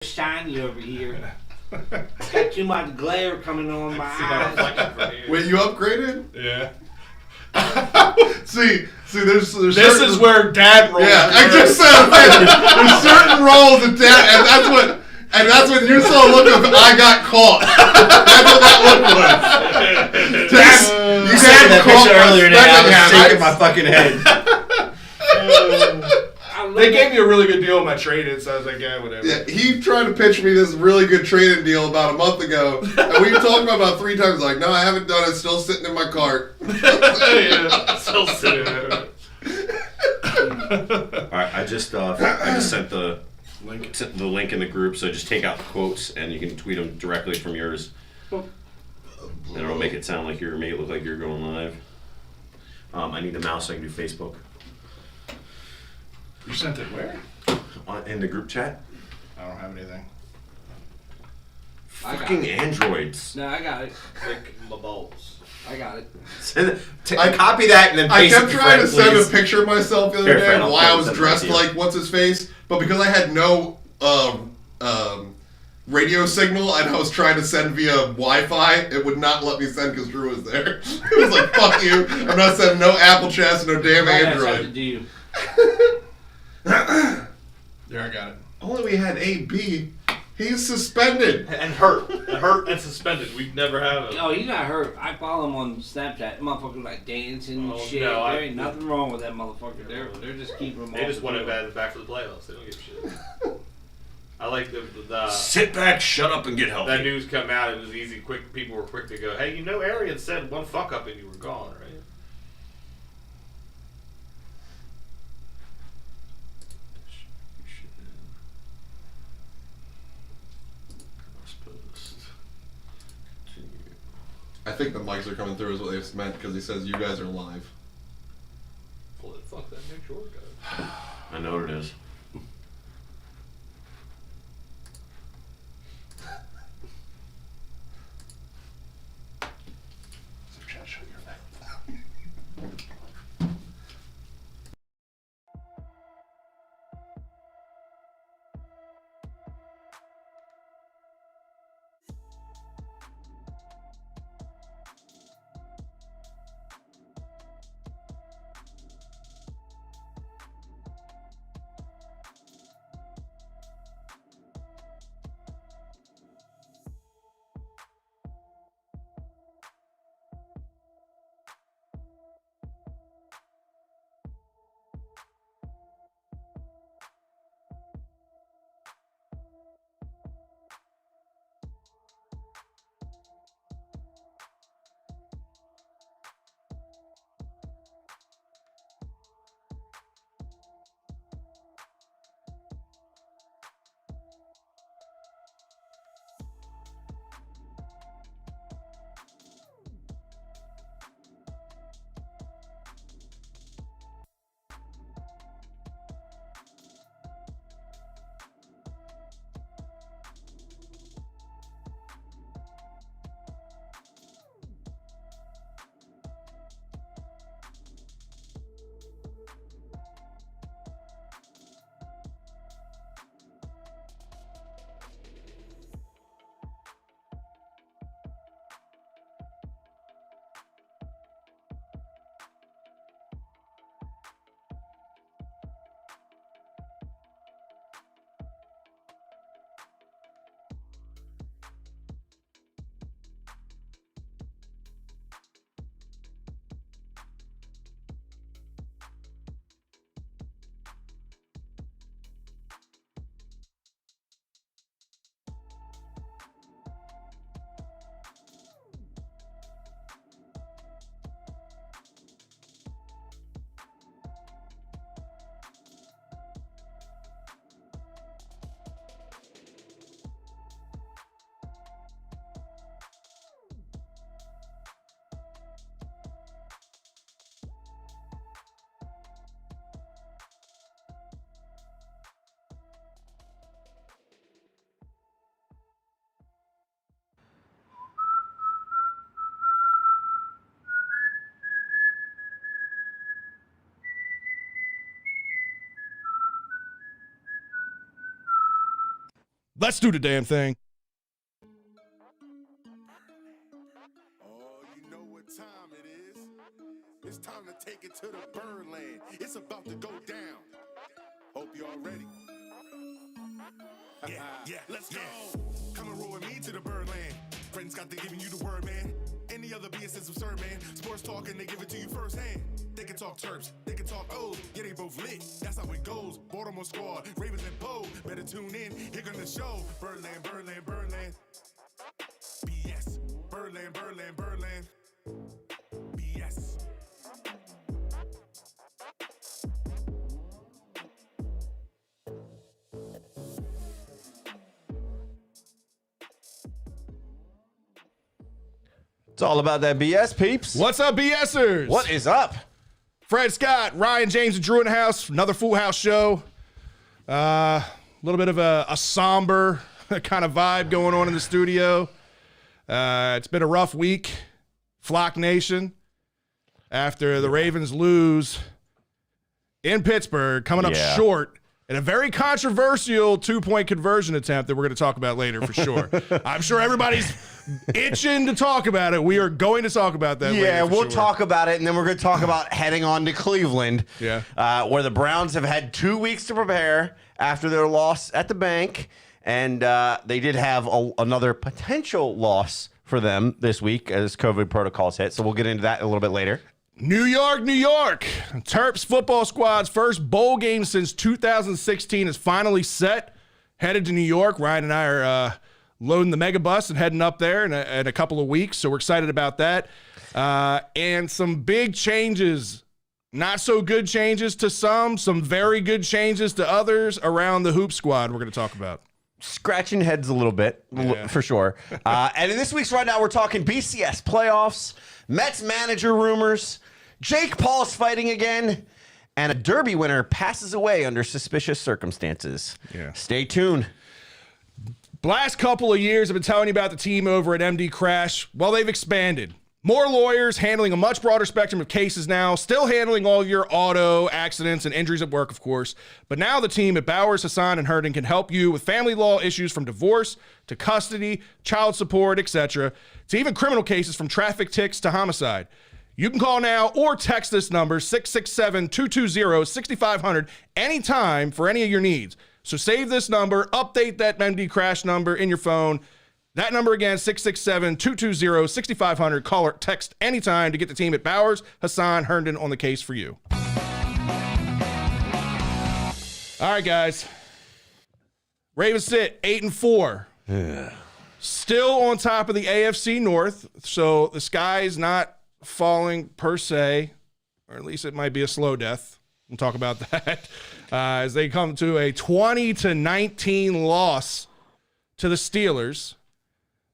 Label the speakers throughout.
Speaker 1: shiny over here. Got too much glare coming on my eyes.
Speaker 2: Wait, you upgraded?
Speaker 3: Yeah.
Speaker 2: see, there's
Speaker 3: this is where Dad rolls.
Speaker 2: Yeah, I just said there's certain roles that Dad, and that's when you saw a look of I got caught. That's what that look was.
Speaker 4: You said that picture earlier today. I was shaking my fucking head.
Speaker 3: They gave me a really good deal on my trade-in, so I was like, yeah, whatever.
Speaker 2: Yeah, he tried to pitch me this really good trade-in deal about a month ago, and we talked about 3 times. Like, no, I haven't done it. Still sitting in my cart.
Speaker 3: Yeah, still sitting.
Speaker 4: All right, I just sent the link in the group. So just take out the quotes, and you can tweet them directly from yours. And it'll make it sound like make it look like you're going live. I need the mouse so I can do Facebook.
Speaker 3: You sent it where?
Speaker 4: In the group chat.
Speaker 3: I don't have anything.
Speaker 4: Fucking androids.
Speaker 1: No, I got it.
Speaker 5: Click my balls.
Speaker 1: I got it.
Speaker 4: Copy that and then paste it.
Speaker 2: I kept trying to send a picture of myself the other day of why I was dressed like what's his face, but because I had no radio signal and I was trying to send via Wi-Fi, it would not let me send because Drew was there. It was like, fuck you. I'm not sending no Apple chest, no damn Android.
Speaker 3: There, I got it.
Speaker 2: Only we had AB. He's suspended.
Speaker 5: And hurt. And suspended. We'd never have it.
Speaker 1: Oh, he's not hurt. I follow him on Snapchat. That motherfucker like dancing and shit.
Speaker 5: No,
Speaker 1: there ain't nothing wrong with that motherfucker. They're just keeping him.
Speaker 5: They just want him back for the playoffs. They don't give a shit. I like the
Speaker 4: sit back, shut up, and get healthy.
Speaker 5: That news come out. It was easy, quick. People were quick to go, hey, you know, Arian said one fuck up and you were gone, right?
Speaker 2: I think the mics are coming through is what they meant because he says you guys are live.
Speaker 5: Well, fuck that. Make sure it goes.
Speaker 4: I know what it is.
Speaker 6: Let's do the damn thing.
Speaker 7: Oh, you know what time it is. It's time to take it to the Birdland. It's about to go down. Hope y'all ready. Yeah, let's go. Come and roll with me to the Birdland. Friends got to giving you the word, man. Any other BS is absurd, man. Sports talk and they give it to you firsthand. They can talk Terps, they can talk O's. Yeah, they both lit. That's how it goes. Baltimore squad, Ravens and Poe. Better tune in. Here gonna show. Birdland, Birdland, Birdland. BS. Birdland, Birdland, Birdland. BS.
Speaker 8: It's all about that BS, peeps.
Speaker 6: What's up, BSers?
Speaker 8: What is up?
Speaker 6: Fred Scott, Ryan James, and Drew in the house. Another Full House show. A little bit of a somber kind of vibe going on in the studio. It's been a rough week. Flock Nation. After the Ravens lose in Pittsburgh, coming up short in a very controversial 2-point conversion attempt that we're going to talk about later for sure. I'm sure everybody's itching to talk about it. We are going to talk about that later.
Speaker 8: Yeah, we'll
Speaker 6: sure.
Speaker 8: talk about it, and then we're going to talk about heading on to Cleveland, where the Browns have had 2 weeks to prepare after their loss at the bank, and they did have another potential loss for them this week as COVID protocols hit, so we'll get into that a little bit later.
Speaker 6: New York, New York. Terps football squad's first bowl game since 2016 is finally set. Headed to New York. Ryan and I are loading the mega bus and heading up there in a couple of weeks, so we're excited about that. And some big changes, not so good changes to some very good changes to others around the Hoop Squad we're going to talk about.
Speaker 8: Scratching heads a little bit, for sure. And in this week's rundown, we're talking BCS playoffs, Mets manager rumors, Jake Paul's fighting again, and a Derby winner passes away under suspicious circumstances.
Speaker 6: Yeah.
Speaker 8: Stay tuned.
Speaker 6: Last couple of years, I've been telling you about the team over at MD Crash. Well, they've expanded. More lawyers handling a much broader spectrum of cases now, still handling all your auto, accidents, and injuries at work, of course. But now the team at Bowers, Hassan, and Herndon can help you with family law issues from divorce to custody, child support, etc., to even criminal cases from traffic tickets to homicide. You can call now or text this number, 667-220-6500, anytime for any of your needs. So save this number, update that MD Crash number in your phone. That number again, 667-220-6500. Call or text anytime to get the team at Bowers, Hassan, Herndon on the case for you. All right, guys. Ravens sit 8-4. Still on top of the AFC North, so the sky is not falling per se, or at least it might be a slow death. We'll talk about that as they come to a 20-19 loss to the Steelers.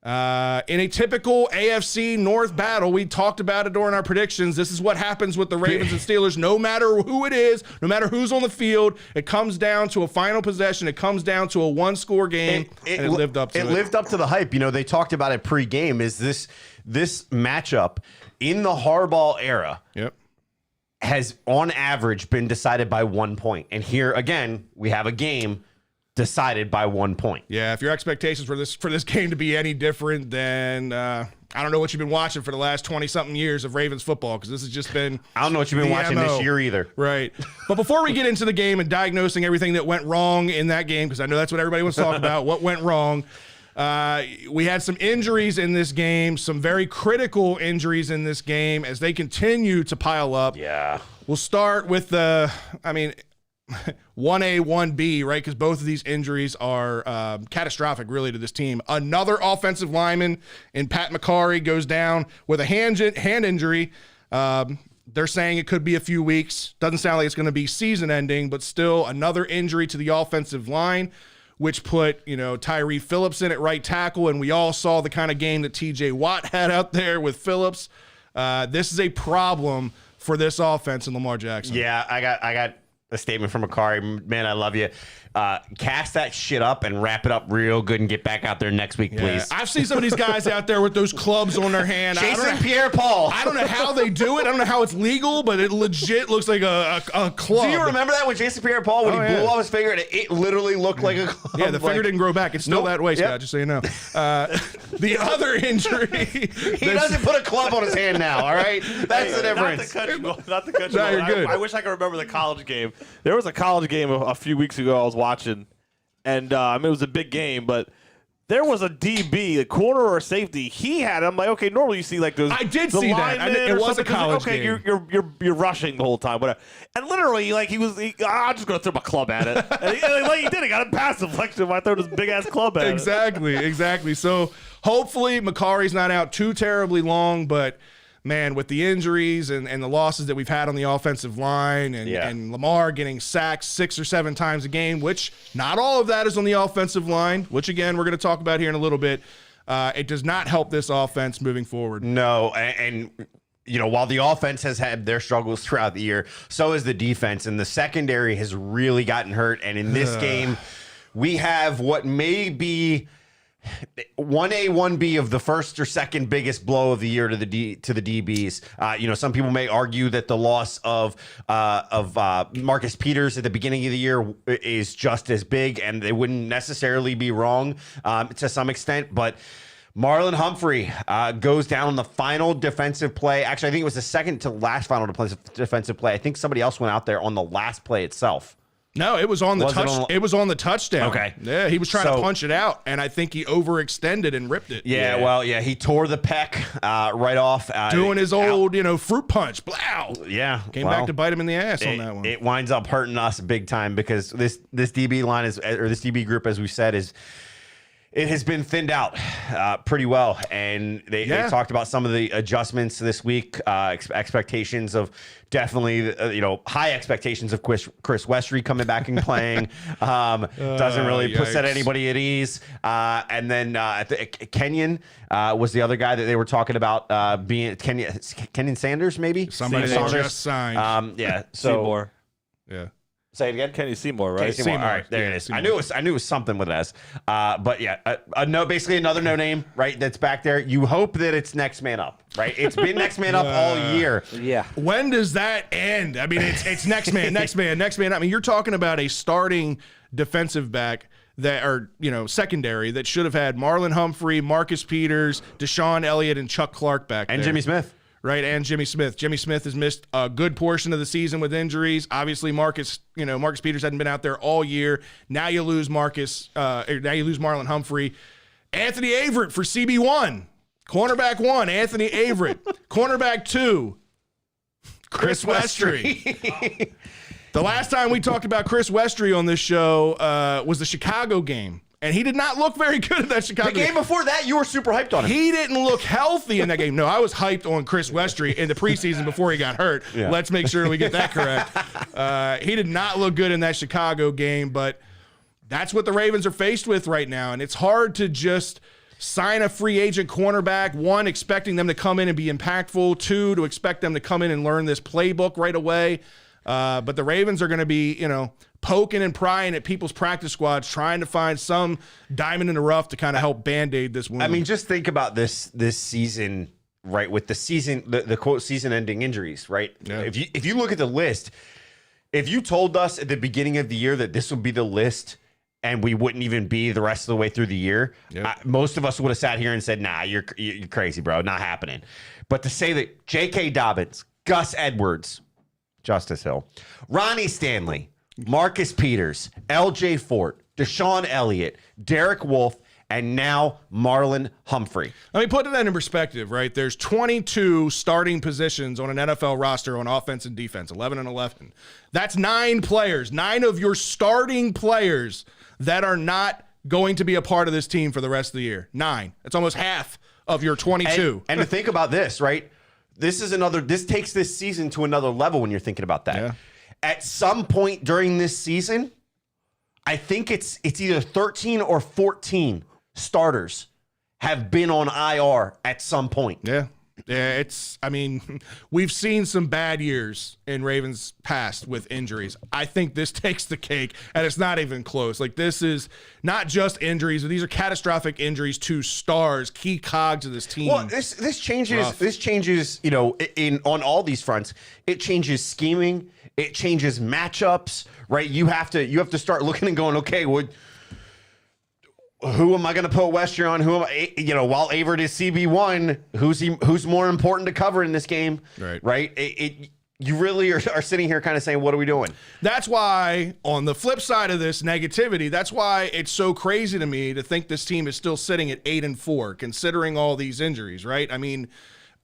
Speaker 6: In a typical AFC North battle, we talked about it during our predictions. This is what happens with the Ravens and Steelers. No matter who it is, no matter who's on the field, it comes down to a final possession. It comes down to a one-score game, and it lived up to it.
Speaker 8: It lived up to the hype. You know, they talked about it pre-game. Is this matchup in the Harbaugh era has, on average, been decided by 1 point. And here, again, we have a game decided by 1 point.
Speaker 6: Yeah, if your expectations for this game to be any different, then I don't know what you've been watching for the last 20-something years of Ravens football, because this has just been
Speaker 8: I don't know what you've been watching this year either.
Speaker 6: Right. But before we get into the game and diagnosing everything that went wrong in that game, because I know that's what everybody wants to talk about, what went wrong, we had some injuries in this game, some very critical injuries in this game as they continue to pile up.
Speaker 8: Yeah.
Speaker 6: We'll start with 1A, 1B, right? Because both of these injuries are catastrophic, really, to this team. Another offensive lineman in Pat McCarry goes down with a hand injury. They're saying it could be a few weeks. Doesn't sound like it's going to be season-ending, but still another injury to the offensive line, which put, Tyree Phillips in at right tackle, and we all saw the kind of game that TJ Watt had out there with Phillips. This is a problem for this offense and Lamar Jackson.
Speaker 8: Yeah, I got a statement from Akari. Man, I love you. Cast that shit up and wrap it up real good and get back out there next week, please.
Speaker 6: I've seen some of these guys out there with those clubs on their hand.
Speaker 8: Jason Pierre-Paul.
Speaker 6: I don't know how they do it. I don't know how it's legal, but it legit looks like a club.
Speaker 8: Do you remember that when Jason Pierre-Paul, when he blew off his finger and it literally looked like a club?
Speaker 6: Yeah, the finger didn't grow back. It's still that way, Scott, just so you know. The other injury.
Speaker 8: He doesn't put a club on his hand now, all right? That's the difference.
Speaker 9: Not to cut you
Speaker 6: No,
Speaker 9: off.
Speaker 6: you're good.
Speaker 9: I wish I could remember the college game. There was a college game a few weeks ago I was watching, and I mean, it was a big game, but there was a DB, a corner or a safety. He had it. I'm like, okay, normally you see like those.
Speaker 6: I did
Speaker 9: the
Speaker 6: see that.
Speaker 9: linemen
Speaker 6: It
Speaker 9: or
Speaker 6: was a
Speaker 9: something, 'cause,
Speaker 6: college
Speaker 9: okay,
Speaker 6: game.
Speaker 9: you're rushing the whole time, whatever. And literally, like I'm just gonna throw my club at it. And like he did, he got a pass deflection. I threw this big ass club at it.
Speaker 6: Exactly. So hopefully Macari's not out too terribly long, but man, with the injuries and the losses that we've had on the offensive line and Lamar getting sacked 6 or 7 times a game, which not all of that is on the offensive line, which again, we're going to talk about here in a little bit. It does not help this offense moving forward.
Speaker 8: No, and you know, while the offense has had their struggles throughout the year, so has the defense, and the secondary has really gotten hurt. And in this game, we have what may be 1A, 1B of the first or second biggest blow of the year to the DBs. You know, some people may argue that the loss of Marcus Peters at the beginning of the year is just as big, and they wouldn't necessarily be wrong to some extent, but Marlon Humphrey goes down on the final defensive play. Actually, I think it was the second to last final defensive play. I think somebody else went out there on the last play itself.
Speaker 6: No, it was on the it was on the touchdown.
Speaker 8: Okay.
Speaker 6: Yeah, he was trying to punch it out, and I think he overextended and ripped it.
Speaker 8: Yeah, well, he tore the pec right off.
Speaker 6: Doing his old, fruit punch. Blow.
Speaker 8: Yeah.
Speaker 6: Came back to bite him in the ass on that one.
Speaker 8: It winds up hurting us big time because this DB line this DB group, as we said, it has been thinned out pretty well, and they talked about some of the adjustments this week. Expectations of definitely, high expectations of Chris Westry coming back and playing. Doesn't really set anybody at ease. And then Kenyon was the other guy that they were talking about being Kenyon Sanders, maybe
Speaker 6: somebody they just signed.
Speaker 9: Seymour.
Speaker 6: Yeah.
Speaker 8: Say it again.
Speaker 9: Kenny Seymour, right?
Speaker 8: Seymour. All right, there it is.
Speaker 6: Seymour.
Speaker 8: I knew it was something with an S. But yeah, basically another no name, right? That's back there. You hope that it's next man up, right? It's been next man up all year.
Speaker 9: Yeah.
Speaker 6: When does that end? I mean, it's next man, next man, next man. I mean, you're talking about a starting defensive back secondary that should have had Marlon Humphrey, Marcus Peters, Deshaun Elliott, and Chuck Clark back there.
Speaker 8: And Jimmy Smith.
Speaker 6: Right, and Jimmy Smith. Jimmy Smith has missed a good portion of the season with injuries. Obviously, Marcus Peters hadn't been out there all year. Now you lose Marlon Humphrey. Anthony Averett for CB1. Cornerback 1, Anthony Averett. Cornerback 2, Chris Westry. The last time we talked about Chris Westry on this show was the Chicago game. And he did not look very good at that Chicago game.
Speaker 8: The game before that, you were super hyped on him.
Speaker 6: He didn't look healthy in that game. No, I was hyped on Chris Westry in the preseason before he got hurt. Yeah. Let's make sure we get that correct. He did not look good in that Chicago game, but that's what the Ravens are faced with right now. And it's hard to just sign a free agent cornerback, 1, expecting them to come in and be impactful, 2, to expect them to come in and learn this playbook right away. But the Ravens are going to be, poking and prying at people's practice squads, trying to find some diamond in the rough to kind of help Band-Aid this wound.
Speaker 8: I mean, just think about this season, right? With the season, the quote season-ending injuries, right?
Speaker 6: Yeah.
Speaker 8: If you look at the list, if you told us at the beginning of the year that this would be the list and we wouldn't even be the rest of the way through the year, most of us would have sat here and said, "Nah, you're crazy, bro. Not happening." But to say that J.K. Dobbins, Gus Edwards, Justice Hill, Ronnie Stanley, Marcus Peters, L.J. Fort, Deshaun Elliott, Derek Wolfe, and now Marlon Humphrey.
Speaker 6: Let me put that in perspective, right? There's 22 starting positions on an NFL roster on offense and defense, 11 and 11. That's 9 players, 9 of your starting players that are not going to be a part of this team for the rest of the year. 9. That's almost half of your 22.
Speaker 8: And to think about this, right? This takes this season to another level when you're thinking about that.
Speaker 6: Yeah.
Speaker 8: At some point during this season, I think it's either 13 or 14 starters have been on IR at some point.
Speaker 6: Yeah. Yeah, I mean, we've seen some bad years in Ravens past with injuries. I think this takes the cake, and it's not even close. Like, this is not just injuries, but these are catastrophic injuries to stars, key cogs of this team.
Speaker 8: Well, this changes, you know, on all these fronts. It changes scheming, it changes matchups, right? You have to start looking and going, okay, who am I going to put Western on? Who am I, you know, while Avert is CB1, who's more important to cover in this game? Right? You really are sitting here kind of saying, what are we doing?
Speaker 6: That's why, on the flip side of this negativity, that's why it's so crazy to me to think this team is still sitting at 8-4, considering all these injuries, right? I mean,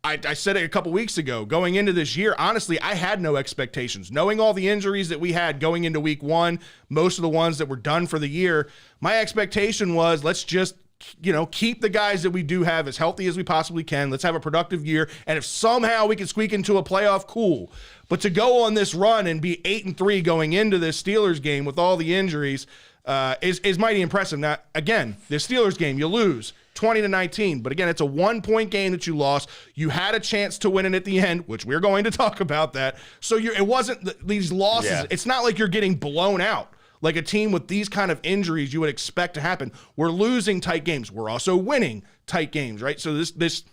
Speaker 6: I said it a couple weeks ago. Going into this year, honestly, I had no expectations. Knowing all the injuries that we had going into week 1, most of the ones that were done for the year, my expectation was, let's just, you know, keep the guys that we do have as healthy as we possibly can. Let's have a productive year. And if somehow we can squeak into a playoff, cool. But to go on this run and be 8-3 going into this Steelers game with all the injuries is mighty impressive. Now, again, this Steelers game, you lose 20-19, but again, it's a 1-point game that you lost. You had a chance to win it at the end, which we're going to talk about that. So it wasn't these losses. Yeah. It's not like you're getting blown out. Like a team with these kind of injuries you would expect to happen. We're losing tight games. We're also winning tight games, right? So this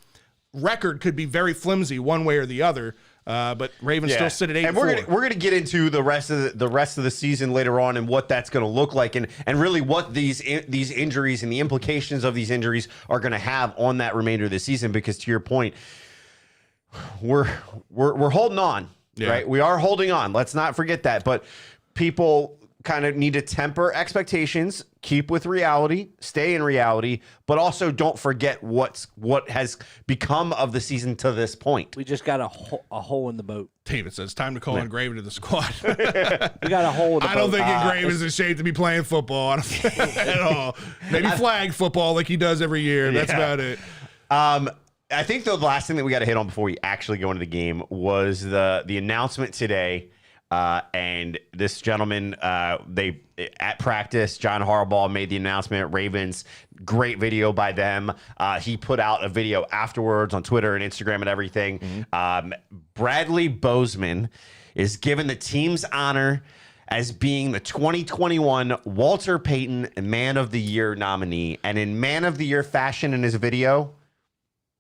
Speaker 6: record could be very flimsy one way or the other. But Ravens still sit at 8-4.
Speaker 8: And we're gonna get into the rest of the season later on and what that's gonna look like and really what these injuries and the implications of these injuries are gonna have on that remainder of the season. Because to your point, we're holding on, right? We are holding on. Let's not forget that. But people kind of need to temper expectations, keep with reality, stay in reality, but also don't forget what has become of the season to this point.
Speaker 10: We just got a hole in the boat.
Speaker 6: David says, time to call Engraven to the squad.
Speaker 10: We got a hole in the boat.
Speaker 6: I don't think Engraven's in shape to be playing football at all. Maybe flag football like he does every year. That's about it.
Speaker 8: I think the last thing that we got to hit on before we actually go into the game was the announcement today. And this gentleman, at practice, John Harbaugh made the announcement. Ravens, great video by them. He put out a video afterwards on Twitter and Instagram and everything. Bradley Bozeman is given the team's honor as being the 2021 Walter Payton Man of the Year nominee. And in Man of the Year fashion in his video,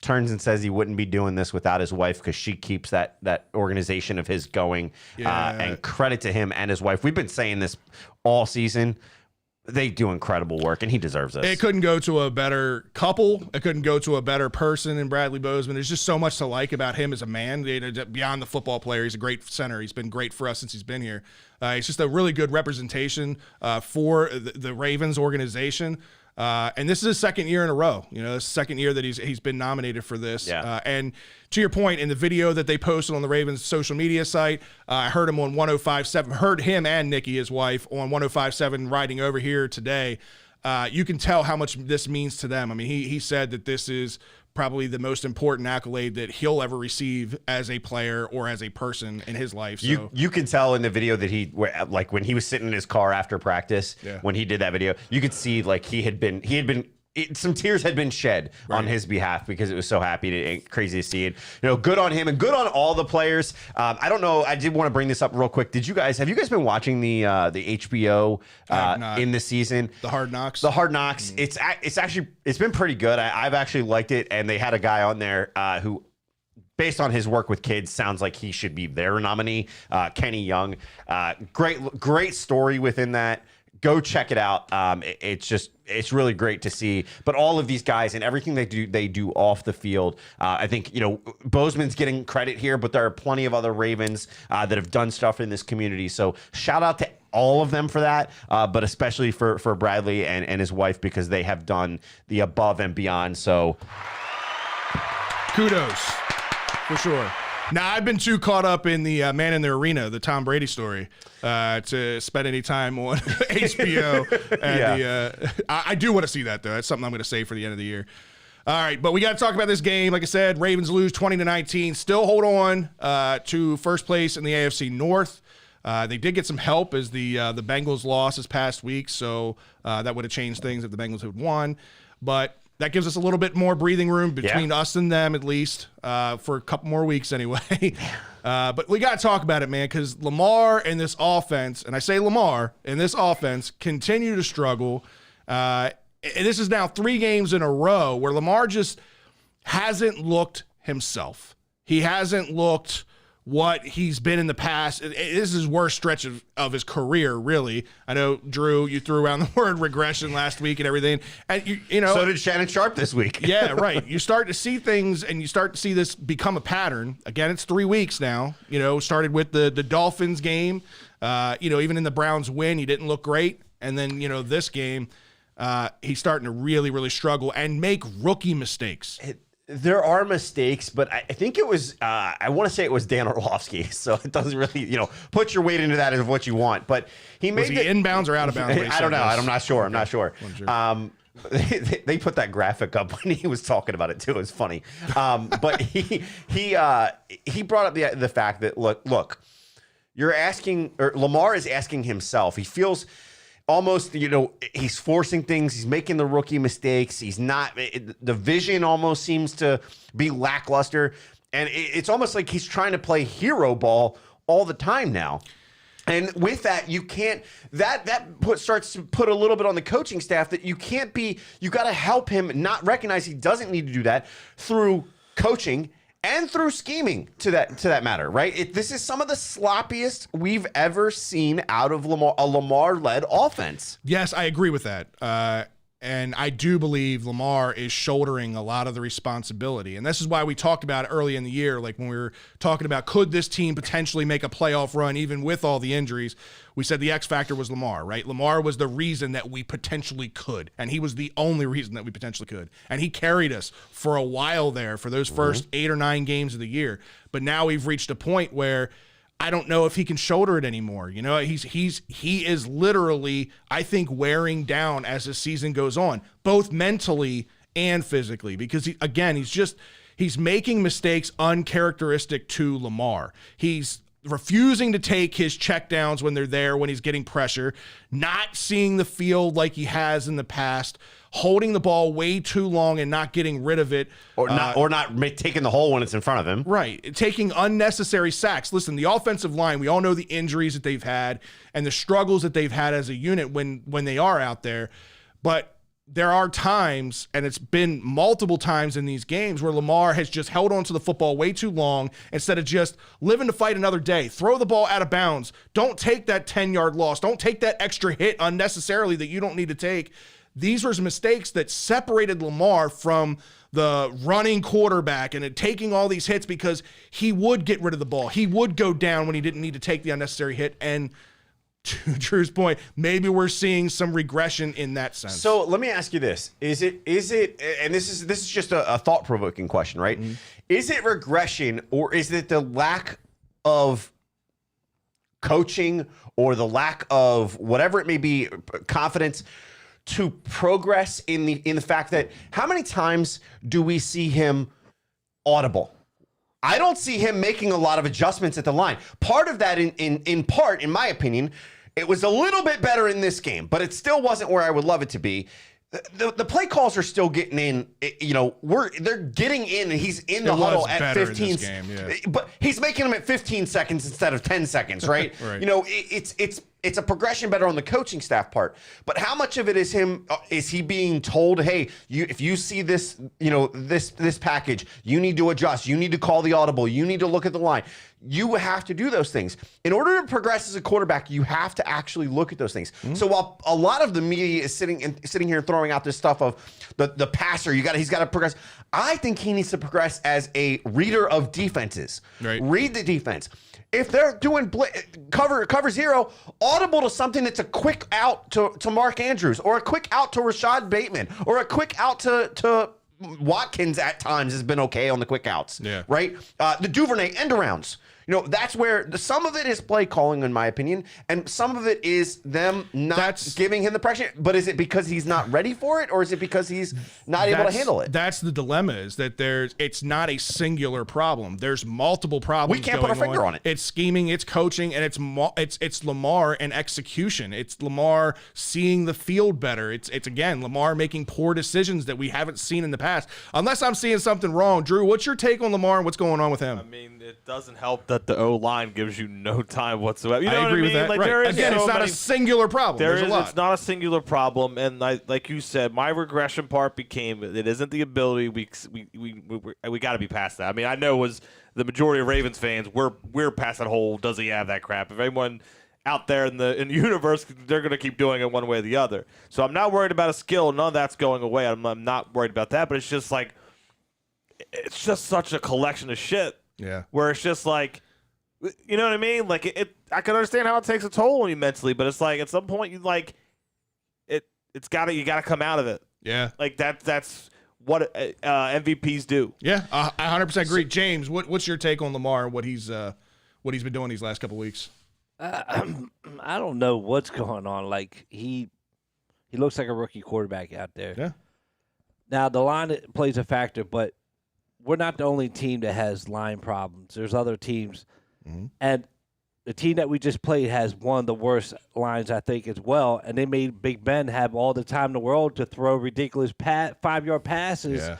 Speaker 8: turns and says he wouldn't be doing this without his wife because she keeps that organization of his going. And credit to him and his wife. We've been saying this all season. They do incredible work, and he deserves this.
Speaker 6: It couldn't go to a better couple. It couldn't go to a better person than Bradley Bozeman. There's just so much to like about him as a man. Beyond the football player, he's a great center. He's been great for us since he's been here. He's just a really good representation for the Ravens organization. And this is his second year in a row. You know, this is the second year that he's been nominated for this. And to your point, in the video that they posted on the Ravens social media site, I heard him on 105.7. Heard him and Nikki, his wife, on 105.7 riding over here today. You can tell how much this means to them. I mean, he said that this is probably the most important accolade that he'll ever receive as a player or as a person in his life. So
Speaker 8: you can tell in the video that like when he was sitting in his car after practice, when he did that video, you could see like he had been some tears had been shed on his behalf because it was so crazy to see it. You know, good on him and good on all the players. I don't know. I did want to bring this up real quick. Have you guys been watching the HBO in the season?
Speaker 6: The Hard Knocks.
Speaker 8: The Hard Knocks. It's been pretty good. I've actually liked it, and they had a guy on there who, based on his work with kids, sounds like he should be their nominee. Kenny Young. Great story within that. Go check it out. It's really great to see. But all of these guys and everything they do off the field. I think, you know, Bozeman's getting credit here, but there are plenty of other Ravens that have done stuff in this community. So shout out to all of them for that, but especially for Bradley and his wife, because they have done the above and beyond. So
Speaker 6: kudos for sure. Now, I've been too caught up in the Man in the Arena, the Tom Brady story, to spend any time on HBO. And I do want to see that, though. That's something I'm going to save for the end of the year. All right, but we got to talk about this game. Like I said, Ravens lose 20-19. Still hold on to first place in the AFC North. They did get some help as the Bengals lost this past week, so that would have changed things if the Bengals had won. But that gives us a little bit more breathing room between us and them, at least, for a couple more weeks anyway. But we got to talk about it, man, because Lamar and this offense, and I say Lamar and this offense, continue to struggle. And this is now 3 games in a row where Lamar just hasn't looked himself. He hasn't looked what he's been in the past. This is his worst stretch of his career, really. I know, Drew, you threw around the word regression last week and everything. And, you know.
Speaker 8: So did Shannon Sharp this week.
Speaker 6: Yeah, right. You start to see things, and you start to see this become a pattern. Again, it's 3 weeks now. You know, started with the Dolphins game. You know, even in the Browns win, he didn't look great. And then, you know, this game, he's starting to really, really struggle and make rookie mistakes.
Speaker 8: There are mistakes, but I think it was, I want to say it was Dan Orlovsky, so it doesn't really, you know, put your weight into that as what you want. But he made
Speaker 6: Was he inbounds or out of bounds?
Speaker 8: I don't know. I'm not sure. I'm not sure. They put that graphic up when he was talking about it too. It was funny. But he brought up the fact that look, you're asking, or Lamar is asking himself. He feels almost, you know, he's forcing things. He's making the rookie mistakes. He's not, the vision almost seems to be lackluster. And it's almost like he's trying to play hero ball all the time now. And with that, you can't, starts to put a little bit on the coaching staff that you can't be, you got to help him not recognize he doesn't need to do that through coaching and through scheming to that matter, right? This is some of the sloppiest we've ever seen out of a Lamar-led offense.
Speaker 6: Yes, I agree with that. And I do believe Lamar is shouldering a lot of the responsibility. And this is why we talked about it early in the year, like when we were talking about could this team potentially make a playoff run even with all the injuries. We said the X factor was Lamar, right? Lamar was the reason that we potentially could. And he was the only reason that we potentially could. And he carried us for a while there for those first 8 or 9 games of the year. But now we've reached a point where I don't know if he can shoulder it anymore. You know, he is literally, I think, wearing down as the season goes on, both mentally and physically, because he's making mistakes uncharacteristic to Lamar. He's refusing to take his checkdowns when they're there, when he's getting pressure, not seeing the field like he has in the past, holding the ball way too long and not getting rid of it.
Speaker 8: Or not taking the hole when it's in front of him.
Speaker 6: Right. Taking unnecessary sacks. Listen, the offensive line, we all know the injuries that they've had and the struggles that they've had as a unit when they are out there. But there are times, and it's been multiple times in these games, where Lamar has just held on to the football way too long instead of just living to fight another day. Throw the ball out of bounds. Don't take that 10-yard loss. Don't take that extra hit unnecessarily that you don't need to take. These were mistakes that separated Lamar from the running quarterback and taking all these hits because he would get rid of the ball. He would go down when he didn't need to take the unnecessary hit. And to Drew's point, maybe we're seeing some regression in that sense.
Speaker 8: So let me ask you this. Is it, and this is just a thought-provoking question, right? Mm-hmm. Is it regression, or is it the lack of coaching or the lack of whatever it may be, confidence to progress in the fact that how many times do we see him audible? I don't see him making a lot of adjustments at the line. Part of that, in part, in my opinion, it was a little bit better in this game, but it still wasn't where I would love it to be. The play calls are still getting in. You know, they're getting in, and he's in the huddle at 15.
Speaker 6: Game, yeah.
Speaker 8: But he's making them at 15 seconds instead of 10 seconds, right?
Speaker 6: Right.
Speaker 8: You know, it's a progression better on the coaching staff part. But how much of it is him? Is he being told, hey, if you see this, you know, this package, you need to adjust. You need to call the audible. You need to look at the line. You have to do those things. In order to progress as a quarterback, you have to actually look at those things. Mm-hmm. So while a lot of the media is sitting here throwing out this stuff of the passer, he's got to progress. I think he needs to progress as a reader of defenses. Right. Read the defense. If they're doing cover zero, audible to something that's a quick out to Mark Andrews, or a quick out to Rashad Bateman, or a quick out to Watkins at times has been okay on the quick outs. Yeah. Right? The Duvernay end arounds. That's where some of it is play calling, in my opinion, and some of it is them not giving him the pressure. But is it because he's not ready for it, or is it because he's not able to handle it?
Speaker 6: That's the dilemma, is that it's not a singular problem. There's multiple problems.
Speaker 8: We can't put our finger on it.
Speaker 6: It's scheming, it's coaching, and it's Lamar and execution. It's Lamar seeing the field better. It's again Lamar making poor decisions that we haven't seen in the past. Unless I'm seeing something wrong. Drew, what's your take on Lamar and what's going on with him?
Speaker 9: I mean, it doesn't help that the O-line gives you no time whatsoever. You know
Speaker 6: I agree with that.
Speaker 9: Like,
Speaker 6: right. Again, it's not a singular problem. There's a lot.
Speaker 9: It's not a singular problem, and like you said, my regression part became it isn't the ability. We got to be past that. I mean, I know was the majority of Ravens fans. We're past that whole does he have that crap. If anyone out there in the universe, they're going to keep doing it one way or the other. So I'm not worried about a skill. None of that's going away. I'm not worried about that. But it's just like it's just such a collection of shit.
Speaker 6: Yeah.
Speaker 9: Where it's just like, you know what I mean? Like I can understand how it takes a toll on you mentally, but it's like at some point you like you got to come out of it.
Speaker 6: Yeah.
Speaker 9: Like that's what MVPs do.
Speaker 6: Yeah, I 100% agree. James, what's your take on Lamar and what he's been doing these last couple of weeks?
Speaker 10: I don't know what's going on. Like he looks like a rookie quarterback out there.
Speaker 6: Yeah.
Speaker 10: Now the line plays a factor, but we're not the only team that has line problems. There's other teams, and the team that we just played has one of the worst lines, I think, as well. And they made Big Ben have all the time in the world to throw ridiculous 5-yard passes.
Speaker 6: Yeah.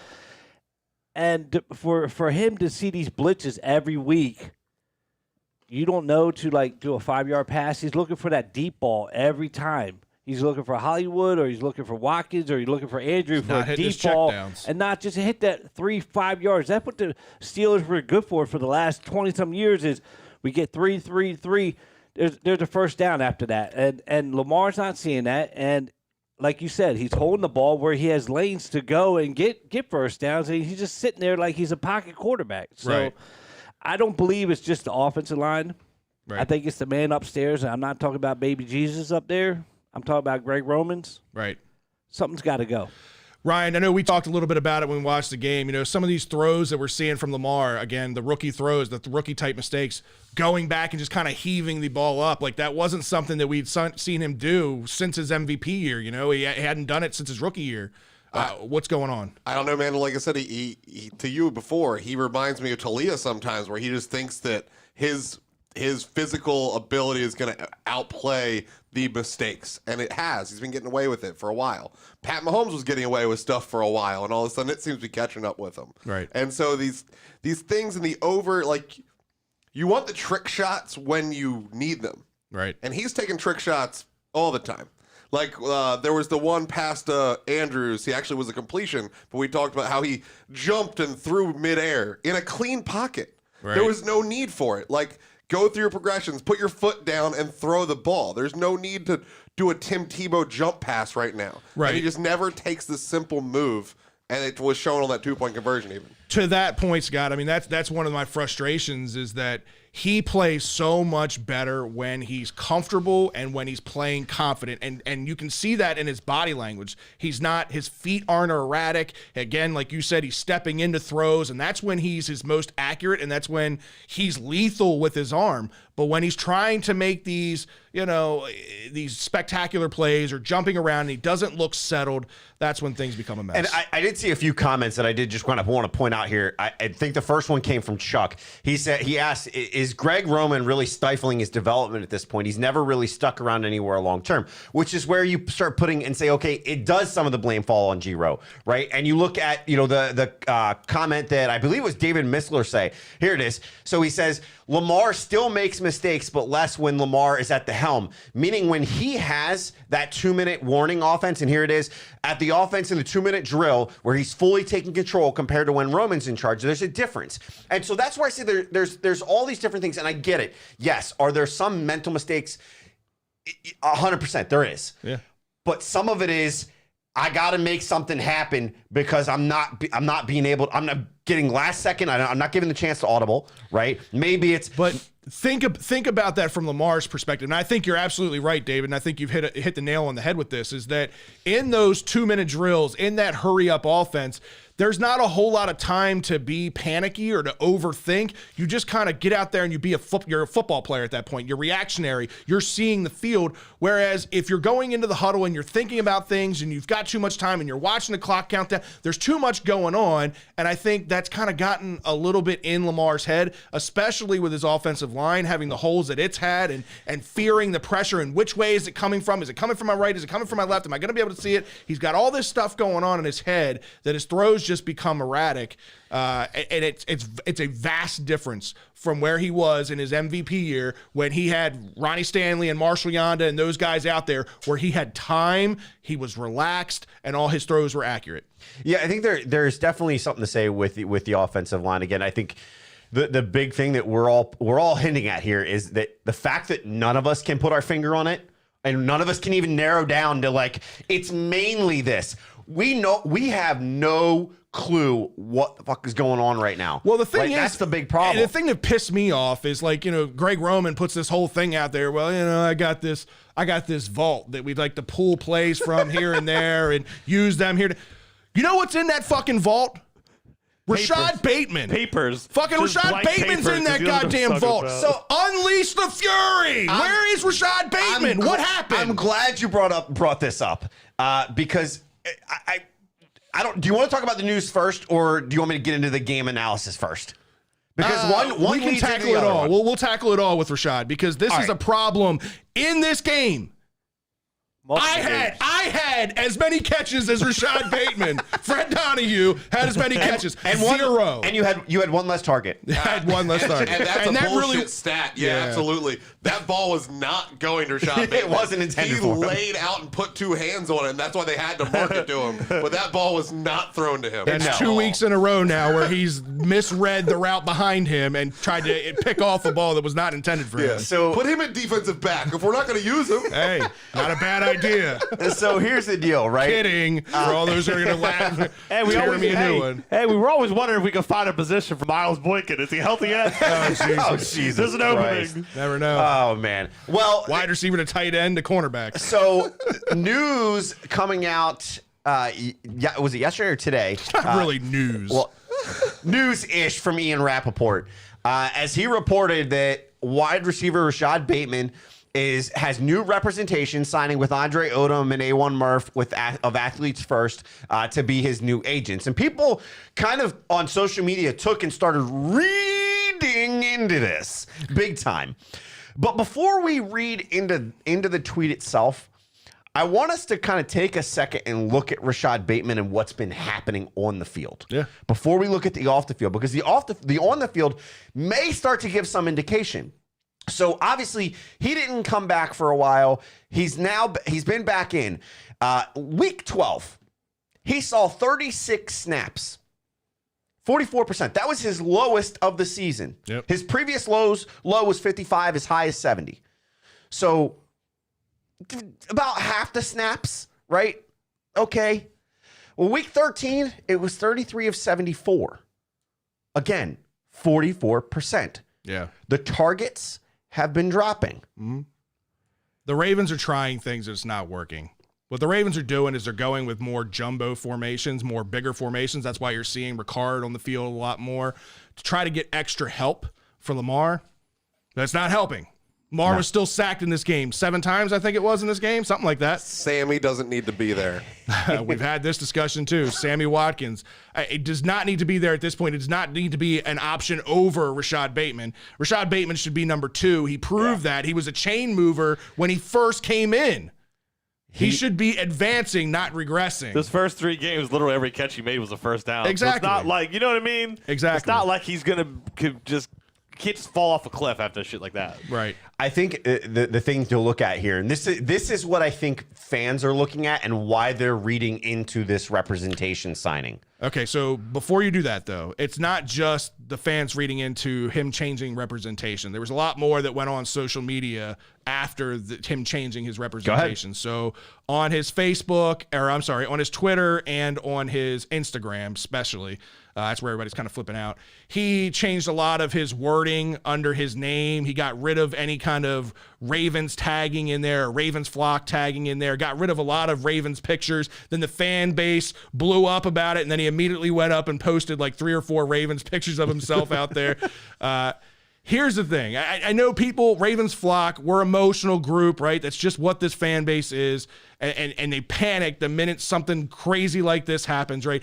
Speaker 10: And for him to see these blitzes every week, you don't know to like do a 5-yard pass. He's looking for that deep ball every time. He's looking for Hollywood, or he's looking for Watkins, or he's looking for Andrew for a deep ball, and not just hit that 3-5 yards. That's what the Steelers were good for the last 20-some years. Is we get 3. There's a first down after that, and Lamar's not seeing that. And like you said, he's holding the ball where he has lanes to go and get first downs, and he's just sitting there like he's a pocket quarterback. So
Speaker 6: right.
Speaker 10: I don't believe it's just the offensive line.
Speaker 6: Right.
Speaker 10: I think it's the man upstairs, and I'm not talking about baby Jesus up there. I'm talking about Greg Romans.
Speaker 6: Right.
Speaker 10: Something's got to go.
Speaker 6: Ryan, I know we talked a little bit about it when we watched the game. Some of these throws that we're seeing from Lamar, again, the rookie throws, the rookie-type mistakes, going back and just kind of heaving the ball up, like that wasn't something that we'd seen him do since his MVP year. He hadn't done it since his rookie year. What's going on?
Speaker 2: I don't know, man. Like I said, he to you before, he reminds me of Talia sometimes, where he just thinks that his physical ability is going to outplay the mistakes, and it has. He's been getting away with it for a while. Pat Mahomes was getting away with stuff for a while, and all of a sudden it seems to be catching up with him.
Speaker 6: Right.
Speaker 2: And so these things in the over, like, you want the trick shots when you need them.
Speaker 6: Right.
Speaker 2: And he's taking trick shots all the time. Like, there was the one past Andrews. He actually was a completion, but we talked about how he jumped and threw midair in a clean pocket.
Speaker 6: Right.
Speaker 2: There was no need for it. Like, go through your progressions, put your foot down, and throw the ball. There's no need to do a Tim Tebow jump pass right now.
Speaker 6: Right.
Speaker 2: And he just never takes the simple move, and it was shown on that 2-point conversion even.
Speaker 6: To that point, Scott, I mean, that's one of my frustrations is that he plays so much better when he's comfortable and when he's playing confident. And you can see that in his body language. His feet aren't erratic. Again, like you said, he's stepping into throws, and that's when he's his most accurate, and that's when he's lethal with his arm. But when he's trying to make these spectacular plays or jumping around and he doesn't look settled, that's when things become a mess.
Speaker 8: And I did see a few comments that I did just kind of want to point out here. I think the first one came from Chuck. He asked, is Greg Roman really stifling his development at this point? He's never really stuck around anywhere long term, which is where you start putting and say, okay, it does some of the blame fall on G-Row, right? And you look at the comment that I believe it was David Missler say. Here it is. So he says, Lamar still makes mistakes, but less when Lamar is at the helm. Meaning when he has that 2-minute warning offense, and here it is, at the offense in the 2-minute drill where he's fully taking control compared to when Roman's in charge, there's a difference. And so that's where I say there's all these different things, and I get it. Yes, are there some mental mistakes? 100% there is.
Speaker 6: Yeah.
Speaker 8: But some of it is, I got to make something happen because I'm not getting last second. I'm not giving the chance to audible, right? Maybe it's.
Speaker 6: But think about that from Lamar's perspective. And I think you're absolutely right, David. And I think you've hit the nail on the head with this, is that in those 2-minute drills, in that hurry up offense, there's not a whole lot of time to be panicky or to overthink. You just kind of get out there and you're a football player at that point. You're reactionary. You're seeing the field. Whereas if you're going into the huddle and you're thinking about things and you've got too much time and you're watching the clock count down, there's too much going on. And I think that's kind of gotten a little bit in Lamar's head, especially with his offensive line having the holes that it's had and fearing the pressure and which way is it coming from? Is it coming from my right? Is it coming from my left? Am I going to be able to see it? He's got all this stuff going on in his head that his throws just become erratic, and it's a vast difference from where he was in his MVP year when he had Ronnie Stanley and Marshall Yonda and those guys out there, where he had time, he was relaxed, and all his throws were accurate.
Speaker 8: Yeah, I think there's definitely something to say with the offensive line. Again, I think the big thing that we're all hinting at here is that the fact that none of us can put our finger on it, and none of us can even narrow down to like it's mainly this. We have no clue what the fuck is going on right now.
Speaker 6: Well, the thing is,
Speaker 8: that's the big problem.
Speaker 6: The thing that pissed me off is Greg Roman puts this whole thing out there. Well, I got this vault that we'd like to pull plays from here and there and use them here. You know what's in that fucking vault? Rashad Bateman.
Speaker 9: Papers.
Speaker 6: Fucking
Speaker 9: Just
Speaker 6: Rashad
Speaker 9: blank
Speaker 6: Bateman's
Speaker 9: papers
Speaker 6: in that
Speaker 9: that you don't
Speaker 6: goddamn
Speaker 9: suck
Speaker 6: vault.
Speaker 9: about.
Speaker 6: So unleash the fury. Where is Rashad Bateman? What happened?
Speaker 8: I'm glad you brought this up because I don't. Do you want to talk about the news first, or do you want me to get into the game analysis first? Because one
Speaker 6: we can
Speaker 8: leads into
Speaker 6: tackle
Speaker 8: the
Speaker 6: it
Speaker 8: other
Speaker 6: all.
Speaker 8: one.
Speaker 6: We'll tackle it all with Rashad, because this is a problem in this game. I had as many catches as Rashad Bateman. Fred Donahue had as many catches.
Speaker 8: And
Speaker 6: zero.
Speaker 8: And you had one less target.
Speaker 6: Had one less target.
Speaker 2: And that's
Speaker 6: and
Speaker 2: a
Speaker 6: that
Speaker 2: bullshit
Speaker 6: really,
Speaker 2: stat. Yeah, absolutely. That ball was not going to Rashad Bateman.
Speaker 8: It wasn't intended for him.
Speaker 2: He laid out and put 2 hands on it, and that's why they had to mark it to him. But that ball was not thrown to him.
Speaker 6: That's 2 weeks in a row now where he's misread the route behind him and tried to pick off a ball that was not intended for him.
Speaker 8: So
Speaker 2: put him at defensive back if we're not going to use him.
Speaker 6: Hey, not a bad idea.
Speaker 8: So here's the deal, right?
Speaker 6: Kidding. For all those who are going to laugh.
Speaker 9: Hey, we were always wondering if we could find a position for Miles Boykin. Is he healthy yet?
Speaker 8: Oh, Jesus
Speaker 9: There's an
Speaker 8: Christ.
Speaker 9: opening.
Speaker 6: Never know.
Speaker 8: Oh, man. Well,
Speaker 6: wide receiver to tight end to cornerback.
Speaker 8: So news coming out, was it yesterday or today?
Speaker 6: It's not really news.
Speaker 8: Well, news-ish from Ian Rappaport. As he reported that wide receiver Rashad Bateman has new representation, signing with Andre Odom and A1 Murph of Athletes First to be his new agents. And people kind of on social media took and started reading into this big time. But before we read into the tweet itself, I want us to kind of take a second and look at Rashad Bateman and what's been happening on the field.
Speaker 6: Yeah. Before
Speaker 8: we look at the off the field, because the on the field may start to give some indication. So obviously he didn't come back for a while. He's been back in week 12. He saw 36 snaps, 44%. That was his lowest of the season.
Speaker 6: Yep.
Speaker 8: His previous low was 55, his high is 70. So about half the snaps, right? Okay. Well, week 13, it was 33 of 74. Again, 44%.
Speaker 6: Yeah.
Speaker 8: The targets have been dropping.
Speaker 6: Mm-hmm. The Ravens are trying things that's not working. What the Ravens are doing is they're going with more jumbo formations, more bigger formations. That's why you're seeing Ricard on the field a lot more to try to get extra help for Lamar. That's not helping. Lamar was still sacked in this game 7 times, I think it was in this game, something like that.
Speaker 2: Sammy doesn't need to be there.
Speaker 6: We've had this discussion too. Sammy Watkins, it does not need to be there at this point. It does not need to be an option over Rashad Bateman. Rashad Bateman should be number 2. He proved that. He was a chain mover when he first came in. He should be advancing, not regressing.
Speaker 9: Those first 3 games, literally every catch he made was a first down.
Speaker 6: Exactly.
Speaker 9: So it's not like, you know what I mean?
Speaker 6: Exactly.
Speaker 9: It's not like he's going to just can't just fall off a cliff after shit like that.
Speaker 6: Right.
Speaker 8: I think the thing to look at here, and this is what I think fans are looking at and why they're reading into this representation signing.
Speaker 6: Okay, so before you do that, though, it's not just the fans reading into him changing representation. There was a lot more that went on social media after him changing his representation. So on his Facebook, or I'm sorry, on his Twitter and on his Instagram, especially, that's where everybody's kind of flipping out. He changed a lot of his wording under his name. He got rid of any kind of Ravens tagging in there, Ravens flock tagging in there, got rid of a lot of Ravens pictures. Then the fan base blew up about it, and then he immediately went up and posted like 3 or 4 Ravens pictures of himself out there. Here's the thing. I know people, Ravens flock, we're an emotional group, right? That's just what this fan base is. And they panic the minute something crazy like this happens, right?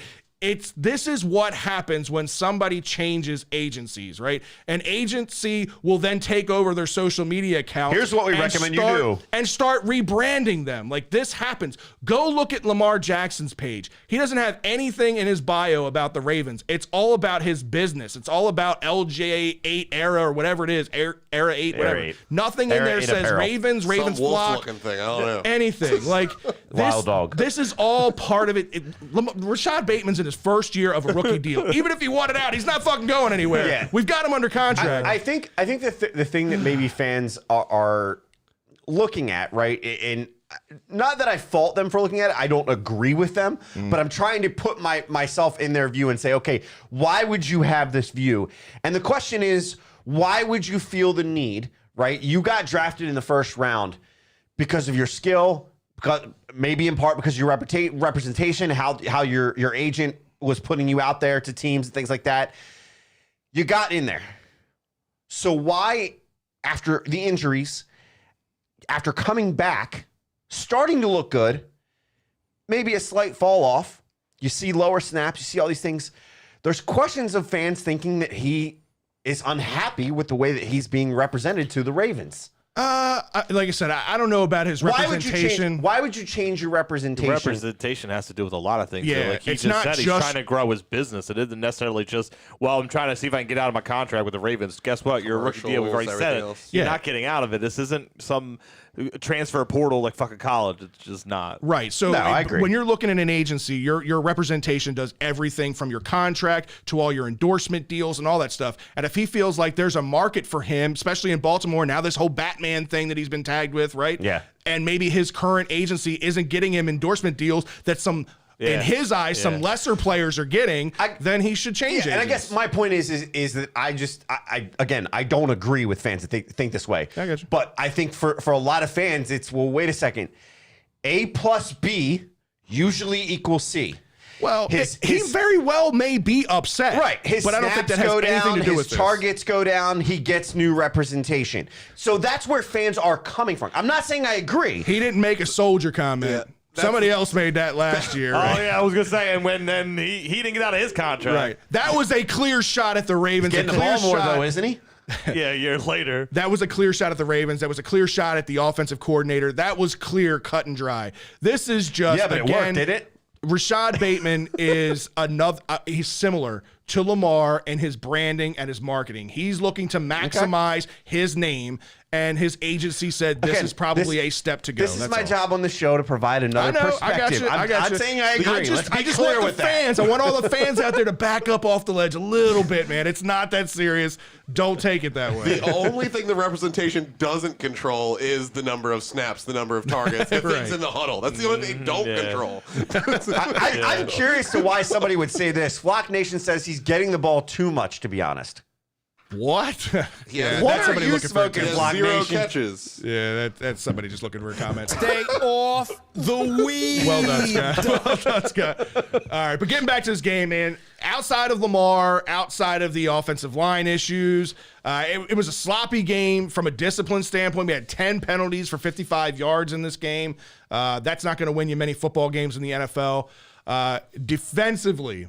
Speaker 6: This is what happens when somebody changes agencies, right? An agency will then take over their social media account.
Speaker 8: Here's what we recommend you do.
Speaker 6: And start rebranding them. Like, this happens. Go look at Lamar Jackson's page. He doesn't have anything in his bio about the Ravens. It's all about his business. It's all about LJ8 era or whatever it is, era 8, whatever.
Speaker 8: 8.
Speaker 6: Nothing
Speaker 8: Era
Speaker 6: in there
Speaker 8: 8
Speaker 6: says
Speaker 8: apparel.
Speaker 6: Ravens, Ravens
Speaker 2: Some
Speaker 6: flock.
Speaker 2: wolf-looking thing. I don't know.
Speaker 6: Anything. Like,
Speaker 8: Wild dog.
Speaker 6: This is all part of it. Rashad Bateman's in his first year of a rookie deal. Even if he wanted out, he's not fucking going anywhere.
Speaker 8: Yeah.
Speaker 6: We've got him under contract.
Speaker 8: I think the thing that maybe fans are looking at, right, and not that I fault them for looking at it, I don't agree with them, but I'm trying to put myself in their view and say, okay, why would you have this view? And the question is, why would you feel the need, right? You got drafted in the first round because of your skill, because maybe in part because of your representation, how your agent was putting you out there to teams and things like that. You got in there. So why, after the injuries, after coming back, starting to look good, maybe a slight fall off, you see lower snaps, you see all these things, there's questions of fans thinking that he is unhappy with the way that he's being represented to the Ravens.
Speaker 6: Like I said, I don't know about his representation.
Speaker 8: Why would you change your representation?
Speaker 9: The representation has to do with a lot of things.
Speaker 6: Yeah,
Speaker 9: Like he
Speaker 6: it's
Speaker 9: just
Speaker 6: not
Speaker 9: said, he's
Speaker 6: just-
Speaker 9: trying to grow his business. It isn't necessarily just, well, I'm trying to see if I can get out of my contract with the Ravens. Guess what? You're a rookie deal. We've already
Speaker 2: Commercials,
Speaker 9: said it.
Speaker 2: everything else.
Speaker 9: You're
Speaker 6: Yeah.
Speaker 9: not getting out of it. This isn't some transfer portal like fucking college. It's just not.
Speaker 6: Right. So
Speaker 8: No, I agree.
Speaker 6: when you're looking at an agency, your representation does everything from your contract to all your endorsement deals and all that stuff. And if he feels like there's a market for him, especially in Baltimore, now this whole Batman thing that he's been tagged with, right?
Speaker 8: Yeah.
Speaker 6: And maybe his current agency isn't getting him endorsement deals that some, in his eyes, some lesser players are getting, then he should change it.
Speaker 8: And I guess my point is that I don't agree with fans that think this way.
Speaker 6: I got you.
Speaker 8: But I think for a lot of fans, it's, well, wait a second. A plus B usually equals C.
Speaker 6: Well, he very well may be upset.
Speaker 8: Right. His
Speaker 6: but I don't think that has
Speaker 8: go
Speaker 6: anything
Speaker 8: down,
Speaker 6: to do
Speaker 8: his
Speaker 6: with this.
Speaker 8: targets go down, he gets new representation. So that's where fans are coming from. I'm not saying I agree.
Speaker 6: He didn't make a soldier comment.
Speaker 2: Yeah,
Speaker 6: Somebody else made that last year. Right?
Speaker 9: Oh yeah, I was gonna say, and then he didn't get out of his contract.
Speaker 6: Right. That was a clear shot at the Ravens.
Speaker 8: Getting
Speaker 6: a
Speaker 8: the
Speaker 6: clear
Speaker 8: ball more,
Speaker 6: shot.
Speaker 8: though, isn't he?
Speaker 9: Yeah, a year later.
Speaker 6: That was a clear shot at the Ravens. That was a clear shot at the offensive coordinator. That was clear, cut and dry. This is just,
Speaker 8: Yeah, but it worked, did it?
Speaker 6: Rashad Bateman is another. He's similar to Lamar in his branding and his marketing. He's looking to maximize his name, and his agency said this
Speaker 8: Again,
Speaker 6: is probably a step to go.
Speaker 8: This is
Speaker 6: That's
Speaker 8: my
Speaker 6: all.
Speaker 8: job on the show to provide another
Speaker 6: I know.
Speaker 8: perspective.
Speaker 6: I got you. I got
Speaker 8: I'm
Speaker 6: you.
Speaker 8: saying I agree. Let's be
Speaker 6: I just
Speaker 8: clear
Speaker 6: want
Speaker 8: with
Speaker 6: the
Speaker 8: that.
Speaker 6: fans. I want all the fans out there to back up off the ledge a little bit, man. It's not that serious. Don't take it that way.
Speaker 2: The only thing the representation doesn't control is the number of snaps, the number of targets, the things in the huddle. That's the only thing they don't control.
Speaker 8: I'm curious to why somebody would say this. Flock Nation says he's getting the ball too much, to be honest.
Speaker 6: What?
Speaker 2: Yeah,
Speaker 8: What
Speaker 6: that's
Speaker 8: are
Speaker 6: somebody
Speaker 8: you
Speaker 6: looking for a
Speaker 8: smoking,
Speaker 6: comment.
Speaker 8: Flock
Speaker 2: Zero
Speaker 8: Nation?
Speaker 2: catches.
Speaker 6: Yeah, that's somebody just looking for a comment.
Speaker 7: Stay off the weed.
Speaker 6: Well done, Scott. Well done, Scott. All right, but getting back to this game, man, outside of Lamar, outside of the offensive line issues, it was a sloppy game from a discipline standpoint. We had 10 penalties for 55 yards in this game. That's not going to win you many football games in the NFL. Defensively,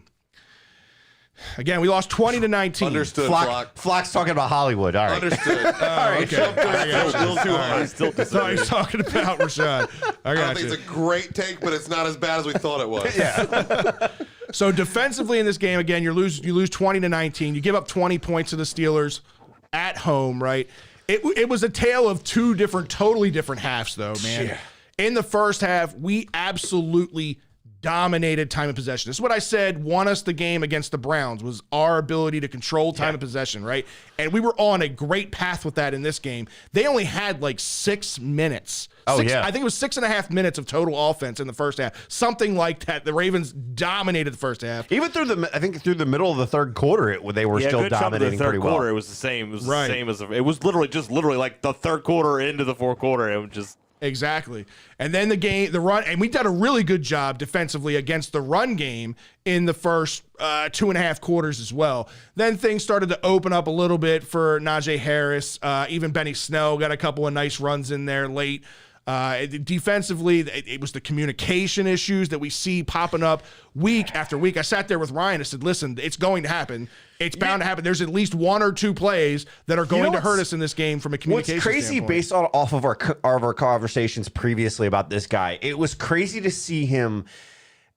Speaker 6: again, we lost 20-19.
Speaker 2: Understood, Flock.
Speaker 8: Flock's talking about Hollywood. All right.
Speaker 2: Understood.
Speaker 6: Okay.
Speaker 2: Still too high.
Speaker 9: Still
Speaker 6: So he's talking about Rashad. I
Speaker 2: I don't
Speaker 6: got
Speaker 2: think
Speaker 6: you.
Speaker 2: it's a great take, but it's not as bad as we thought it was.
Speaker 8: Yeah.
Speaker 6: So defensively in this game, again, you lose 20-19. You give up 20 points to the Steelers at home, right? It was a tale of two totally different halves, though, man. In the first half, we absolutely dominated time of possession. This is what I said won us the game against the Browns, was our ability to control time of possession, right? And we were on a great path with that in this game. They only had like 6 minutes. I think it was 6.5 minutes of total offense in the first half. Something like that. The Ravens dominated the first half.
Speaker 8: Even through the middle of the third quarter, they were still dominating pretty well.
Speaker 9: Quarter, it was the same. It was the same as it was literally like the third quarter into the fourth quarter. It was just
Speaker 6: exactly. And then the run, and we did a really good job defensively against the run game in the first 2.5 quarters as well. Then things started to open up a little bit for Najee Harris. Even Benny Snell got a couple of nice runs in there late. Defensively, it was the communication issues that we see popping up week after week. I sat there with Ryan and said, listen, it's going to happen. It's bound to happen. There's at least 1 or 2 plays that are going to hurt us in this game from a communication standpoint.
Speaker 8: What's crazy based off of our conversations previously about this guy, it was crazy to see him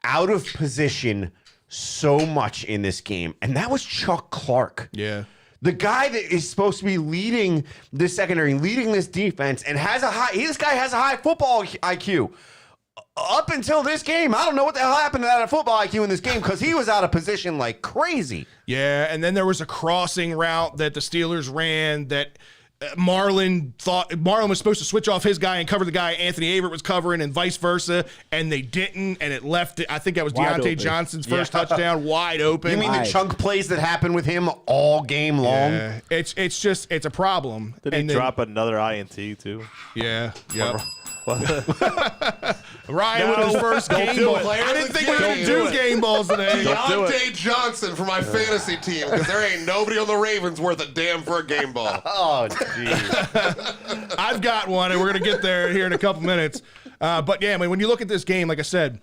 Speaker 8: out of position so much in this game. And that was Chuck Clark.
Speaker 6: Yeah.
Speaker 8: The guy that is supposed to be leading this secondary, leading this defense, and this guy has a high football IQ. Up until this game, I don't know what the hell happened to that football IQ in this game because he was out of position like crazy.
Speaker 6: Yeah, and then there was a crossing route that the Steelers ran that Marlon was supposed to switch off his guy and cover the guy Anthony Averett was covering and vice versa, and they didn't, and it left it. I think that was Deontay Johnson's first touchdown, wide open.
Speaker 8: You mean the chunk plays that happened with him all game long?
Speaker 6: Yeah, it's a problem.
Speaker 9: Did he drop another INT too?
Speaker 6: Yeah, yep. Ryan with his first game ball. I didn't think we were going to do game balls today.
Speaker 2: Deontay Johnson for my fantasy team, because there ain't nobody on the Ravens worth a damn for a game ball.
Speaker 8: Oh, jeez.
Speaker 6: I've got one, and we're going to get there here in a couple minutes. But yeah, I mean, when you look at this game, like I said,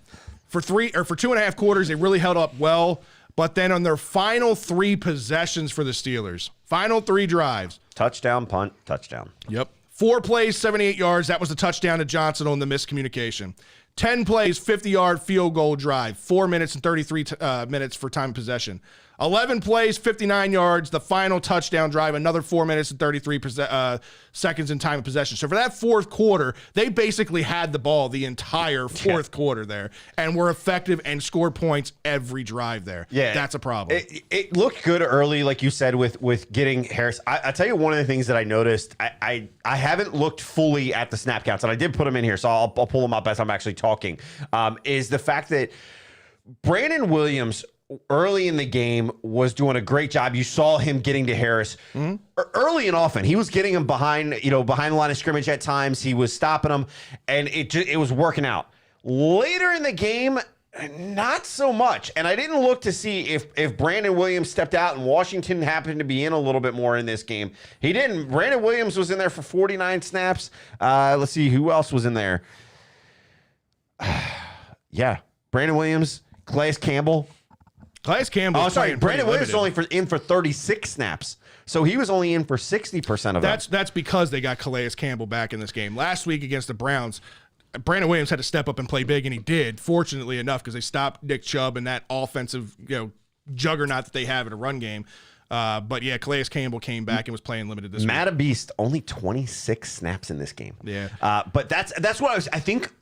Speaker 6: for 2.5 quarters, they really held up well. But then on their final 3 possessions for the Steelers, final 3 drives.
Speaker 8: Touchdown, punt, touchdown.
Speaker 6: Yep. 4 plays, 78 yards. That was the touchdown to Johnson on the miscommunication. 10 plays, 50-yard field goal drive. 4 minutes and 33 minutes for time of possession. 11 plays, 59 yards. The final touchdown drive, another 4 minutes and 33 seconds in time of possession. So for that fourth quarter, they basically had the ball the entire fourth quarter there and were effective and scored points every drive there.
Speaker 8: Yeah,
Speaker 6: that's a problem.
Speaker 8: It looked good early, like you said, with getting Harris. I tell you, one of the things that I noticed, I haven't looked fully at the snap counts, and I did put them in here, so I'll pull them up as I'm actually talking, is the fact that Brandon Williams early in the game was doing a great job. You saw him getting to Harris early and often. He was getting him behind the line of scrimmage at times. He was stopping him, and it was working out. Later in the game, not so much. And I didn't look to see if Brandon Williams stepped out and Washington happened to be in a little bit more in this game. He didn't. Brandon Williams was in there for 49 snaps. Let's see who else was in there. Yeah, Brandon Williams, Calais Campbell.
Speaker 6: Oh,
Speaker 8: sorry. Brandon Williams was only in for 36 snaps. So he was only in for 60% of them.
Speaker 6: That's because they got Calais Campbell back in this game. Last week against the Browns, Brandon Williams had to step up and play big, and he did, fortunately enough, because they stopped Nick Chubb and that offensive juggernaut that they have in a run game. But yeah, Calais Campbell came back and was playing limited this week.
Speaker 8: Matt Beast, only 26 snaps in this game.
Speaker 6: Yeah.
Speaker 8: But that's what I think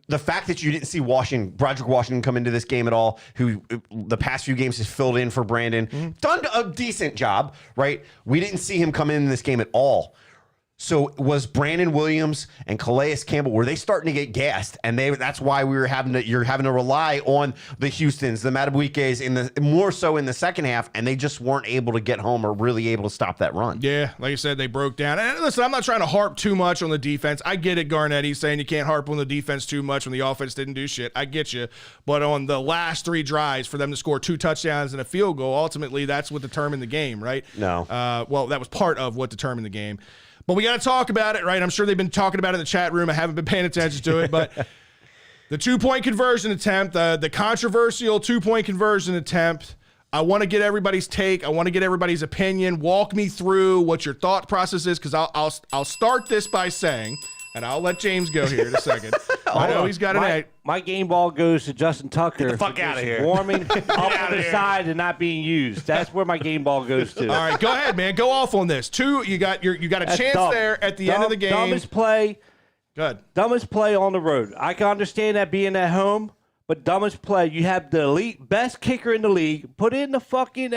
Speaker 8: the fact that you didn't see Broderick Washington come into this game at all, who the past few games has filled in for Brandon, done a decent job, right? We didn't see him come in this game at all. So was Brandon Williams and Calais Campbell, were they starting to get gassed? And that's why you're having to rely on the Houstons, the Matabuikes more so in the second half, and they just weren't able to get home or really able to stop that run.
Speaker 6: Yeah, like you said, they broke down. And listen, I'm not trying to harp too much on the defense. I get it, Garnetti, saying you can't harp on the defense too much when the offense didn't do shit. I get you. But on the last 3 drives, for them to score 2 touchdowns and a field goal, ultimately that's what determined the game, right?
Speaker 8: No.
Speaker 6: Well, that was part of what determined the game. But we got to talk about it, right? I'm sure they've been talking about it in the chat room. I haven't been paying attention to it, but the 2-point conversion attempt, the controversial 2-point conversion attempt, I want to get everybody's take. I want to get everybody's opinion. Walk me through what your thought process is, because I'll start this by saying, and I'll let James go here in a second. I know he's got an egg.
Speaker 10: My game ball goes to Justin Tucker.
Speaker 9: Get the fuck out of here.
Speaker 10: Warming up on the side and not being used. That's where my game ball goes to.
Speaker 6: All right, go ahead, man. Go off on this. 2, you got a chance there at the end of the game.
Speaker 10: Dumbest play.
Speaker 6: Good.
Speaker 10: Dumbest play on the road. I can understand that being at home, but dumbest play. You have the elite best kicker in the league. Put in the fucking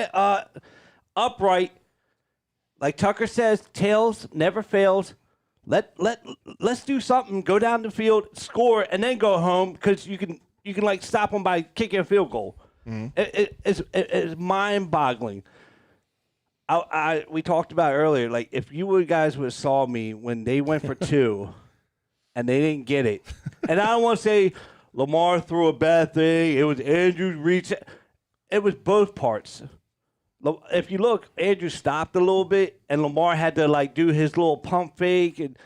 Speaker 10: upright. Like Tucker says, tails never fails. Let's do something. Go down the field, score, and then go home because you can like stop them by kicking a field goal. It's mind-boggling. We talked about earlier, like if you guys would have saw me when they went for 2 and they didn't get it, and I don't want to say Lamar threw a bad thing. It was Andrews reach. It was both parts. If you look, Andrew stopped a little bit, and Lamar had to like do his little pump fake and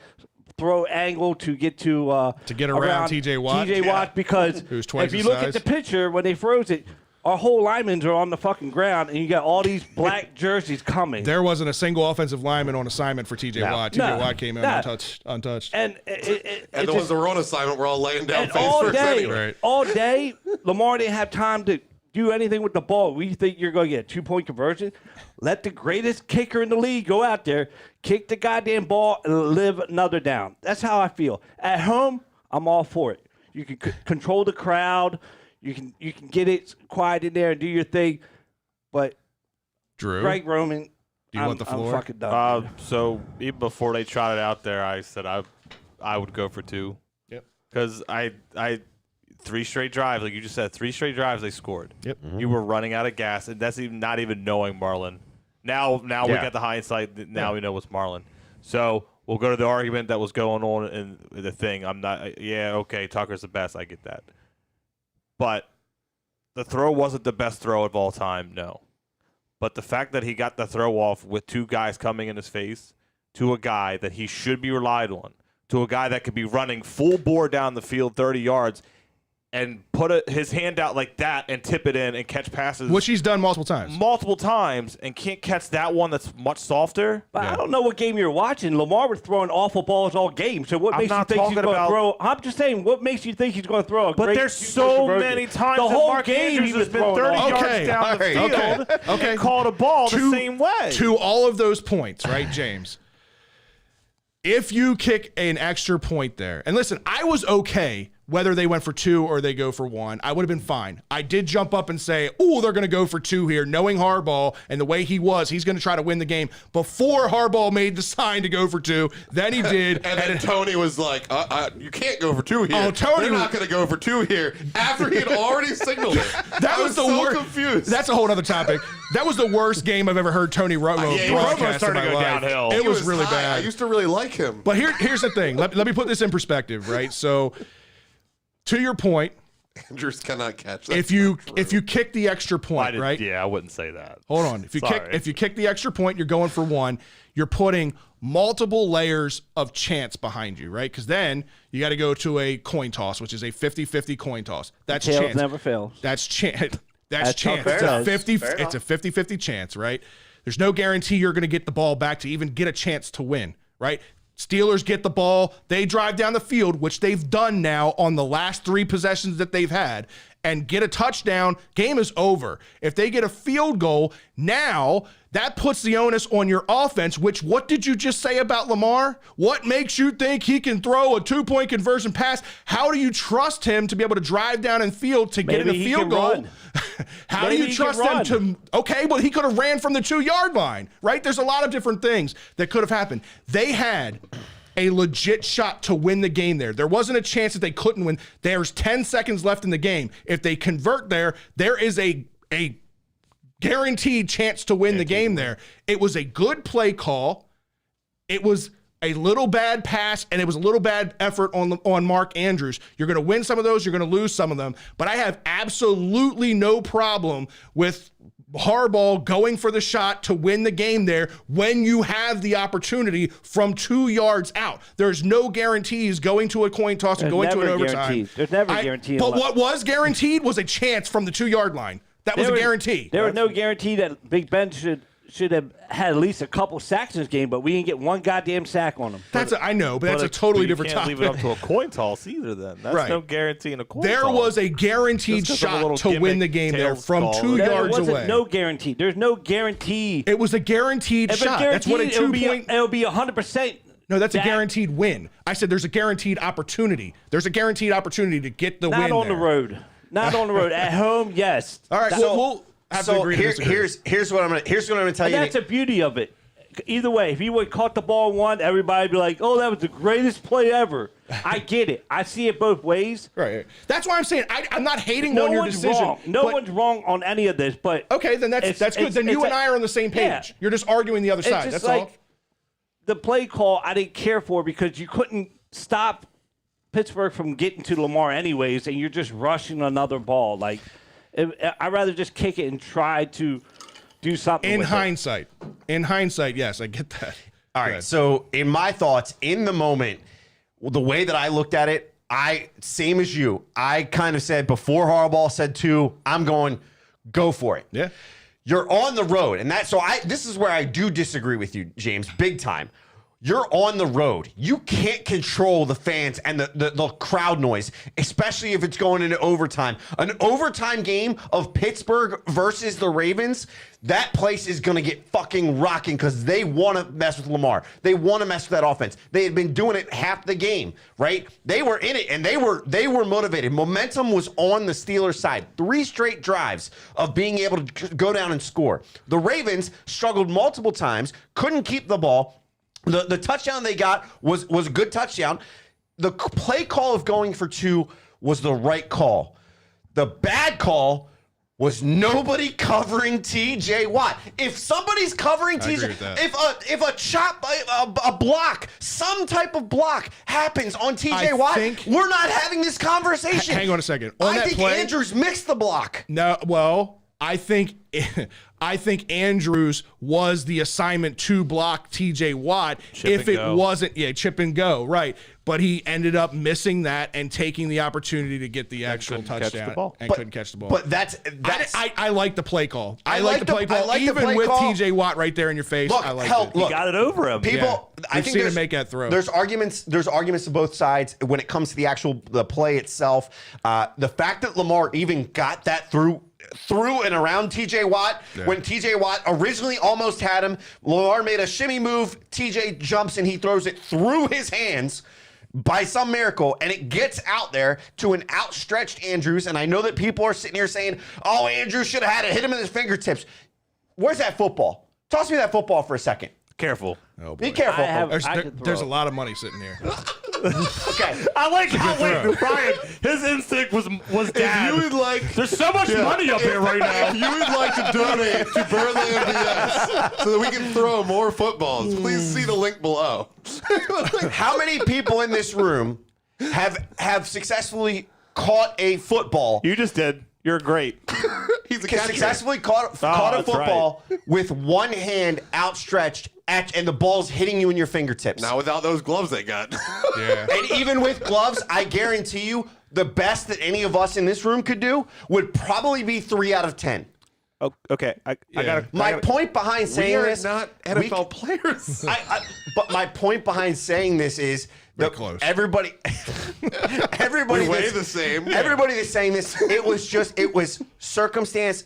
Speaker 10: throw angle to get around
Speaker 6: T.J. Watt.
Speaker 10: T.J. Watt, because
Speaker 6: Who's twice
Speaker 10: if you
Speaker 6: his
Speaker 10: look
Speaker 6: size.
Speaker 10: at the picture when they froze it, our whole linemen are on the fucking ground, and you got all these black jerseys coming.
Speaker 6: There wasn't a single offensive lineman on assignment for T.J. Watt. T.J. Watt came in untouched.
Speaker 10: And
Speaker 2: And the ones that were on assignment were all laying down
Speaker 10: and
Speaker 2: face
Speaker 10: all
Speaker 2: first
Speaker 10: day,
Speaker 2: anyway.
Speaker 10: all day, Lamar didn't have time to do anything with the ball. We think you're going to get a 2-point conversion? Let the greatest kicker in the league go out there, kick the goddamn ball, and live another down. That's how I feel. At home, I'm all for it. You can control the crowd. You can get it quiet in there and do your thing. But
Speaker 6: Drew,
Speaker 10: Greg Roman,
Speaker 6: do you want the floor?
Speaker 10: I'm fucking done.
Speaker 9: So even before they trotted out there, I said I would go for 2.
Speaker 6: Yep.
Speaker 9: Because I 3 straight drives, like you just said, 3 straight drives they scored.
Speaker 6: Yep.
Speaker 9: You were running out of gas, and that's even not even knowing Marlon. Now we got the hindsight. Now we know what's Marlon. So we'll go to the argument that was going on in the thing. I'm not. Yeah, okay. Tucker's the best. I get that. But the throw wasn't the best throw of all time. No. But the fact that he got the throw off with 2 guys coming in his face to a guy that he should be relied on, to a guy that could be running full bore down the field 30 yards and put his hand out like that and tip it in and catch passes.
Speaker 6: Which he's done multiple times.
Speaker 9: And can't catch that one that's much softer.
Speaker 10: But I don't know what game you're watching. Lamar was throwing awful balls all game. So what makes you think he's going to throw? I'm just saying, what makes you think he's going to throw a
Speaker 9: But
Speaker 10: great
Speaker 9: there's so many times
Speaker 10: the
Speaker 9: that
Speaker 10: whole
Speaker 9: Mark
Speaker 10: game
Speaker 9: Andrews
Speaker 10: he was
Speaker 9: has been
Speaker 10: throwing
Speaker 9: 30
Speaker 10: all.
Speaker 9: yards down the field and called a ball the same way.
Speaker 6: To all of those points, right, James? If you kick an extra point there, and listen, I was okay whether they went for 2 or they go for 1, I would have been fine. I did jump up and say, oh, they're going to go for 2 here, knowing Harbaugh and the way he was, he's going to try to win the game before Harbaugh made the sign to go for 2. Then he did.
Speaker 2: And then Tony was like, you can't go for 2 here.
Speaker 6: Oh, Tony
Speaker 2: They're not going to go for 2 here after he had already signaled it.
Speaker 6: That was the
Speaker 2: so
Speaker 6: worst.
Speaker 2: confused.
Speaker 6: That's a whole other topic. That was the worst game I've ever heard Tony Romo broadcast in my life.
Speaker 9: downhill.
Speaker 6: It
Speaker 2: He
Speaker 6: was really
Speaker 2: high.
Speaker 6: bad.
Speaker 2: I used to really like him.
Speaker 6: But here's the thing. Let me put this in perspective, right? So, to your point,
Speaker 2: Andrews cannot catch that.
Speaker 6: if you kick the extra point, right?
Speaker 9: Yeah, I wouldn't say that.
Speaker 6: Hold on. If you kick the extra point, you're going for 1. You're putting multiple layers of chance behind you, right? Because then you got to go to a coin toss, which is a 50-50 coin toss. That's
Speaker 10: Tails
Speaker 6: chance.
Speaker 10: never fails.
Speaker 6: That's chance. That's
Speaker 10: That's
Speaker 6: chance.
Speaker 10: how
Speaker 6: It's a 50-50 chance, right? There's no guarantee you're going to get the ball back to even get a chance to win, right? Steelers get the ball, they drive down the field, which they've done now on the last 3 possessions that they've had, and get a touchdown, game is over. If they get a field goal, now that puts the onus on your offense, which what did you just say about Lamar? What makes you think he can throw a 2-point conversion pass? How do you trust him to be able to drive down in field to get in a
Speaker 10: Maybe he
Speaker 6: field
Speaker 10: can
Speaker 6: goal?
Speaker 10: run.
Speaker 6: How
Speaker 10: Maybe
Speaker 6: do
Speaker 10: he
Speaker 6: you
Speaker 10: can
Speaker 6: trust them
Speaker 10: run.
Speaker 6: to? Okay, well, he could have ran from the 2-yard line, right? There's a lot of different things that could have happened. They had a legit shot to win the game there. There wasn't a chance that they couldn't win. There's 10 seconds left in the game. If they convert there is a guaranteed chance to win the game there. It was a good play call. It was a little bad pass, and it was a little bad effort on Mark Andrews. You're going to win some of those. You're going to lose some of them. But I have absolutely no problem with Harbaugh going for the shot to win the game there when you have the opportunity from 2 yards out. There's no guarantees going to a coin toss and going to an overtime.
Speaker 10: Guaranteed. There's never a guarantee.
Speaker 6: But what was guaranteed was a chance from the 2-yard line. That was a guarantee.
Speaker 10: There was no guarantee that Big Ben should have had at least a couple sacks in this game, but we didn't get one goddamn sack on him.
Speaker 6: I know, but that's a totally different topic.
Speaker 9: You can't leave it up to a coin toss either then. That's
Speaker 6: Right.
Speaker 9: no guarantee in a coin toss.
Speaker 6: There was a guaranteed
Speaker 9: Just 'cause of a
Speaker 6: shot
Speaker 9: little
Speaker 6: to win
Speaker 9: gimmick
Speaker 6: the game there
Speaker 9: tails
Speaker 6: from
Speaker 9: call.
Speaker 6: 2
Speaker 10: There
Speaker 6: yards
Speaker 10: wasn't
Speaker 6: away.
Speaker 10: no guarantee. There's no guarantee.
Speaker 6: It was a guaranteed
Speaker 10: If
Speaker 6: shot.
Speaker 10: it's
Speaker 6: That's what a
Speaker 10: guaranteed,
Speaker 6: 2-point.
Speaker 10: It would be 100%.
Speaker 6: No, that's a guaranteed win. I said there's a guaranteed opportunity. There's a guaranteed opportunity to get the win.
Speaker 10: Not on the
Speaker 6: there.
Speaker 10: road. Not on the road. At home, yes.
Speaker 6: All right, we'll have to agree to disagree.
Speaker 8: Here's what I'm gonna tell
Speaker 10: And
Speaker 8: you.
Speaker 10: that's the beauty of it. Either way, if he would have caught the ball and won, everybody would be like, "Oh, that was the greatest play ever." I get it. I see it both ways.
Speaker 6: Right. That's why I'm saying I'm not hating
Speaker 10: No
Speaker 6: on your
Speaker 10: one's
Speaker 6: decision.
Speaker 10: wrong. No one's wrong on any of this. But
Speaker 6: Okay, then that's good. Then you and I are on the same page.
Speaker 10: Yeah.
Speaker 6: You're just arguing the other
Speaker 10: it's
Speaker 6: side.
Speaker 10: just
Speaker 6: That's
Speaker 10: like
Speaker 6: all.
Speaker 10: the play call I didn't care for because you couldn't stop Pittsburgh from getting to Lamar anyways, and you're just rushing another ball. Like I'd rather just kick it and try to do something.
Speaker 6: In
Speaker 10: with
Speaker 6: hindsight, yes, I get that.
Speaker 8: All right. So in my thoughts, in the moment, the way that I looked at it, same as you. I kind of said before Harbaugh said 2, I'm going, go for it.
Speaker 6: Yeah.
Speaker 8: You're on the road, and this is where I do disagree with you, James, big time. You're on the road. You can't control the fans and the crowd noise, especially if it's going into overtime. An overtime game of Pittsburgh versus the Ravens, that place is going to get fucking rocking because they want to mess with Lamar. They want to mess with that offense. They had been doing it half the game, right? They were in it, and they were motivated. Momentum was on the Steelers' side. 3 straight drives of being able to go down and score. The Ravens struggled multiple times, couldn't keep the ball. The touchdown they got was a good touchdown. The play call of going for 2 was the right call. The bad call was nobody covering TJ Watt. If somebody's covering TJ, if a block, some type of block happens on TJ Watt, we're not having this conversation.
Speaker 6: Hang on a second.
Speaker 8: I think Andrews mixed the block.
Speaker 6: No, well, I think Andrews was the assignment to block TJ Watt if it wasn't chip and go, right. But he ended up missing that and taking the opportunity to get the actual touchdown and couldn't catch the ball.
Speaker 8: But that's
Speaker 6: I like the play call. I like the play call, even with TJ Watt right there in your face.
Speaker 8: Look,
Speaker 6: I like
Speaker 8: it.
Speaker 10: He got it over him.
Speaker 8: People, I think
Speaker 6: seen him make that throw.
Speaker 8: There's arguments to both sides when it comes to the play itself. The fact that Lamar even got that through and around TJ Watt when TJ Watt originally almost had him. Lamar made a shimmy move. TJ jumps and he throws it through his hands by some miracle, and it gets out there to an outstretched Andrews. And I know that people are sitting here saying, "Oh, Andrews should have had it hit him in his fingertips." Where's that football? Toss me that football for a second.
Speaker 9: Careful.
Speaker 6: Oh,
Speaker 8: be careful.
Speaker 6: There's a lot of money sitting here.
Speaker 8: Okay.
Speaker 9: I like how Brian, his instinct was dad.
Speaker 2: If you would like,
Speaker 9: there's so much money up here right now.
Speaker 2: If you would like to donate to Birdland BS so that we can throw more footballs, please see the link below.
Speaker 8: How many people in this room have successfully caught a football?
Speaker 9: You just did. You're great.
Speaker 2: He's a catcher.
Speaker 8: Successfully caught a football with one hand outstretched and the ball's hitting you in your fingertips.
Speaker 2: Now without those gloves they got.
Speaker 6: Yeah.
Speaker 8: And even with gloves, I guarantee you the best that any of us in this room could do would probably be 3 out of 10.
Speaker 9: Oh, okay. I got
Speaker 8: my point behind saying this.
Speaker 2: We are not NFL players.
Speaker 8: But my point behind saying this is
Speaker 6: close.
Speaker 8: Everybody
Speaker 2: we weigh the same.
Speaker 8: Everybody that's saying this, it was circumstances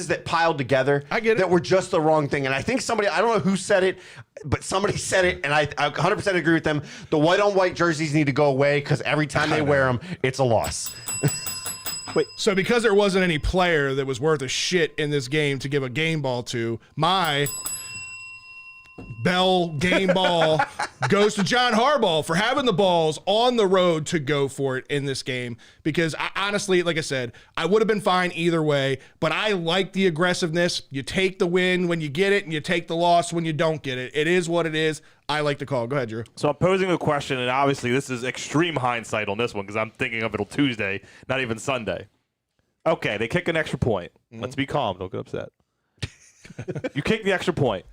Speaker 8: that piled together
Speaker 6: I get it.
Speaker 8: that were just the wrong thing. And I think somebody, I don't know who said it, but somebody said it, and I 100% agree with them. The white-on-white jerseys need to go away because every time they wear them, it's a loss.
Speaker 6: Wait. So because there wasn't any player that was worth a shit in this game to give a game ball to, my Bell game ball goes to John Harbaugh for having the balls on the road to go for it in this game. Because honestly, like I said, I would have been fine either way, but I like the aggressiveness. You take the win when you get it, and you take the loss when you don't get it. It is what it is. I like the call. Go ahead, Drew.
Speaker 9: So I'm posing a question, and obviously this is extreme hindsight on this one because I'm thinking of it on Tuesday, not even Sunday. Okay, they kick an extra point. Let's be calm. Don't get upset. You kick the extra point.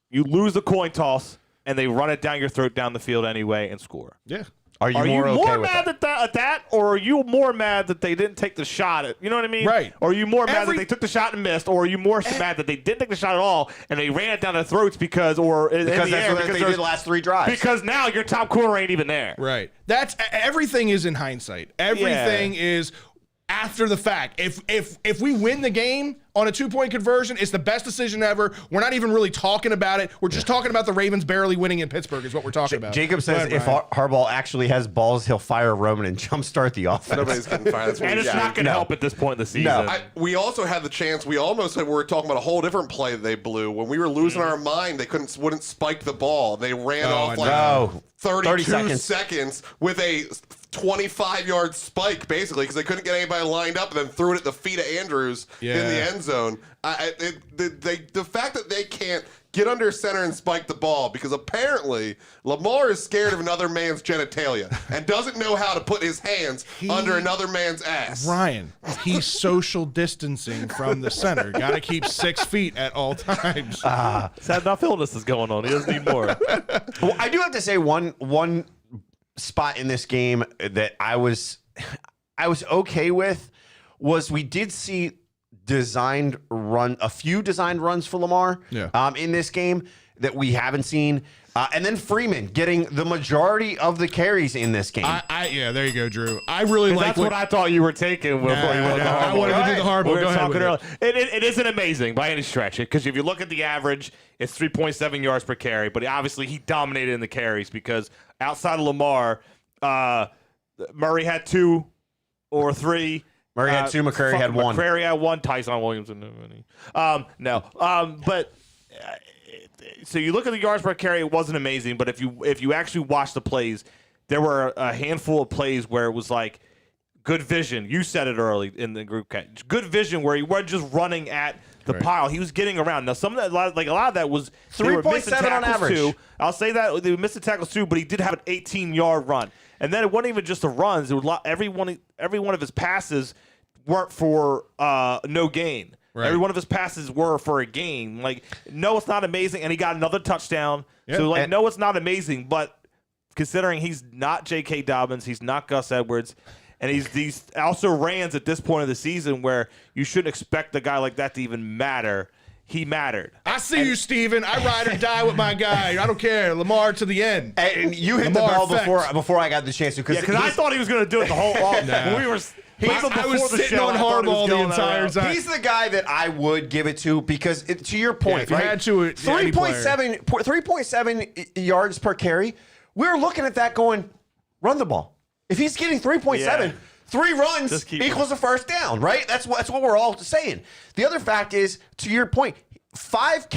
Speaker 9: You lose the coin toss, and they run it down your throat down the field anyway and score.
Speaker 6: Yeah.
Speaker 8: Are you
Speaker 9: more mad at that, or are you more mad that they didn't take the shot? You know what I mean?
Speaker 6: Right.
Speaker 9: Or are you more mad that they took the shot and missed, or are you more mad that they didn't take the shot at all and they ran it down their throats because that's what they did the last 3 drives? Because now your top corner ain't even there.
Speaker 6: Right. That's everything is in hindsight. Everything is after the fact. If we win the game on a 2-point conversion, it's the best decision ever. We're not even really talking about it. We're just talking about the Ravens barely winning in Pittsburgh is what we're talking about.
Speaker 8: Jacob says
Speaker 6: Go ahead,
Speaker 8: if
Speaker 6: Ryan.
Speaker 8: Harbaugh actually has balls, he'll fire Roman and jumpstart the offense.
Speaker 2: Nobody's getting fired. That's what
Speaker 9: And
Speaker 2: we
Speaker 9: it's
Speaker 2: got.
Speaker 9: not going to help at this point in the season.
Speaker 2: We also had the chance. We almost we were talking about a whole different play that they blew when we were losing our mind. They wouldn't spike the ball. They ran off like 32 seconds with a 25-yard spike, basically, because they couldn't get anybody lined up, and then threw it at the feet of Andrews in the end zone. The fact that they can't get under center and spike the ball, because apparently Lamar is scared of another man's genitalia and doesn't know how to put his hands under another man's ass.
Speaker 6: Ryan, he's social distancing from the center. Got to keep 6 feet at all times.
Speaker 9: Sad enough illness is going on. He doesn't need more.
Speaker 8: Well, I do have to say one spot in this game that I was okay with was we did see a few designed runs for Lamar in this game that we haven't seen. And then Freeman getting the majority of the carries in this game.
Speaker 6: Yeah, there you go, Drew. I really like
Speaker 9: that's what I thought you were taking before you went to Harbaugh.
Speaker 6: I wanted to do the Harbaugh.
Speaker 9: We were
Speaker 6: Go ahead
Speaker 9: talking
Speaker 6: with
Speaker 9: earlier.
Speaker 6: it.
Speaker 9: It isn't amazing by any stretch, because if you look at the average, it's 3.7 yards per carry. But obviously, he dominated in the carries because outside of Lamar, Murray had 2 or 3.
Speaker 8: Murray had 2, McCrary had 1.
Speaker 9: McCrary had 1. Tyson Williamson, so you look at the yards per carry, it wasn't amazing. But if you actually watch the plays, there were a handful of plays where it was like good vision. You said it early in the group chat. Good vision where he wasn't just running at the pile. He was getting around. Now, some of that, a lot of that was
Speaker 8: 3.7 on average.
Speaker 9: Too. I'll say that they were missing tackles too, but he did have an 18-yard run. And then it wasn't even just the runs. It was every one of his passes weren't for no gain.
Speaker 6: Right.
Speaker 9: Every one of his passes were for a gain. Like, no, it's not amazing, and he got another touchdown. Yep. So, no, it's not amazing, but considering he's not J.K. Dobbins, he's not Gus Edwards, and he's also Rans at this point of the season where you shouldn't expect a guy like that to even matter. He mattered.
Speaker 6: I see you, Steven. I ride or die with my guy. I don't care. Lamar to the end.
Speaker 8: And you hit
Speaker 6: Lamar
Speaker 8: the ball before I got the chance to.
Speaker 9: Because I thought he was going to do it the whole when we were.
Speaker 6: I was sitting on Harbaugh the entire time.
Speaker 8: He's the guy that I would give it to because, to your point,
Speaker 6: if you had to,
Speaker 8: 3.7 yards per carry. We're looking at that going, run the ball. If he's getting 3.7, 3 runs equals a first down, right? That's what we're all saying. The other fact is, to your point, 5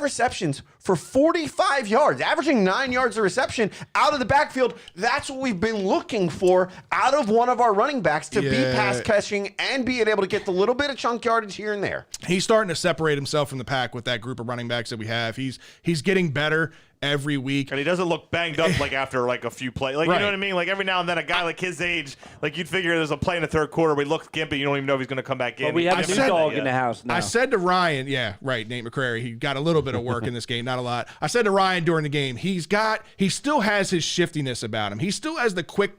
Speaker 8: receptions for 45 yards, averaging 9 yards a reception out of the backfield. That's what we've been looking for out of one of our running backs to be pass catching and being able to get the little bit of chunk yardage here and there.
Speaker 6: He's starting to separate himself from the pack with that group of running backs that we have. He's getting better every week.
Speaker 9: And he doesn't look banged up like after like a few plays. Like, you know what I mean? Like every now and then a guy like his age, like you'd figure there's a play in the third quarter where he looks gimpy, you don't even know if he's going to come back in.
Speaker 10: But we have a new dog in the house now.
Speaker 6: I said to Ryan, Nate McCrary, he got a little bit of work in this game, not a lot. I said to Ryan during the game, he still has his shiftiness about him. He still has the quick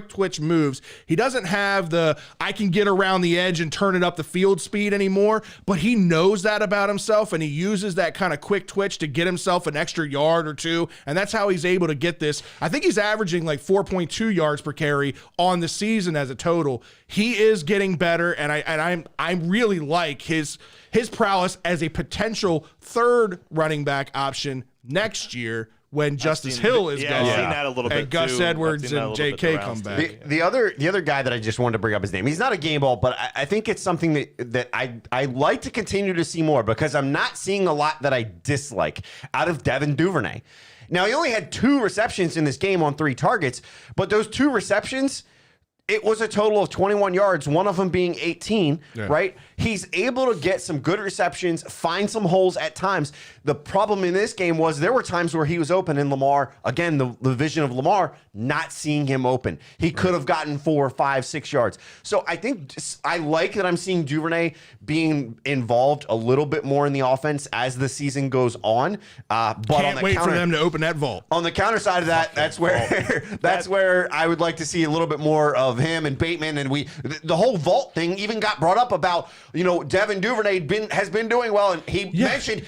Speaker 6: twitch moves. He doesn't have the I can get around the edge and turn it up the field speed anymore, but he knows that about himself, and he uses that kind of quick twitch to get himself an extra yard or two, and that's how he's able to get this. I think he's averaging like 4.2 yards per carry on the season as a total. He is getting better, and I really like his prowess as a potential third running back option next year when Justice Hill is gone.
Speaker 9: I've seen that a little bit
Speaker 6: and Gus
Speaker 9: too.
Speaker 6: Edwards and J.K. come back.
Speaker 8: The other guy that I just wanted to bring up his name. He's not a game ball, but I think it's something that I like to continue to see more because I'm not seeing a lot that I dislike out of Devin Duvernay. Now, he only had 2 receptions in this game on 3 targets, but those 2 receptions, it was a total of 21 yards, one of them being 18, right? He's able to get some good receptions, find some holes at times. The problem in this game was there were times where he was open and Lamar, again, the vision of Lamar, not seeing him open. He could have gotten 4, 5, 6 yards. So I think I like that I'm seeing Duvernay being involved a little bit more in the offense as the season goes on. But
Speaker 6: Can't wait for them to open that vault.
Speaker 8: On the counter side of that, that's where I would like to see a little bit more of him and Bateman, and the whole vault thing even got brought up about, Devin Duvernay has been doing well, and he mentioned,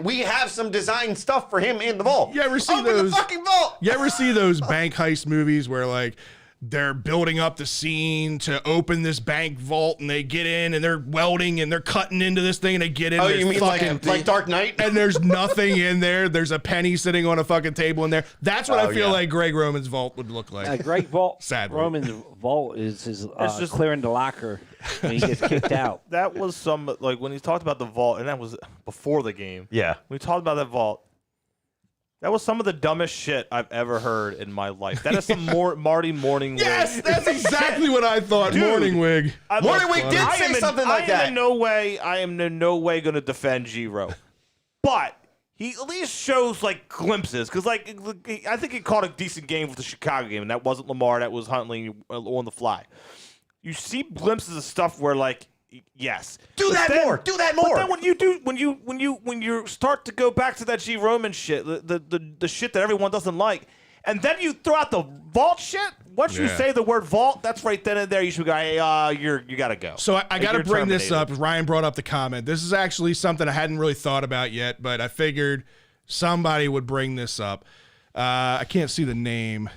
Speaker 8: we have some design stuff for him in the vault.
Speaker 6: You ever see
Speaker 8: Open the fucking vault.
Speaker 6: You ever see those bank heist movies where like they're building up the scene to open this bank vault, and they get in and they're welding and they're cutting into this thing and they get in.
Speaker 8: Oh,
Speaker 6: and
Speaker 8: you mean like Dark Knight?
Speaker 6: And there's nothing in there. There's a penny sitting on a fucking table in there. That's what I feel like Greg Roman's vault would look like.
Speaker 10: Greg Roman's vault is his
Speaker 9: just
Speaker 10: clearing the locker when he gets kicked out.
Speaker 9: That was some like when he talked about the vault, and that was before the game.
Speaker 8: Yeah.
Speaker 9: When he talked about that vault, that was some of the dumbest shit I've ever heard in my life. That is some more Marty Morningwig.
Speaker 6: Yes, that's exactly what I thought.
Speaker 9: Dude,
Speaker 6: Morningwig.
Speaker 8: Morningwig did say something like that.
Speaker 9: I am in no way going to defend Giro, but he at least shows like glimpses because like I think he caught a decent game with the Chicago game, and that wasn't Lamar. That was Huntley on the fly. You see glimpses of stuff where like. Yes.
Speaker 8: Do that more.
Speaker 9: But then when you start to go back to that G Roman shit, the shit that everyone doesn't like, and then you throw out the vault shit. Once you say the word vault, that's right then and there. You should go. Hey, you gotta go.
Speaker 6: So I got to bring this up. Ryan brought up the comment. This is actually something I hadn't really thought about yet, but I figured somebody would bring this up. I can't see the name.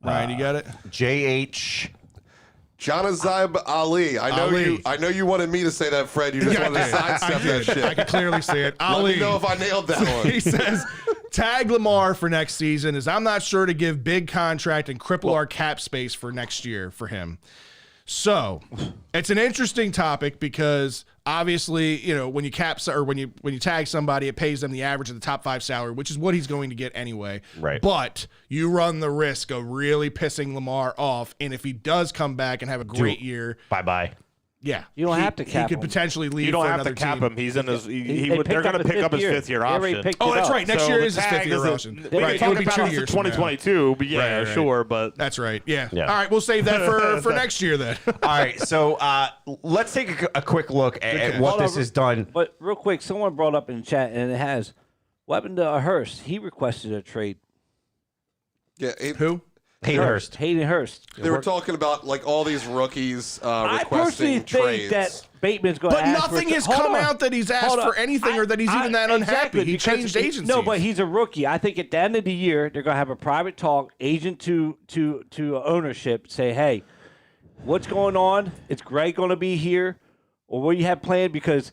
Speaker 6: Ryan, you got it?
Speaker 8: J.H.
Speaker 2: Janazib Ali. I know you wanted me to say that, Fred. You just wanted to sidestep that shit.
Speaker 6: I could clearly see it.
Speaker 2: Let
Speaker 6: Ali.
Speaker 2: me know if I nailed that one.
Speaker 6: He says, tag Lamar for next season as I'm not sure to give big contract and cripple our cap space for next year for him. So it's an interesting topic because obviously, you know, when you when you tag somebody, it pays them the average of the top 5 salary, which is what he's going to get anyway.
Speaker 8: Right.
Speaker 6: But you run the risk of really pissing Lamar off, and if he does come back and have a great year,
Speaker 8: bye.
Speaker 6: yeah,
Speaker 10: You don't have to cap
Speaker 6: He could
Speaker 10: him.
Speaker 6: potentially leave.
Speaker 9: You don't
Speaker 6: for
Speaker 9: have
Speaker 6: another
Speaker 9: to cap
Speaker 6: team.
Speaker 9: him. He's in his.
Speaker 10: They
Speaker 9: They're going to pick up his 5th year
Speaker 10: They already
Speaker 9: option.
Speaker 10: picked
Speaker 6: Oh,
Speaker 10: it
Speaker 6: that's
Speaker 10: up.
Speaker 6: right. Next
Speaker 9: So
Speaker 6: year
Speaker 9: the
Speaker 6: is his
Speaker 9: tag
Speaker 6: 5th year
Speaker 9: is a-
Speaker 6: option.
Speaker 9: We
Speaker 6: Right,
Speaker 9: can
Speaker 6: it'll
Speaker 9: talk
Speaker 6: be
Speaker 9: about
Speaker 6: 2
Speaker 9: it
Speaker 6: years
Speaker 9: to
Speaker 6: from now.
Speaker 9: 2022, but yeah,
Speaker 6: Right.
Speaker 9: sure. But
Speaker 6: That's right. Yeah. All right, we'll save that for next year then.
Speaker 8: All right, so let's take a quick look at what this has done.
Speaker 10: But real quick, someone brought up in chat, and it has, what happened to Hurst? He requested a trade.
Speaker 2: Yeah,
Speaker 6: Who?
Speaker 10: Hayden Hurst.
Speaker 2: They were talking about like all these rookies
Speaker 10: I personally
Speaker 2: requesting trades.
Speaker 10: think that Bateman's going to
Speaker 6: But
Speaker 10: ask
Speaker 6: nothing
Speaker 10: for
Speaker 6: has
Speaker 10: hold
Speaker 6: come
Speaker 10: on.
Speaker 6: out that he's asked
Speaker 10: Hold on.
Speaker 6: for anything or that he's even that unhappy.
Speaker 10: Exactly,
Speaker 6: He
Speaker 10: because
Speaker 6: changed agencies.
Speaker 10: No, but he's a rookie. I think at the end of the year, they're going to have a private talk, agent to ownership, say, hey, what's going on? Is Greg going to be here? Or what do you have planned? Because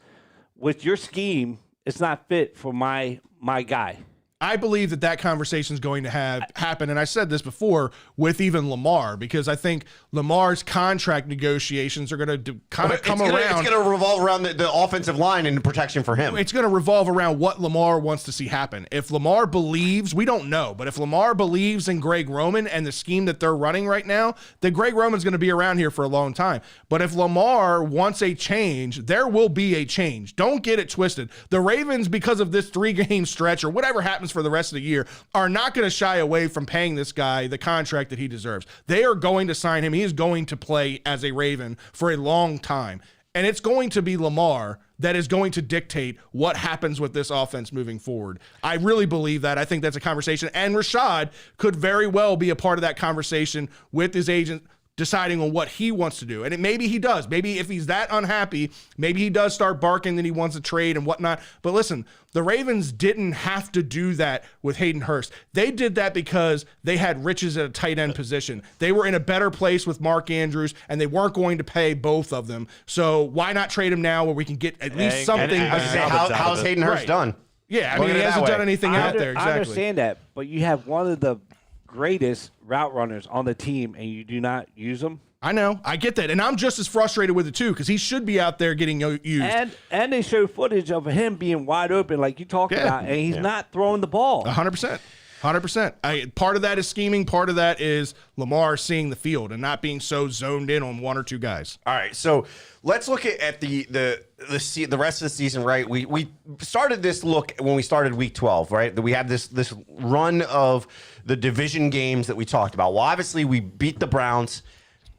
Speaker 10: with your scheme, it's not fit for my guy.
Speaker 6: I believe that conversation is going to happen, and I said this before, with even Lamar, because I think Lamar's contract negotiations are going to kind of come around.
Speaker 8: It's going to revolve around the offensive line and protection for him.
Speaker 6: It's going to revolve around what Lamar wants to see happen. If Lamar believes, we don't know, but if Lamar believes in Greg Roman and the scheme that they're running right now, then Greg Roman's going to be around here for a long time. But if Lamar wants a change, there will be a change. Don't get it twisted. The Ravens, because of this 3-game stretch or whatever happens for the rest of the year, are not going to shy away from paying this guy the contract that he deserves. They are going to sign him. He is going to play as a Raven for a long time. And it's going to be Lamar that is going to dictate what happens with this offense moving forward. I really believe that. I think that's a conversation. And Rashad could very well be a part of that conversation with his agent, deciding on what he wants to do. And maybe he does. Maybe if he's that unhappy, maybe he does start barking that he wants to trade and whatnot. But listen, the Ravens didn't have to do that with Hayden Hurst. They did that because they had riches at a tight end position. They were in a better place with Mark Andrews, and they weren't going to pay both of them. So why not trade him now where we can get at least something back?
Speaker 8: How's Hayden Hurst done?
Speaker 6: Yeah, I mean, he hasn't done anything out there. Exactly.
Speaker 10: I understand that, but you have one of the greatest route runners on the team, and you do not use them.
Speaker 6: I know. I get that. And I'm just as frustrated with it, too, because he should be out there getting used.
Speaker 10: And they show footage of him being wide open like you talked about, and he's not throwing the ball.
Speaker 6: 100%. 100%. Part of that is scheming. Part of that is Lamar seeing the field and not being so zoned in on one or two guys.
Speaker 8: All right, so let's look at the rest of the season. Right, we started this look when we started week 12. Right, that we have this run of the division games that we talked about. Well, obviously we beat the Browns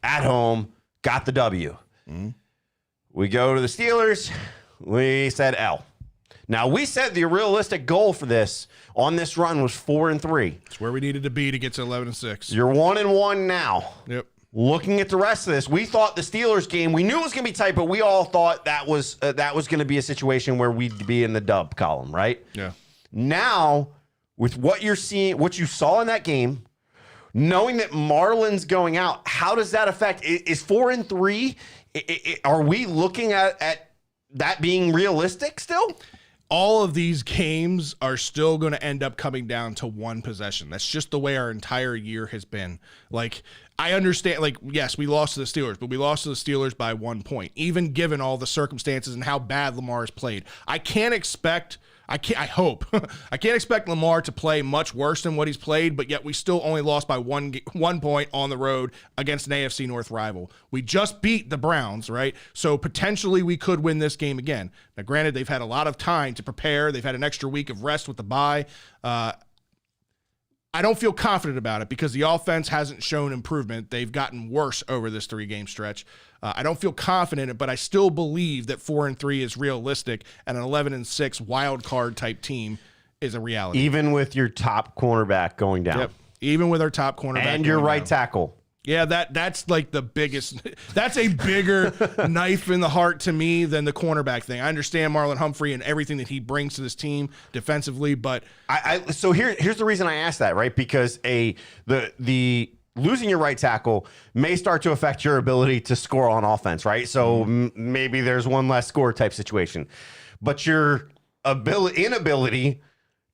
Speaker 8: at home, got the W. Mm-hmm. We go to the Steelers. We said L. Now, we said the realistic goal for this on this run was 4-3.
Speaker 6: It's where we needed to be to get to 11-6.
Speaker 8: You're 1-1 now.
Speaker 6: Yep.
Speaker 8: Looking at the rest of this, we thought the Steelers game, we knew it was going to be tight, but we all thought that was going to be a situation where we'd be in the dub column, right?
Speaker 6: Yeah.
Speaker 8: Now, with what you're seeing, what you saw in that game, knowing that Marlon's going out, how does that affect? Is 4-3? Are we looking at that being realistic still?
Speaker 6: All of these games are still going to end up coming down to one possession. That's just the way our entire year has been. Like, I understand, like, yes, we lost to the Steelers, but we lost to the Steelers by 1 point, even given all the circumstances and how bad Lamar has played. I can't expect I hope I can't expect Lamar to play much worse than what he's played, but yet we still only lost by 1 point on the road against an AFC North rival. We just beat the Browns, right? So potentially we could win this game again. Now, granted, they've had a lot of time to prepare. They've had an extra week of rest with the bye. I don't feel confident about it because the offense hasn't shown improvement. They've gotten worse over this 3-game stretch. I don't feel confident, but I still believe that 4-3 is realistic, and an 11-6 wild card type team is a reality.
Speaker 8: Even with your top cornerback going down.
Speaker 6: Yep. Even with our top cornerback
Speaker 8: and your
Speaker 6: going
Speaker 8: right
Speaker 6: down.
Speaker 8: tackle.
Speaker 6: Yeah, that's like the biggest. That's a bigger knife in the heart to me than the cornerback thing. I understand Marlon Humphrey and everything that he brings to this team defensively, but
Speaker 8: so here's the reason I asked that, right? Because the losing your right tackle may start to affect your ability to score on offense, right? So maybe there's one less score type situation, but your inability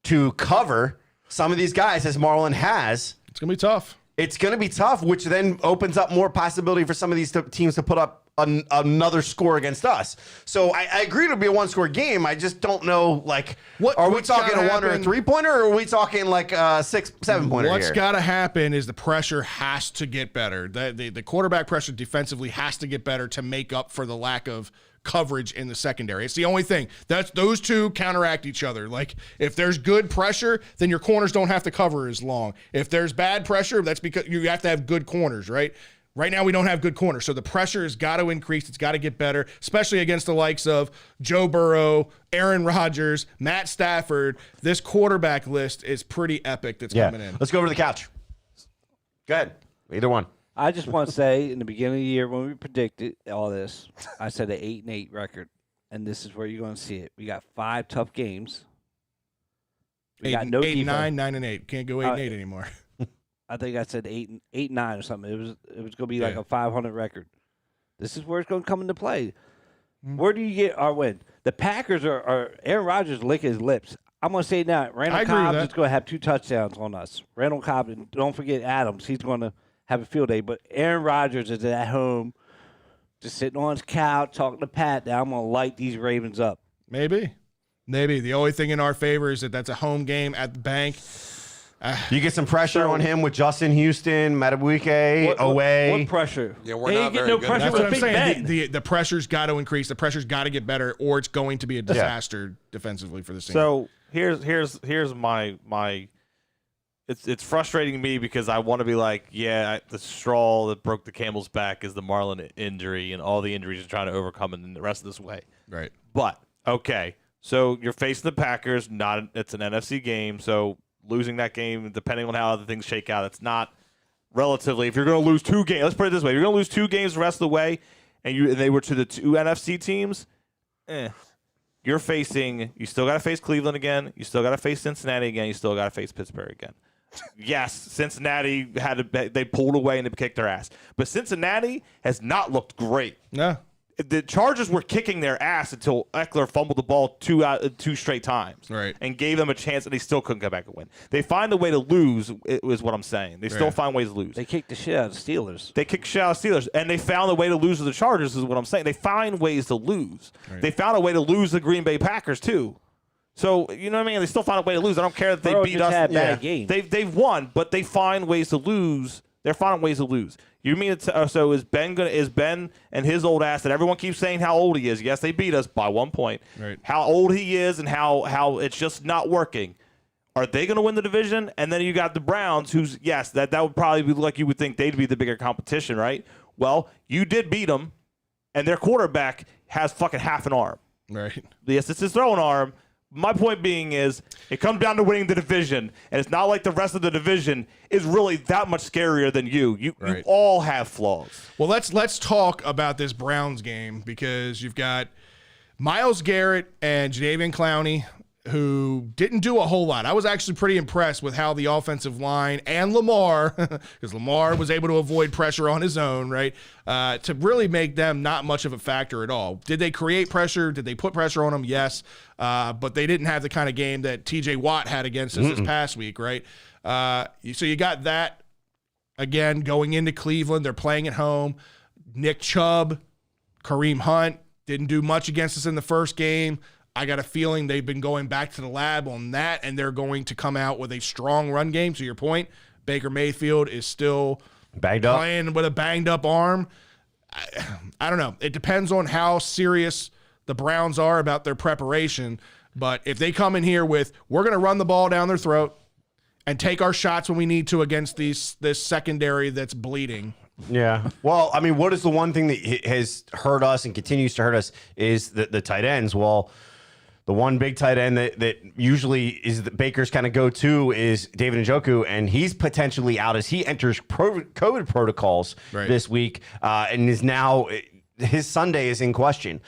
Speaker 8: to cover some of these guys, as Marlon has,
Speaker 6: it's gonna be tough.
Speaker 8: It's going to be tough, which then opens up more possibility for some of these teams to put up another score against us. So I agree it'll be a 1-score game. I just don't know, like, are we talking a 1 or a 3-pointer, or are we talking like a 6-7-pointer
Speaker 6: What's
Speaker 8: here?
Speaker 6: got to happen is the pressure has to get better. The quarterback pressure defensively has to get better to make up for the lack of coverage in the secondary. It's the only thing. Those two counteract each other. Like, if there's good pressure, then your corners don't have to cover as long. If there's bad pressure, that's because you have to have good corners, right? Right now we don't have good corners, so the pressure has got to increase. It's got to get better, especially against the likes of Joe Burrow, Aaron Rodgers, Matt Stafford. This quarterback list is pretty epic that's coming in.
Speaker 8: Let's go over to the couch. Go ahead. Either one.
Speaker 10: I just want to say, in the beginning of the year when we predicted all this, I said an 8-8 record, and this is where you're going to see it. We got 5 tough games. We got no
Speaker 6: 8-9, 9-8. Can't go 8-8 anymore.
Speaker 10: I think I said 8-9 or something. It was going to be like a 500 record. This is where it's going to come into play. Where do you get our win? The Packers are Aaron Rodgers licking his lips. I'm going to say now, Randall Cobb is going to have 2 touchdowns on us. Randall Cobb, and don't forget Adams. He's going to have a field day. But Aaron Rodgers is at home, just sitting on his couch, talking to Pat. Now I'm going to light these Ravens up.
Speaker 6: Maybe. The only thing in our favor is that's a home game at the bank.
Speaker 8: You get some pressure on him with Justin Houston, Matabuike, away.
Speaker 10: What pressure?
Speaker 2: Yeah, we're not very good.
Speaker 6: That's what I'm saying. The pressure's got to increase. The pressure's got to get better, or it's going to be a disaster defensively for the team.
Speaker 9: So here's my. It's frustrating me because I want to be like, the straw that broke the camel's back is the Marlon injury, and all the injuries are trying to overcome in the rest of this way.
Speaker 6: Right.
Speaker 9: But okay, so you're facing the Packers. It's an NFC game, so losing that game, depending on how other things shake out, it's not relatively. If you're going to lose 2 games, let's put it this way: if you're going to lose 2 games the rest of the way, and they were to the 2 NFC teams, you're facing. You still got to face Cleveland again. You still got to face Cincinnati again. You still got to face Pittsburgh again. Yes, Cincinnati they pulled away and they kicked their ass, but Cincinnati has not looked great.
Speaker 6: No.
Speaker 9: The Chargers were kicking their ass until Eckler fumbled the ball 2 straight times,
Speaker 6: right,
Speaker 9: and gave them a chance, and they still couldn't come back and win. They find a way to lose, is what I'm saying. They still find ways to lose.
Speaker 10: They kicked the shit out of the Steelers.
Speaker 9: And they found a way to lose to the Chargers, is what I'm saying. They find ways to lose.
Speaker 6: Right.
Speaker 9: They found a way to lose the Green Bay Packers, too. So, you know what I mean? They still find a way to lose. I don't care that they beat us.
Speaker 10: Had bad games.
Speaker 9: They've won, but they find ways to lose. They're finding ways to lose. You mean so is Ben and his old ass that everyone keeps saying how old he is? Yes, they beat us by 1 point.
Speaker 6: Right.
Speaker 9: How old he is and how it's just not working. Are they going to win the division? And then you got the Browns, who's that would probably be like you would think they'd be the bigger competition, right? Well, you did beat them, and their quarterback has fucking half an arm.
Speaker 6: Right.
Speaker 9: Yes, it's his throwing arm. My point being is it comes down to winning the division, and it's not like the rest of the division is really that much scarier than you. You all have flaws.
Speaker 6: Well, let's talk about this Browns game because you've got Myles Garrett and Jadeveon Clowney who didn't do a whole lot. I was actually pretty impressed with how the offensive line and Lamar, because Lamar was able to avoid pressure on his own, right, to really make them not much of a factor at all. Did they create pressure? Did they put pressure on them? Yes, but they didn't have the kind of game that T.J. Watt had against us this past week, right? So you got that, again, going into Cleveland. They're playing at home. Nick Chubb, Kareem Hunt didn't do much against us in the first game. I got a feeling they've been going back to the lab on that, and they're going to come out with a strong run game. To your point, Baker Mayfield is still playing with a banged-up arm. I don't know. It depends on how serious the Browns are about their preparation. But if they come in here with, we're going to run the ball down their throat and take our shots when we need to against this secondary that's bleeding.
Speaker 8: Yeah. Well, I mean, what is the one thing that has hurt us and continues to hurt us is the tight ends. Well, the one big tight end that usually is the Baker's kind of go-to is David Njoku, and he's potentially out as he enters COVID protocols this week, and is now his Sunday is in question.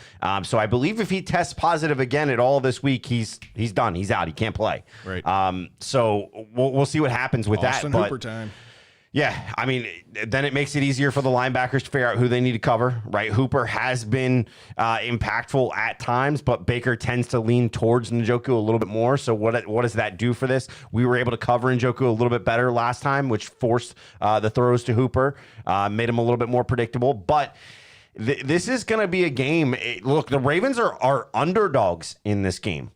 Speaker 8: So I believe if he tests positive again at all this week, he's done. He's out. He can't play.
Speaker 6: Right.
Speaker 8: So we'll see what happens with
Speaker 6: Austin
Speaker 8: that.
Speaker 6: Hooper time.
Speaker 8: Yeah, I mean, then it makes it easier for the linebackers to figure out who they need to cover, right? Hooper has been impactful at times, but Baker tends to lean towards Njoku a little bit more. So what does that do for this? We were able to cover Njoku a little bit better last time, which forced the throws to Hooper, made him a little bit more predictable. But this is going to be a game. Look, the Ravens are underdogs in this game.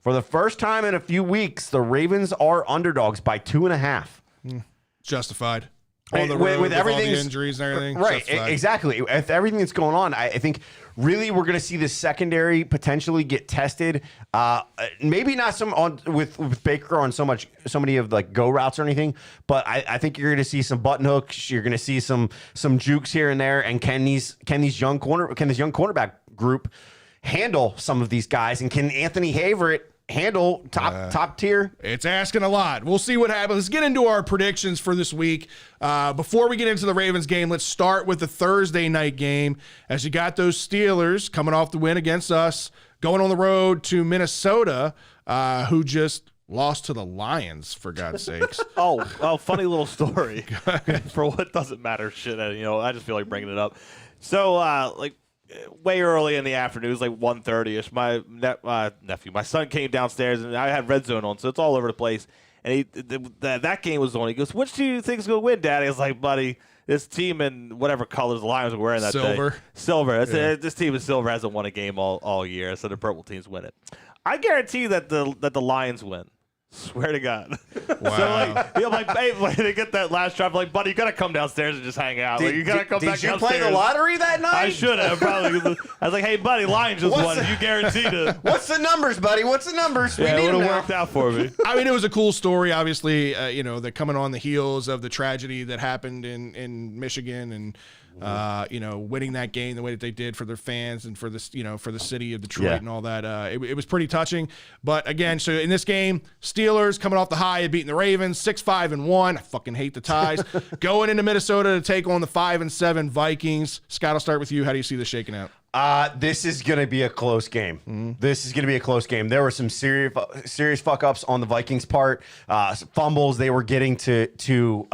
Speaker 8: For the first time in a few weeks, the Ravens are underdogs by 2.5.
Speaker 6: Justified. On the road, with all the injuries and everything.
Speaker 8: Right,
Speaker 6: justified.
Speaker 8: exactly. With everything that's going on, I think really we're going to see the secondary potentially get tested. Maybe not with Baker on so many of like go routes or anything, but I think you're going to see some button hooks. You're going to see some jukes here and there. And can this young cornerback group handle some of these guys? And can Anthony Haverett handle top tier?
Speaker 6: It's asking a lot. We'll see what happens. Let's get into our predictions for this week. Before we get into the Ravens game, let's start with the Thursday night game, as you got those Steelers coming off the win against us, going on the road to Minnesota, who just lost to the Lions, for God's sakes.
Speaker 9: Oh, funny little story. For what doesn't matter shit. I just feel like bringing it up. So, way early in the afternoon, it was like 1:30ish. My nephew, my son, came downstairs, and I had Red Zone on, so it's all over the place. And that game was on. He goes, "Which do you think is going to win, Daddy?" I was like, "Buddy, this team in whatever colors the Lions were wearing that day, silver. This team in silver hasn't won a game all year, so the purple teams win it. I guarantee that the Lions win." Swear to God.
Speaker 6: Wow.
Speaker 9: So hey, they get that last drive. Like, buddy, you gotta come downstairs and just hang out. You gotta come back downstairs.
Speaker 8: Did you play the lottery that night?
Speaker 9: I should have probably. I was like, hey, buddy, Lions just won. You guaranteed it.
Speaker 8: What's the numbers, buddy? What's the numbers?
Speaker 9: Yeah, it would have worked out for me.
Speaker 6: I mean, it was a cool story. Obviously, they're coming on the heels of the tragedy that happened in Michigan, and winning that game the way that they did for their fans and for this, for the city of Detroit and all that. It was pretty touching. But again, so in this game, Steelers coming off the high of beating the Ravens 6-5-1. I fucking hate the ties. Going into Minnesota to take on the 5-7 Vikings. Scott, I'll start with you. How do you see this shaking out?
Speaker 8: This is going to be a close game. Mm-hmm. This is going to be a close game. There were some serious fuck ups on the Vikings' part. Fumbles they were getting to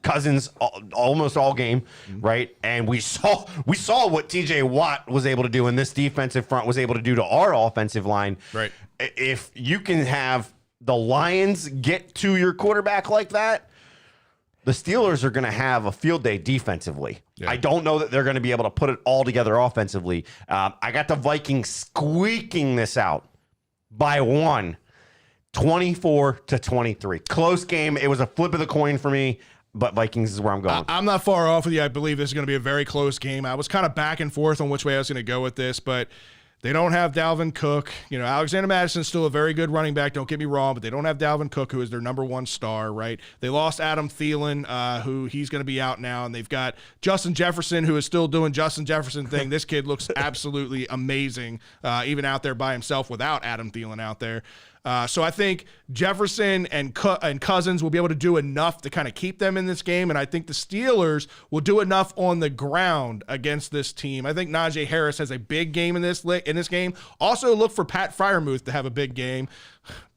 Speaker 8: Cousins almost all game, right? And we saw what TJ Watt was able to do, and this defensive front was able to do to our offensive line.
Speaker 6: Right.
Speaker 8: If you can have the Lions get to your quarterback like that, the Steelers are going to have a field day defensively. Yeah. I don't know that they're going to be able to put it all together offensively. I got the Vikings squeaking this out by 1, 24-23. Close game. It was a flip of the coin for me. But Vikings is where I'm going.
Speaker 6: I'm not far off with you. I believe this is going to be a very close game. I was kind of back and forth on which way I was going to go with this, but they don't have Dalvin Cook. Alexander Madison's still a very good running back, don't get me wrong, but they don't have Dalvin Cook, who is their number one star, right? They lost Adam Thielen, who he's going to be out now, and they've got Justin Jefferson, who is still doing Justin Jefferson thing. This kid looks absolutely amazing, even out there by himself without Adam Thielen out there. So I think Jefferson and Cousins will be able to do enough to kind of keep them in this game, and I think the Steelers will do enough on the ground against this team. I think Najee Harris has a big game in this game. Also, look for Pat Freiermuth to have a big game.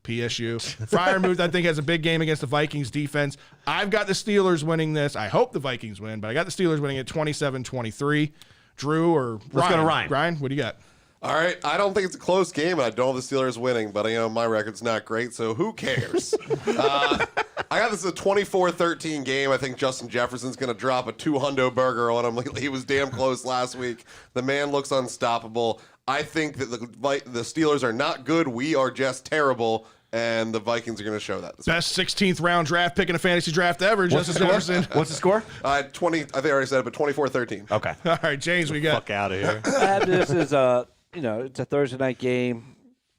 Speaker 6: PSU. Freiermuth, I think, has a big game against the Vikings defense. I've got the Steelers winning this. I hope the Vikings win, but I got the Steelers winning at 27-23. Drew or Ryan?
Speaker 8: Let's go to Ryan.
Speaker 6: Ryan, what do you got?
Speaker 2: All right, I don't think it's a close game, and I don't have the Steelers winning, but my record's not great, so who cares? I got this as a 24-13 game. I think Justin Jefferson's going to drop a 2-hundo burger on him. He was damn close last week. The man looks unstoppable. I think that the Steelers are not good. We are just terrible, and the Vikings are going to show that.
Speaker 6: Best 16th round draft pick in a fantasy draft ever, Justin Jefferson.
Speaker 8: What's the score?
Speaker 2: 20. I think I already said it, but 24-13.
Speaker 8: Okay.
Speaker 6: All right, James, we got.
Speaker 9: Fuck out of here.
Speaker 10: I have this as a, it's a Thursday night game.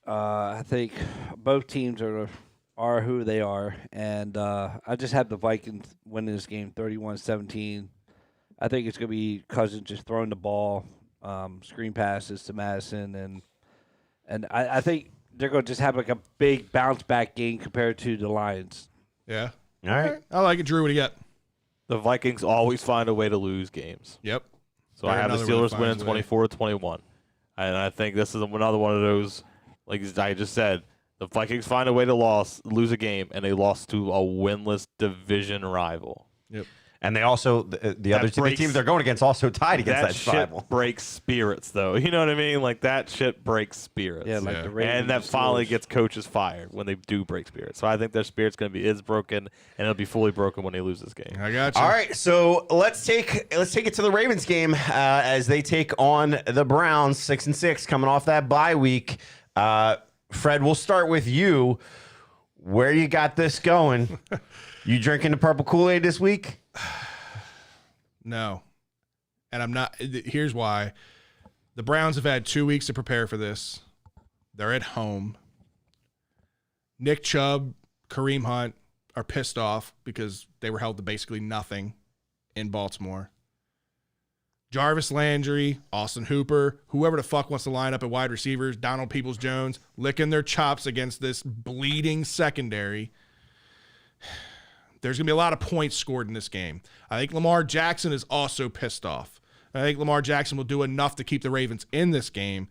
Speaker 10: I think both teams are who they are, and I just have the Vikings winning this game 31-17. I think it's going to be Cousins just throwing the ball, screen passes to Madison, and I think they're going to just have like a big bounce back game compared to the Lions.
Speaker 6: Yeah.
Speaker 8: All right.
Speaker 6: I like it. Drew, what do you got?
Speaker 9: The Vikings always find a way to lose games.
Speaker 6: Yep.
Speaker 9: So I have the Steelers winning 24-21. And I think this is another one of those, like I just said, the Vikings find a way to lose a game, and they lost to a winless division rival.
Speaker 6: Yep.
Speaker 8: And they also, the other two teams they're going against also tied against that
Speaker 9: shit
Speaker 8: rival.
Speaker 9: Breaks spirits, though. You know what I mean? Like, that shit breaks spirits.
Speaker 10: Yeah, like the Ravens
Speaker 9: and that
Speaker 10: and
Speaker 9: finally
Speaker 10: Steelers.
Speaker 9: gets coaches fired when they do break spirits. So I think their spirit's going to be broken, and it'll be fully broken when they lose this game.
Speaker 6: I got you.
Speaker 8: All right, so let's take it to the Ravens game as they take on the Browns, 6-6, coming off that bye week. Fred, we'll start with you. Where you got this going? You drinking the purple Kool-Aid this week?
Speaker 6: No. And I'm not. Here's why. The Browns have had 2 weeks to prepare for this. They're at home. Nick Chubb, Kareem Hunt are pissed off because they were held to basically nothing in Baltimore. Jarvis Landry, Austin Hooper, whoever the fuck wants to line up at wide receivers, Donald Peoples-Jones, licking their chops against this bleeding secondary. There's going to be a lot of points scored in this game. I think Lamar Jackson is also pissed off. I think Lamar Jackson will do enough to keep the Ravens in this game.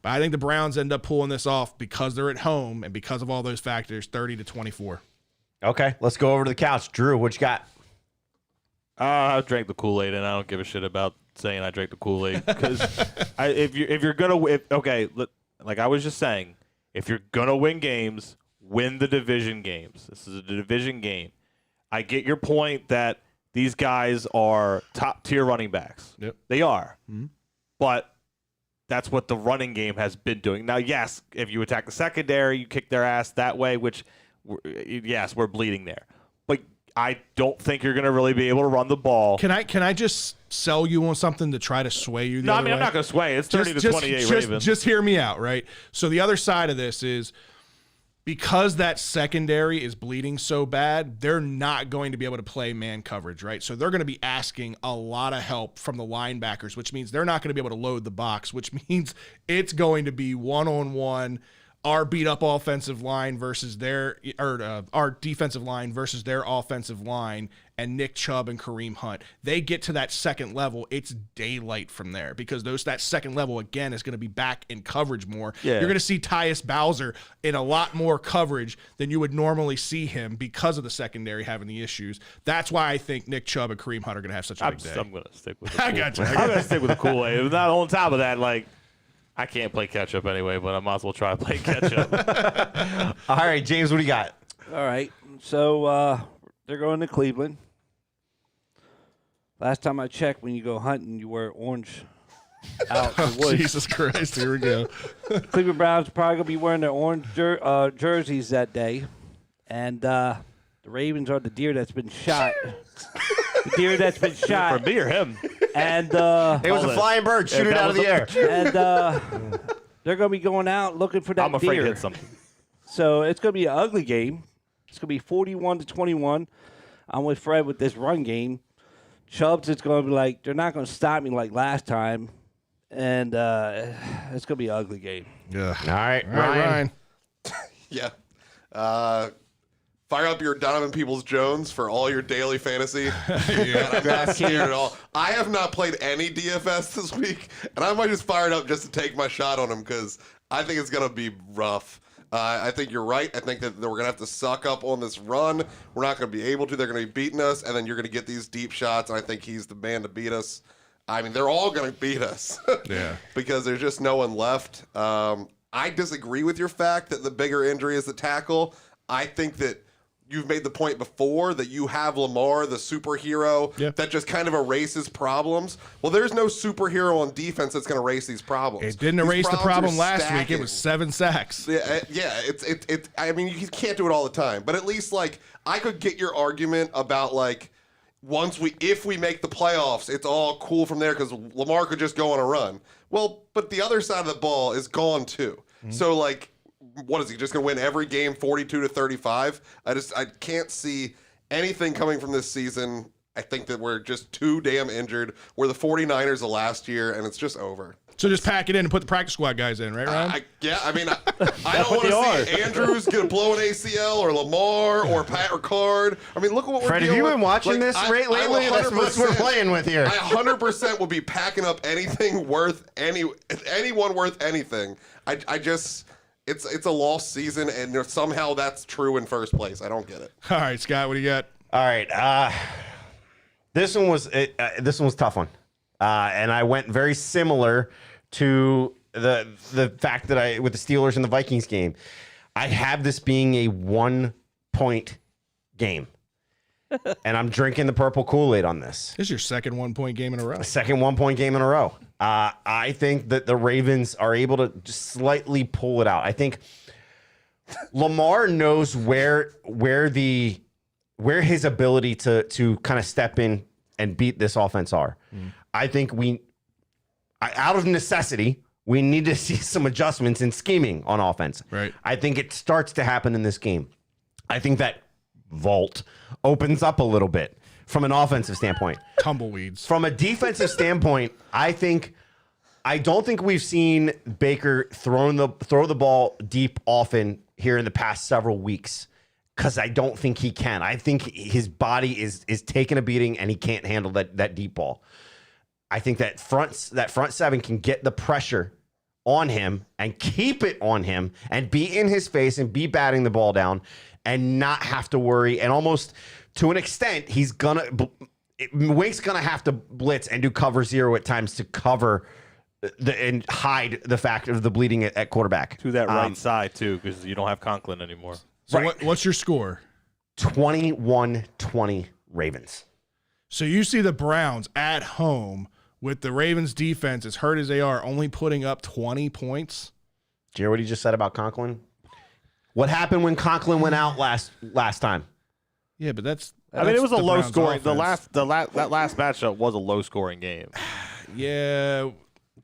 Speaker 6: But I think the Browns end up pulling this off because they're at home and because of all those factors, 30-24.
Speaker 8: Okay, let's go over to the couch. Drew, what you got?
Speaker 9: I drank the Kool-Aid, and I don't give a shit about saying I drank the Kool-Aid. Because if you're going to win, like I was just saying, if you're going to win games, win the division games. This is a division game. I get your point that these guys are top-tier running backs.
Speaker 6: Yep.
Speaker 9: They are.
Speaker 6: Mm-hmm.
Speaker 9: But that's what the running game has been doing. Now, yes, if you attack the secondary, you kick their ass that way, which, yes, we're bleeding there. But I don't think you're going to really be able to run the ball.
Speaker 6: Can I just sell you on something to try to sway you the other way?
Speaker 9: I'm not going to sway. It's 30-28 Ravens.
Speaker 6: Just hear me out, right? So the other side of this is because that secondary is bleeding so bad, they're not going to be able to play man coverage, right? So they're going to be asking a lot of help from the linebackers, which means they're not going to be able to load the box, which means it's going to be one-on-one, our beat up offensive line versus our defensive line versus their offensive line, and Nick Chubb and Kareem Hunt. They get to that second level, it's daylight from there because that second level again is going to be back in coverage more.
Speaker 9: Yeah.
Speaker 6: You're going to see Tyus Bowser in a lot more coverage than you would normally see him because of the secondary having the issues. That's why I think Nick Chubb and Kareem Hunt are going to have such a big day.
Speaker 9: I'm going to stick with the
Speaker 6: I got you.
Speaker 9: I'm going to stick with the Kool-Aid. Not on top of that, like, I can't play catch-up anyway, but I might as well try to play catch-up.
Speaker 8: All right, James, what do you got?
Speaker 10: All right. So they're going to Cleveland. Last time I checked, when you go hunting, you wear orange out the woods.
Speaker 6: Jesus Christ, here we go.
Speaker 10: Cleveland Browns are probably going to be wearing their orange jerseys that day. And the Ravens are the deer that's been shot. The deer that's been shot.
Speaker 9: For me or him?
Speaker 10: And
Speaker 8: it was a flying bird. Shoot it out of the air.
Speaker 10: And they're going to be going out looking for that
Speaker 9: I'm afraid
Speaker 10: deer.
Speaker 9: to hit something.
Speaker 10: So it's going to be an ugly game. It's going to be 41-21. I'm with Fred with this run game. Chubbs, it's going to be like, they're not going to stop me like last time. And it's going to be an ugly game.
Speaker 6: Yeah.
Speaker 8: All right,
Speaker 6: All right, Ryan.
Speaker 2: Yeah. Fire up your Donovan Peoples-Jones for all your daily fantasy. I'm not scared at all. I have not played any DFS this week, and I might just fire it up just to take my shot on him because I think it's going to be rough. I think you're right. I think that we're going to have to suck up on this run. We're not going to be able to. They're going to be beating us, and then you're going to get these deep shots, and I think he's the man to beat us. I mean, they're all going to beat us because there's just no one left. I disagree with your fact that the bigger injury is the tackle. I think that you've made the point before that you have Lamar, the superhero, that just kind of erases problems. Well, there's no superhero on defense that's going to erase these problems.
Speaker 6: It didn't erase the problem last week. It was 7 sacks.
Speaker 2: Yeah. I mean, you can't do it all the time, but at least like I could get your argument about like if we make the playoffs, it's all cool from there because Lamar could just go on a run. Well, but the other side of the ball is gone too. So like, what is he just going to win every game 42-35? I can't see anything coming from this season. I think that we're just too damn injured. We're the 49ers of last year, and it's just over.
Speaker 6: So just pack it in and put the practice squad guys in, right, Ryan?
Speaker 2: I don't want to see Andrews get a blow an ACL or Lamar or Pat Ricard. I mean, look at what we're
Speaker 8: Fred,
Speaker 2: dealing
Speaker 8: have you
Speaker 2: with.
Speaker 8: been watching this lately? That's what we're playing with here.
Speaker 2: I 100% will be packing up anything worth anyone worth anything. I just... It's a lost season, and somehow that's true in first place. I don't get it.
Speaker 6: All right, Scott, what do you got?
Speaker 8: All right, this one was a tough one, and I went very similar to the fact that with the Steelers and the Vikings game, I have this being a 1-point game, and I'm drinking the purple Kool-Aid on this.
Speaker 6: This is your second 1-point game in a row.
Speaker 8: Second 1-point game in a row. I think that the Ravens are able to just slightly pull it out. I think Lamar knows where his ability to kind of step in and beat this offense are. I think out of necessity, we need to see some adjustments in scheming on offense.
Speaker 6: Right.
Speaker 8: I think it starts to happen in this game. I think that vault opens up a little bit from an offensive standpoint.
Speaker 6: Tumbleweeds.
Speaker 8: From a defensive standpoint, I don't think we've seen Baker throw the ball deep often here in the past several weeks because I don't think he can. I think his body is taking a beating and he can't handle that deep ball. I think that front seven can get the pressure on him and keep it on him and be in his face and be batting the ball down and not have to worry. And almost to an extent, Wink's gonna have to blitz and do cover zero at times to cover and hide the fact of the bleeding at quarterback.
Speaker 9: To that right side, too, because you don't have Conklin anymore.
Speaker 6: So what's your score?
Speaker 8: 21-20 Ravens.
Speaker 6: So you see the Browns at home with the Ravens defense, as hurt as they are, only putting up 20 points.
Speaker 8: Do you hear what he just said about Conklin? What happened when Conklin went out last time?
Speaker 6: Yeah, but that's
Speaker 9: it was a low
Speaker 6: Browns
Speaker 9: scoring.
Speaker 6: offense.
Speaker 9: That last matchup was a low scoring game.
Speaker 6: Yeah.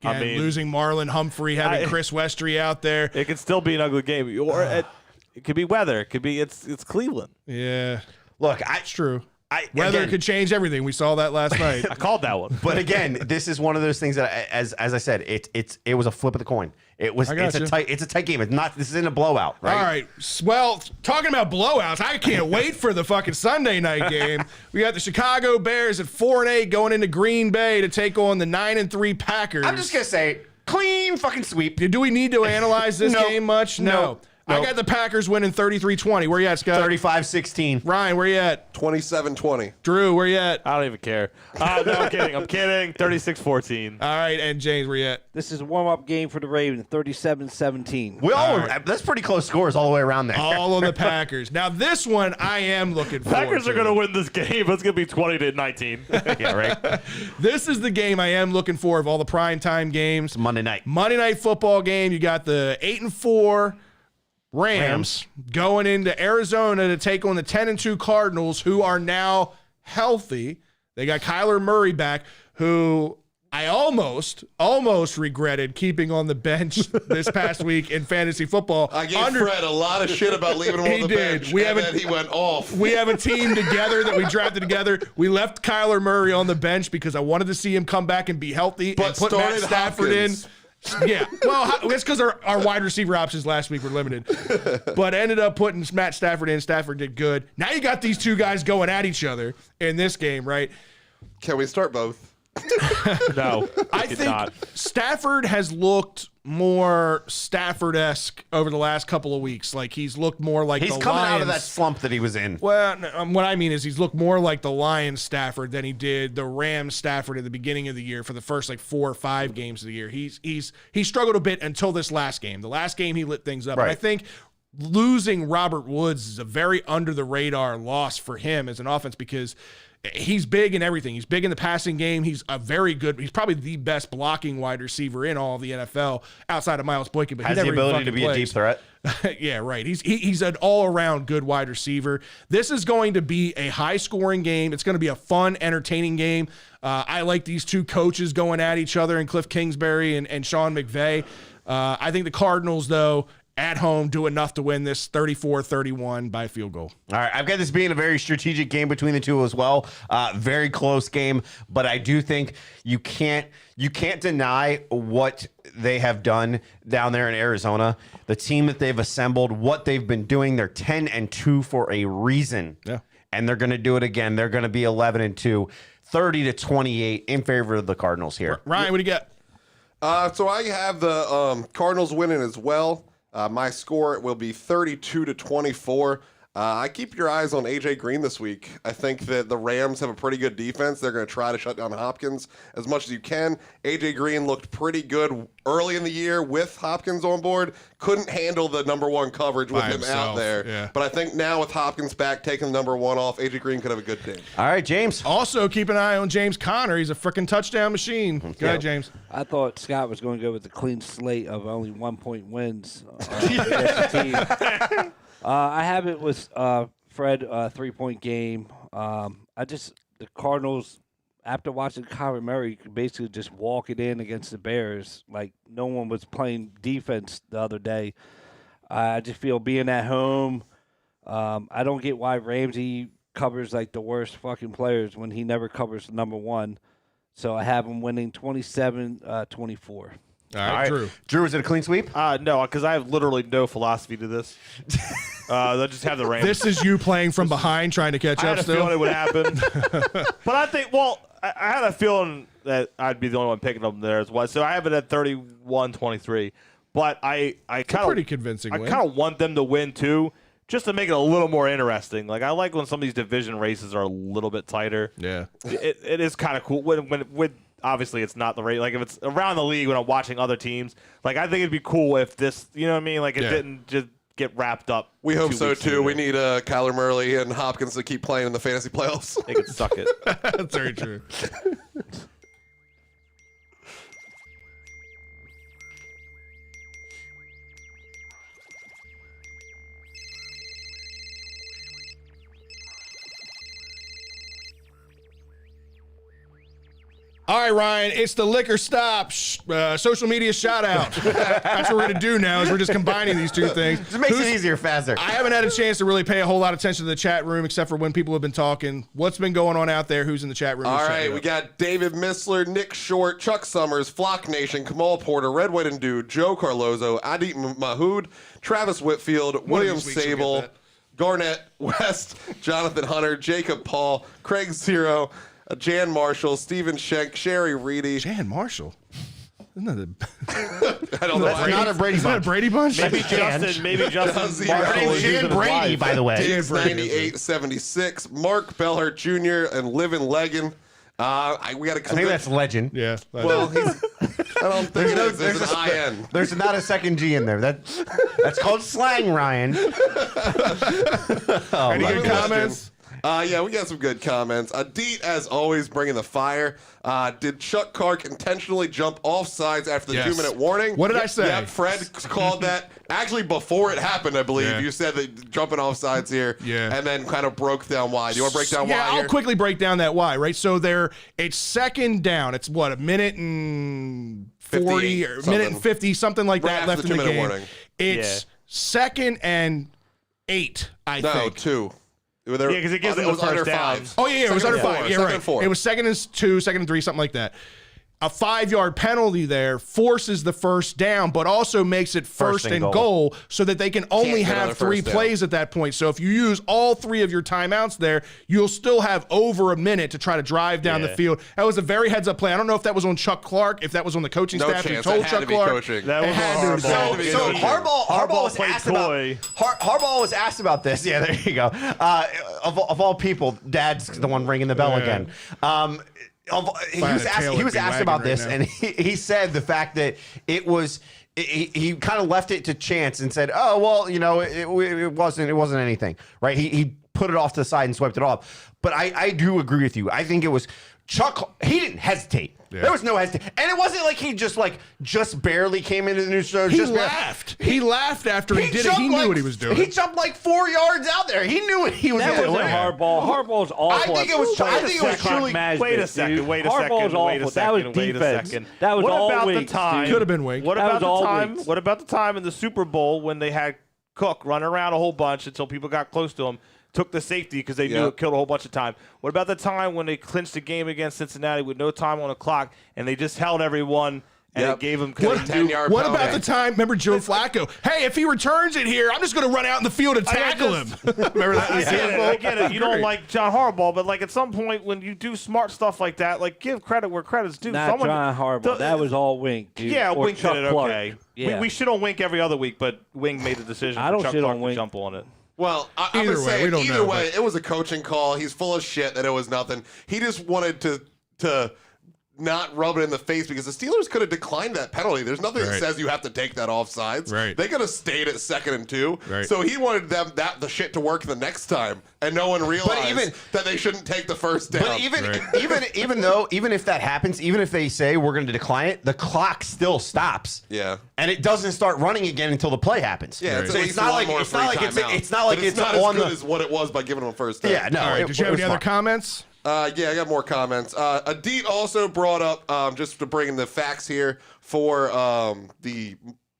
Speaker 6: Again, losing Marlon Humphrey, having Chris Westry out there.
Speaker 9: It could still be an ugly game. Or it could be weather. It could be it's Cleveland.
Speaker 6: Yeah.
Speaker 8: Look,
Speaker 6: it's true. Weather could change everything. We saw that last night.
Speaker 9: I called that one.
Speaker 8: But again, this is one of those things that, as I said, it was a flip of the coin. It's a tight game. This isn't a blowout, right?
Speaker 6: All right. Well, talking about blowouts, I can't wait for the fucking Sunday night game. We got the Chicago Bears at 4-8 going into Green Bay to take on the 9-3 Packers.
Speaker 8: I'm just gonna say, clean fucking sweep.
Speaker 6: Do we need to analyze this
Speaker 8: Nope.
Speaker 6: game much? No.
Speaker 8: Nope.
Speaker 6: I got the Packers winning 33-20. Where you at, Scott?
Speaker 8: 35-16.
Speaker 6: Ryan, where you at?
Speaker 2: 27-20.
Speaker 6: Drew, where you at?
Speaker 9: I don't even care. No, I'm kidding. I'm kidding. 36-14.
Speaker 6: All right, and James, where you at?
Speaker 10: This is a warm-up game for the Ravens, 37-17.
Speaker 8: That's pretty close scores all the way around there.
Speaker 6: All on the Packers. Now, this one I am looking forward
Speaker 9: Packers are going to win this game. It's going to be 20-19.
Speaker 8: Yeah, right.
Speaker 6: This is the game I am looking for of all the primetime games.
Speaker 8: Monday night
Speaker 6: football game. You got the 8-4 Rams going into Arizona to take on the 10-2 Cardinals, who are now healthy. They got Kyler Murray back, who I almost regretted keeping on the bench this past week in fantasy football.
Speaker 2: I gave Fred a lot of shit about leaving him on the bench, and then he went off.
Speaker 6: We have a team together that we drafted together. We left Kyler Murray on the bench because I wanted to see him come back and be healthy and put Matt Stafford in. Yeah, well, it's because our wide receiver options last week were limited, but ended up putting Matt Stafford in. Stafford did good. Now you got these two guys going at each other in this game, right?
Speaker 2: Can we start both?
Speaker 9: No,
Speaker 6: I think Stafford has looked more Stafford-esque over the last couple of weeks. Like he's looked more like
Speaker 8: He's
Speaker 6: the
Speaker 8: coming
Speaker 6: Lions.
Speaker 8: out of that slump that he was in.
Speaker 6: Well, what I mean is he's looked more like the Lions Stafford than he did the Rams Stafford at the beginning of the year for the first like 4 or 5 games of the year. He struggled a bit until this last game. The last game he lit things up.
Speaker 8: Right.
Speaker 6: And I think losing Robert Woods is a very under the radar loss for him as an offense because he's big in everything. He's big in the passing game. He's he's probably the best blocking wide receiver in all of the NFL outside of Miles Boykin. But
Speaker 8: Has
Speaker 6: he
Speaker 8: the
Speaker 6: never
Speaker 8: ability to be a deep threat.
Speaker 6: yeah, right. He's an all-around good wide receiver. This is going to be a high-scoring game. It's going to be a fun, entertaining game. I like these two coaches going at each other, and Cliff Kingsbury and Sean McVay. I think the Cardinals, though, at home, do enough to win this 34-31 by field goal.
Speaker 8: All right, I've got this being a very strategic game between the two as well. Very close game, but I do think you can't deny what they have done down there in Arizona. The team that they've assembled, what they've been doing. They're 10-2 for a reason.
Speaker 6: Yeah,
Speaker 8: and they're going to do it again. They're going to be 11-2, 30-28 in favor of the Cardinals here.
Speaker 6: Ryan, what do you got?
Speaker 2: So I have the Cardinals winning as well. My score will be 32-24. I keep your eyes on A.J. Green this week. I think that the Rams have a pretty good defense. They're going to try to shut down Hopkins as much as you can. A.J. Green looked pretty good early in the year with Hopkins on board. Couldn't handle the number 1 coverage with him out there.
Speaker 6: Yeah.
Speaker 2: But I think now with Hopkins back, taking the number 1 off, A.J. Green could have a good day.
Speaker 8: All right, James.
Speaker 6: Also, keep an eye on James Conner. He's a freaking touchdown machine. Go ahead, James.
Speaker 10: I thought Scott was going to go with the clean slate of only 1-point wins against the team. I have it with Fred 3-point game. The Cardinals, after watching Kyler Murray, could basically just walk it in against the Bears. Like no one was playing defense the other day. I just feel being at home. I don't get why Ramsey covers like the worst fucking players when he never covers the number 1. So I have him winning 27-24.
Speaker 6: All right, Drew.
Speaker 8: Drew, is it a clean sweep?
Speaker 9: No, because I have literally no philosophy to this. They'll just have the Rams.
Speaker 6: This is you playing from behind, trying to catch
Speaker 9: I
Speaker 6: up
Speaker 9: had a
Speaker 6: still?
Speaker 9: feeling it would happen. But I think, I had a feeling that I'd be the only one picking them there as well. So I have it at 31-23. But I kind of
Speaker 6: pretty convincing win.
Speaker 9: I kind of want them to win too, just to make it a little more interesting. Like I like when some of these division races are a little bit tighter.
Speaker 6: Yeah,
Speaker 9: it is kind of cool when obviously it's not the rate. Like if it's around the league when I'm watching other teams, like I think it'd be cool if this, you know what I mean? Like it didn't just get wrapped up.
Speaker 2: We hope so too. We need Kyler Murray and Hopkins to keep playing in the fantasy playoffs.
Speaker 9: They can suck it.
Speaker 6: That's very true. All right, Ryan, it's the liquor stop social media shout out. That's what we're going to do now is we're just combining these two things.
Speaker 8: Just makes it easier, faster.
Speaker 6: I haven't had a chance to really pay a whole lot of attention to the chat room except for when people have been talking. What's been going on out there? Who's in the chat room?
Speaker 2: All right, we got David Missler, Nick Short, Chuck Summers, Flock Nation, Kamal Porter, Red, White, and Dude, Joe Carlozo, Adi Mahood, Travis Whitfield, William Sable, Garnett West, Jonathan Hunter, Jacob Paul, Craig Zero, Jan Marshall, Stephen Schenk, Sherry Reedy.
Speaker 6: Jan Marshall? Isn't that
Speaker 2: I don't know.
Speaker 8: That's not a Brady
Speaker 6: Is that a
Speaker 8: bunch.
Speaker 6: Brady bunch?
Speaker 9: Maybe Justin
Speaker 2: Her
Speaker 9: Marshall
Speaker 8: name's
Speaker 9: is
Speaker 8: Jan
Speaker 9: using his
Speaker 8: Brady,
Speaker 9: wife.
Speaker 8: by the way.
Speaker 2: Diggs 9876, Mark Bellhurt Jr. and Livin Leggin. We got
Speaker 8: I think that's legend.
Speaker 6: Yeah.
Speaker 2: well. I don't think it is. There's an IN.
Speaker 8: There's not a second G in there. That's called slang, Ryan.
Speaker 6: Any good comments?
Speaker 2: Yeah, we got some good comments. Adeet, as always, bringing the fire. Did Chuck Clark intentionally jump off sides after the 2-minute warning?
Speaker 6: What did I say?
Speaker 2: Yeah, Fred called that. Actually, before it happened, I believe.
Speaker 6: Yeah.
Speaker 2: You said that jumping off sides here.
Speaker 6: Yeah.
Speaker 2: And then kind of broke down why. Do you want to break down why
Speaker 6: Yeah, I'll
Speaker 2: here?
Speaker 6: quickly break down that why, right? So it's second down. It's what, a minute and 40 or
Speaker 2: something.
Speaker 6: minute and 50, something like
Speaker 2: Right
Speaker 6: that
Speaker 2: after
Speaker 6: left
Speaker 2: the
Speaker 6: in the
Speaker 2: 2-minute
Speaker 6: game.
Speaker 2: warning.
Speaker 6: It's second and 8, I
Speaker 2: No,
Speaker 6: think.
Speaker 2: 2.
Speaker 9: Yeah, because it gives them the
Speaker 2: was under
Speaker 9: first down.
Speaker 2: 5.
Speaker 6: Oh, yeah, it was
Speaker 2: Second
Speaker 6: under
Speaker 2: and
Speaker 6: 5.
Speaker 2: 4.
Speaker 6: Yeah,
Speaker 2: Second
Speaker 6: right.
Speaker 2: and 4.
Speaker 6: It was second and 2, second and 3, something like that. a 5-yard penalty there forces the first down, but also makes it first and goal so that they can only have 3 plays at that point. So if you use all 3 of your timeouts there, you'll still have over a minute to try to drive down the field. That was a very heads-up play. I don't know if that was on Chuck Clark, if that was on the coaching staff who told Chuck Clark.
Speaker 9: That was
Speaker 8: So Harbaugh was asked Harbaugh was asked about this. Yeah, there you go. Of all people, Dad's the one ringing the bell again. He was asked about this, and he said the fact that it was he kind of left it to chance and said, "Oh well, you know, it wasn't anything, right?" He put it off to the side and swiped it off. But I do agree with you. I think it was Chuck. He didn't hesitate. Yeah. There was no hesitation. And it wasn't like he just barely came into the news show.
Speaker 6: He laughed. He laughed after he did it. He knew what he was doing.
Speaker 8: He jumped like 4 yards out there. He knew what he was doing.
Speaker 10: That wasn't Harbaugh. Harbaugh's awful.
Speaker 8: I think it was truly.
Speaker 9: Wait a second.
Speaker 10: That was defense. That was all Wink.
Speaker 6: Could have been Wink.
Speaker 9: What about the time in the Super Bowl when they had Cook running around a whole bunch until people got close to him? Took the safety because they knew it killed a whole bunch of time. What about the time when they clinched the game against Cincinnati with no time on the clock and they just held everyone and it gave them
Speaker 2: 10-yard
Speaker 6: What about the time? Remember Joe Flacco? Hey, if he returns it here, I'm just going to run out in the field and tackle him. Remember that?
Speaker 9: I get it. You don't like John Harbaugh, but like at some point when you do smart stuff like that, like give credit where credit's due.
Speaker 10: Not John Harbaugh. That was all Wink, dude.
Speaker 9: Yeah,
Speaker 10: or
Speaker 9: Wink
Speaker 10: Chuck
Speaker 9: did it
Speaker 10: Clark.
Speaker 9: okay.
Speaker 10: Yeah.
Speaker 9: We shit on Wink every other week, but Wink made the decision.
Speaker 10: I don't
Speaker 9: Chuck
Speaker 10: shit
Speaker 9: Clark
Speaker 10: on Wink.
Speaker 9: Jump on it.
Speaker 2: Well, I'm
Speaker 6: Either
Speaker 2: gonna
Speaker 6: way,
Speaker 2: say
Speaker 6: we don't
Speaker 2: either
Speaker 6: know,
Speaker 2: way,
Speaker 6: but-
Speaker 2: it was a coaching call. He's full of shit that it was nothing. He just wanted to not rub it in the face because the Steelers could have declined that penalty. There's nothing that says you have to take that offsides.
Speaker 6: Right.
Speaker 2: They could have stayed at 2nd and 2.
Speaker 6: Right.
Speaker 2: So he wanted the shit to work the next time, and no one realized that they shouldn't take the first down.
Speaker 8: But even if that happens, even if they say we're going to decline it, the clock still stops.
Speaker 2: Yeah.
Speaker 8: And it doesn't start running again until the play happens.
Speaker 2: Yeah,
Speaker 8: so it's not like it's not like it's
Speaker 2: not
Speaker 8: on
Speaker 2: as good as what it was by giving them a first down.
Speaker 8: Yeah, no.
Speaker 6: All right, did you have any other comments?
Speaker 2: Yeah, I got more comments. Adit also brought up, just to bring in the facts here, for the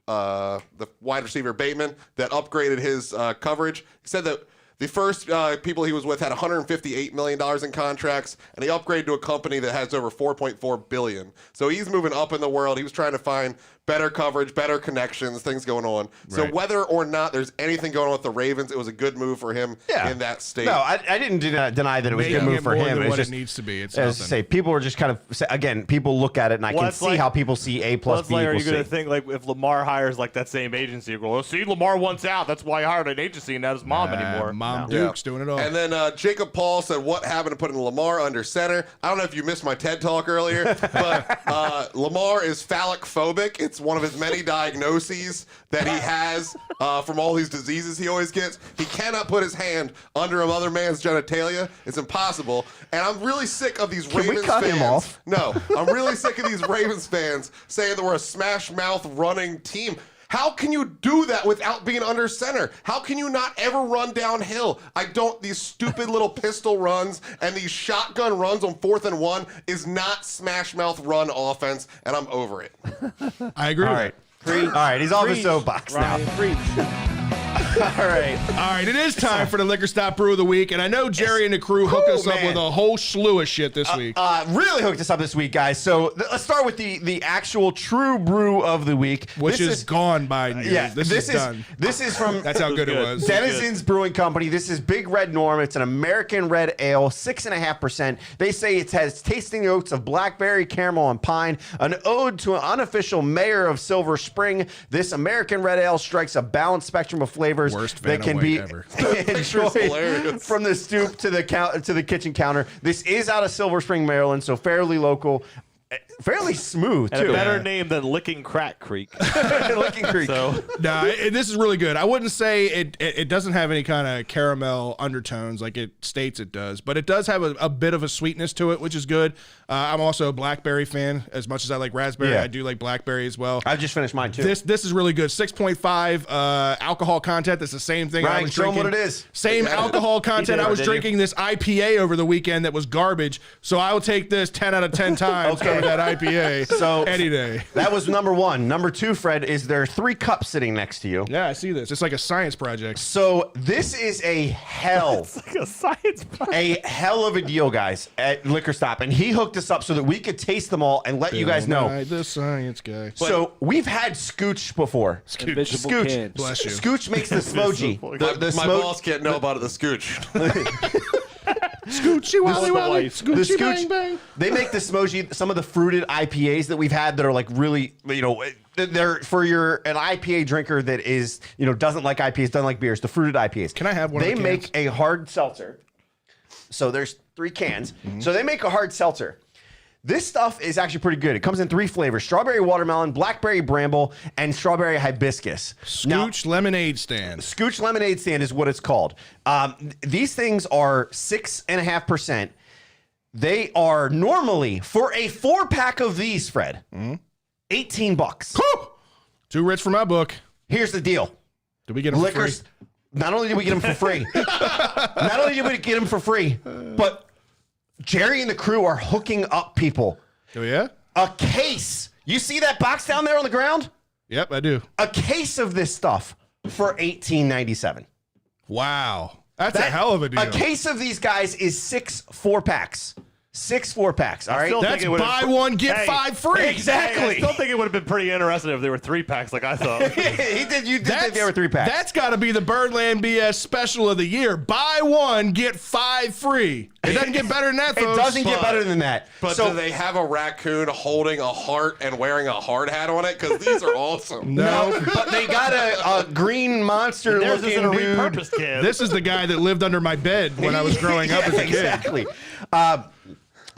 Speaker 2: wide receiver Bateman that upgraded his coverage. He said that the first people he was with had $158 million in contracts, and he upgraded to a company that has over $4.4 billion. So he's moving up in the world. He was trying to find better coverage, better connections, things going on. So whether or not there's anything going on with the Ravens, it was a good move for him in that state.
Speaker 8: No, I didn't deny that it was a good move for him.
Speaker 6: It's
Speaker 8: just
Speaker 6: it needs to be. It's
Speaker 8: as I say, people are just kind of again, people look at it, and I can see how people see A plus B
Speaker 9: equals C. Are you going to
Speaker 8: C.
Speaker 9: think like if Lamar hires like that same agency, go, oh, see, Lamar wants out. That's why he hired an agency, and not his mom anymore.
Speaker 6: Mom Duke's doing it all.
Speaker 2: And then Jacob Paul said, what happened to putting Lamar under center? I don't know if you missed my TED Talk earlier, but Lamar is phallic phobic. It's one of his many diagnoses that he has from all these diseases he always gets. He cannot put his hand under another man's genitalia. It's impossible. And I'm really sick of these Ravens fans.
Speaker 8: Him off?
Speaker 2: No, I'm really sick of these Ravens fans saying that we're a smash mouth running team. How can you do that without being under center? How can you not ever run downhill? These stupid little pistol runs and these shotgun runs on 4th and 1 is not smash mouth run offense, and I'm over it.
Speaker 6: I agree.
Speaker 8: All right. All right, he's off his soapbox now. All right,
Speaker 6: it is time for the Liquor Stop Brew of the Week, and I know Jerry and the crew hooked us up with a whole slew of shit this week.
Speaker 8: Really hooked us up this week, guys. So let's start with the actual true brew of the week,
Speaker 6: which is gone by news.
Speaker 8: Yeah,
Speaker 6: this is done.
Speaker 8: This is from
Speaker 6: that's how good it was.
Speaker 8: Denizens Brewing Company. This is Big Red Norm. It's an American red ale, 6.5%. They say it has tasting notes of blackberry, caramel, and pine. An ode to an unofficial mayor of Silver Spring. This American red ale strikes a balanced spectrum of flavors that can be enjoyed from the stoop to the kitchen counter. This is out of Silver Spring, Maryland, so fairly local. Fairly smooth,
Speaker 9: and
Speaker 8: too.
Speaker 9: A better name than Licking Crack Creek.
Speaker 8: Licking Creek.
Speaker 9: So.
Speaker 6: This is really good. I wouldn't say it doesn't have any kind of caramel undertones like it states it does, but it does have a bit of a sweetness to it, which is good. I'm also a blackberry fan. As much as I like raspberry, I do like blackberry as well.
Speaker 8: I've just finished mine, too.
Speaker 6: This is really good. 6.5 alcohol content. That's the same thing
Speaker 8: Ryan,
Speaker 6: I was
Speaker 8: show
Speaker 6: drinking.
Speaker 8: them what it is.
Speaker 6: Same alcohol content. I was drinking this IPA over the weekend that was garbage, so I will take this 10 out of 10 times over that IPA.
Speaker 8: So
Speaker 6: any day.
Speaker 8: That was number one. Number two, Fred, is there 3 cups sitting next to you.
Speaker 6: Yeah, I see this. It's like a science project.
Speaker 8: So this is a hell.
Speaker 9: It's like a science project.
Speaker 8: A hell of a deal, guys, at Liquor Stop. And he hooked us up so that we could taste them all and let you guys know.
Speaker 6: The science guy.
Speaker 8: So we've had Scooch before.
Speaker 10: Invisible can.
Speaker 6: Bless you.
Speaker 8: Scooch makes the smoji.
Speaker 2: My boss can't know about it. The scooch.
Speaker 6: Scoochie Wally Wally. Scoochie Bang Bang.
Speaker 8: They make the smoji, some of the fruited IPAs that we've had that are like really, they're for an IPA drinker that is, doesn't like IPAs, doesn't like beers, the fruited IPAs.
Speaker 6: Can I have one of
Speaker 8: They
Speaker 6: the
Speaker 8: make
Speaker 6: cans?
Speaker 8: a hard seltzer. So there's 3 cans. So they make a hard seltzer. This stuff is actually pretty good. It comes in 3 flavors: strawberry watermelon, blackberry bramble, and strawberry hibiscus.
Speaker 6: Scooch Lemonade Stand.
Speaker 8: Scooch Lemonade Stand is what it's called. These things are 6.5%. They are normally, for a 4-pack of these, Fred, $18.
Speaker 6: Too rich for my book.
Speaker 8: Here's the deal.
Speaker 6: Did we get them for free?
Speaker 8: Not only did we get them for free, but Jerry and the crew are hooking up people.
Speaker 6: Oh, yeah?
Speaker 8: A case. You see that box down there on the ground?
Speaker 6: Yep, I do.
Speaker 8: A case of this stuff for $18.97.
Speaker 6: Wow. That's a hell of a deal.
Speaker 8: A case of these guys is 6 4-packs. 6 4-packs. All right.
Speaker 6: That's buy one, get 5 free.
Speaker 8: Exactly.
Speaker 9: I still think it would have been pretty interesting if they were 3-packs like I thought.
Speaker 8: You did think they were 3-packs.
Speaker 6: That's got to be the Birdland BS special of the year. Buy one, get 5 free. It doesn't get better than that, folks.
Speaker 8: It doesn't get better than that.
Speaker 2: But do they have a raccoon holding a heart and wearing a hard hat on it? Because these are awesome.
Speaker 8: No, but they got a green monster
Speaker 9: Theirs
Speaker 8: looking
Speaker 9: isn't a
Speaker 8: dude.
Speaker 9: repurposed can.
Speaker 6: This is the guy that lived under my bed when I was growing up as a kid.
Speaker 8: Exactly.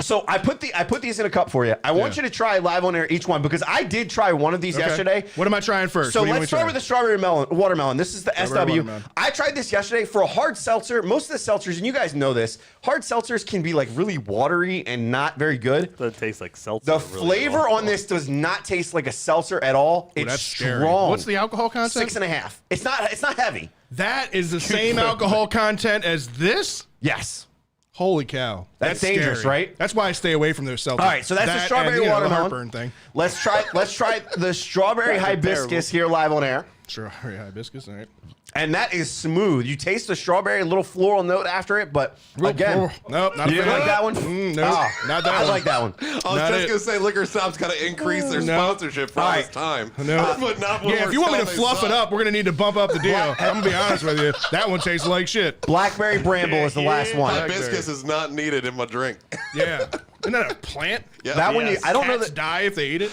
Speaker 8: So I put these in a cup for you. I want you to try live on air each one because I did try one of these yesterday.
Speaker 6: What am I trying first?
Speaker 8: So let's start with the strawberry watermelon. This is the SW.
Speaker 6: watermelon.
Speaker 8: I tried this yesterday for a hard seltzer. Most of the seltzers, and you guys know this, hard seltzers can be like really watery and not very good.
Speaker 9: Doesn't taste like seltzer.
Speaker 8: The flavor on this does not taste like a seltzer at all. It's
Speaker 6: that's scary.
Speaker 8: strong.
Speaker 6: What's the alcohol content?
Speaker 8: 6.5. It's not heavy.
Speaker 6: That is the same alcohol content as this?
Speaker 8: Yes.
Speaker 6: Holy cow.
Speaker 8: That's dangerous,
Speaker 6: scary.
Speaker 8: right?
Speaker 6: That's why I stay away from those seltzers.
Speaker 8: All right, so that's the strawberry
Speaker 6: and,
Speaker 8: watermelon.
Speaker 6: The heartburn thing.
Speaker 8: Let's try the strawberry hibiscus here live on air.
Speaker 6: Strawberry hibiscus, all right.
Speaker 8: And that is smooth. You taste the strawberry, a little floral note after it, but again,
Speaker 6: nope, not
Speaker 8: you didn't like that one?
Speaker 6: No, not that
Speaker 8: I
Speaker 6: one.
Speaker 8: like that one.
Speaker 2: I was
Speaker 6: Not
Speaker 2: just
Speaker 6: it.
Speaker 2: going to say Liquor Stop's got to increase their sponsorship for all this time.
Speaker 6: No.
Speaker 2: But not when
Speaker 6: Yeah,
Speaker 2: we're
Speaker 6: if you want me to
Speaker 2: telling
Speaker 6: fluff
Speaker 2: they
Speaker 6: it
Speaker 2: suck.
Speaker 6: up, we're going to need to bump up the deal. I'm going to be honest with you. That one tastes like shit.
Speaker 8: Blackberry bramble is the last one.
Speaker 2: Hibiscus is not needed in my drink.
Speaker 6: Yeah. Isn't that a plant?
Speaker 2: Yeah.
Speaker 8: That one, I don't know
Speaker 6: Cats
Speaker 8: that.
Speaker 6: die if they eat it.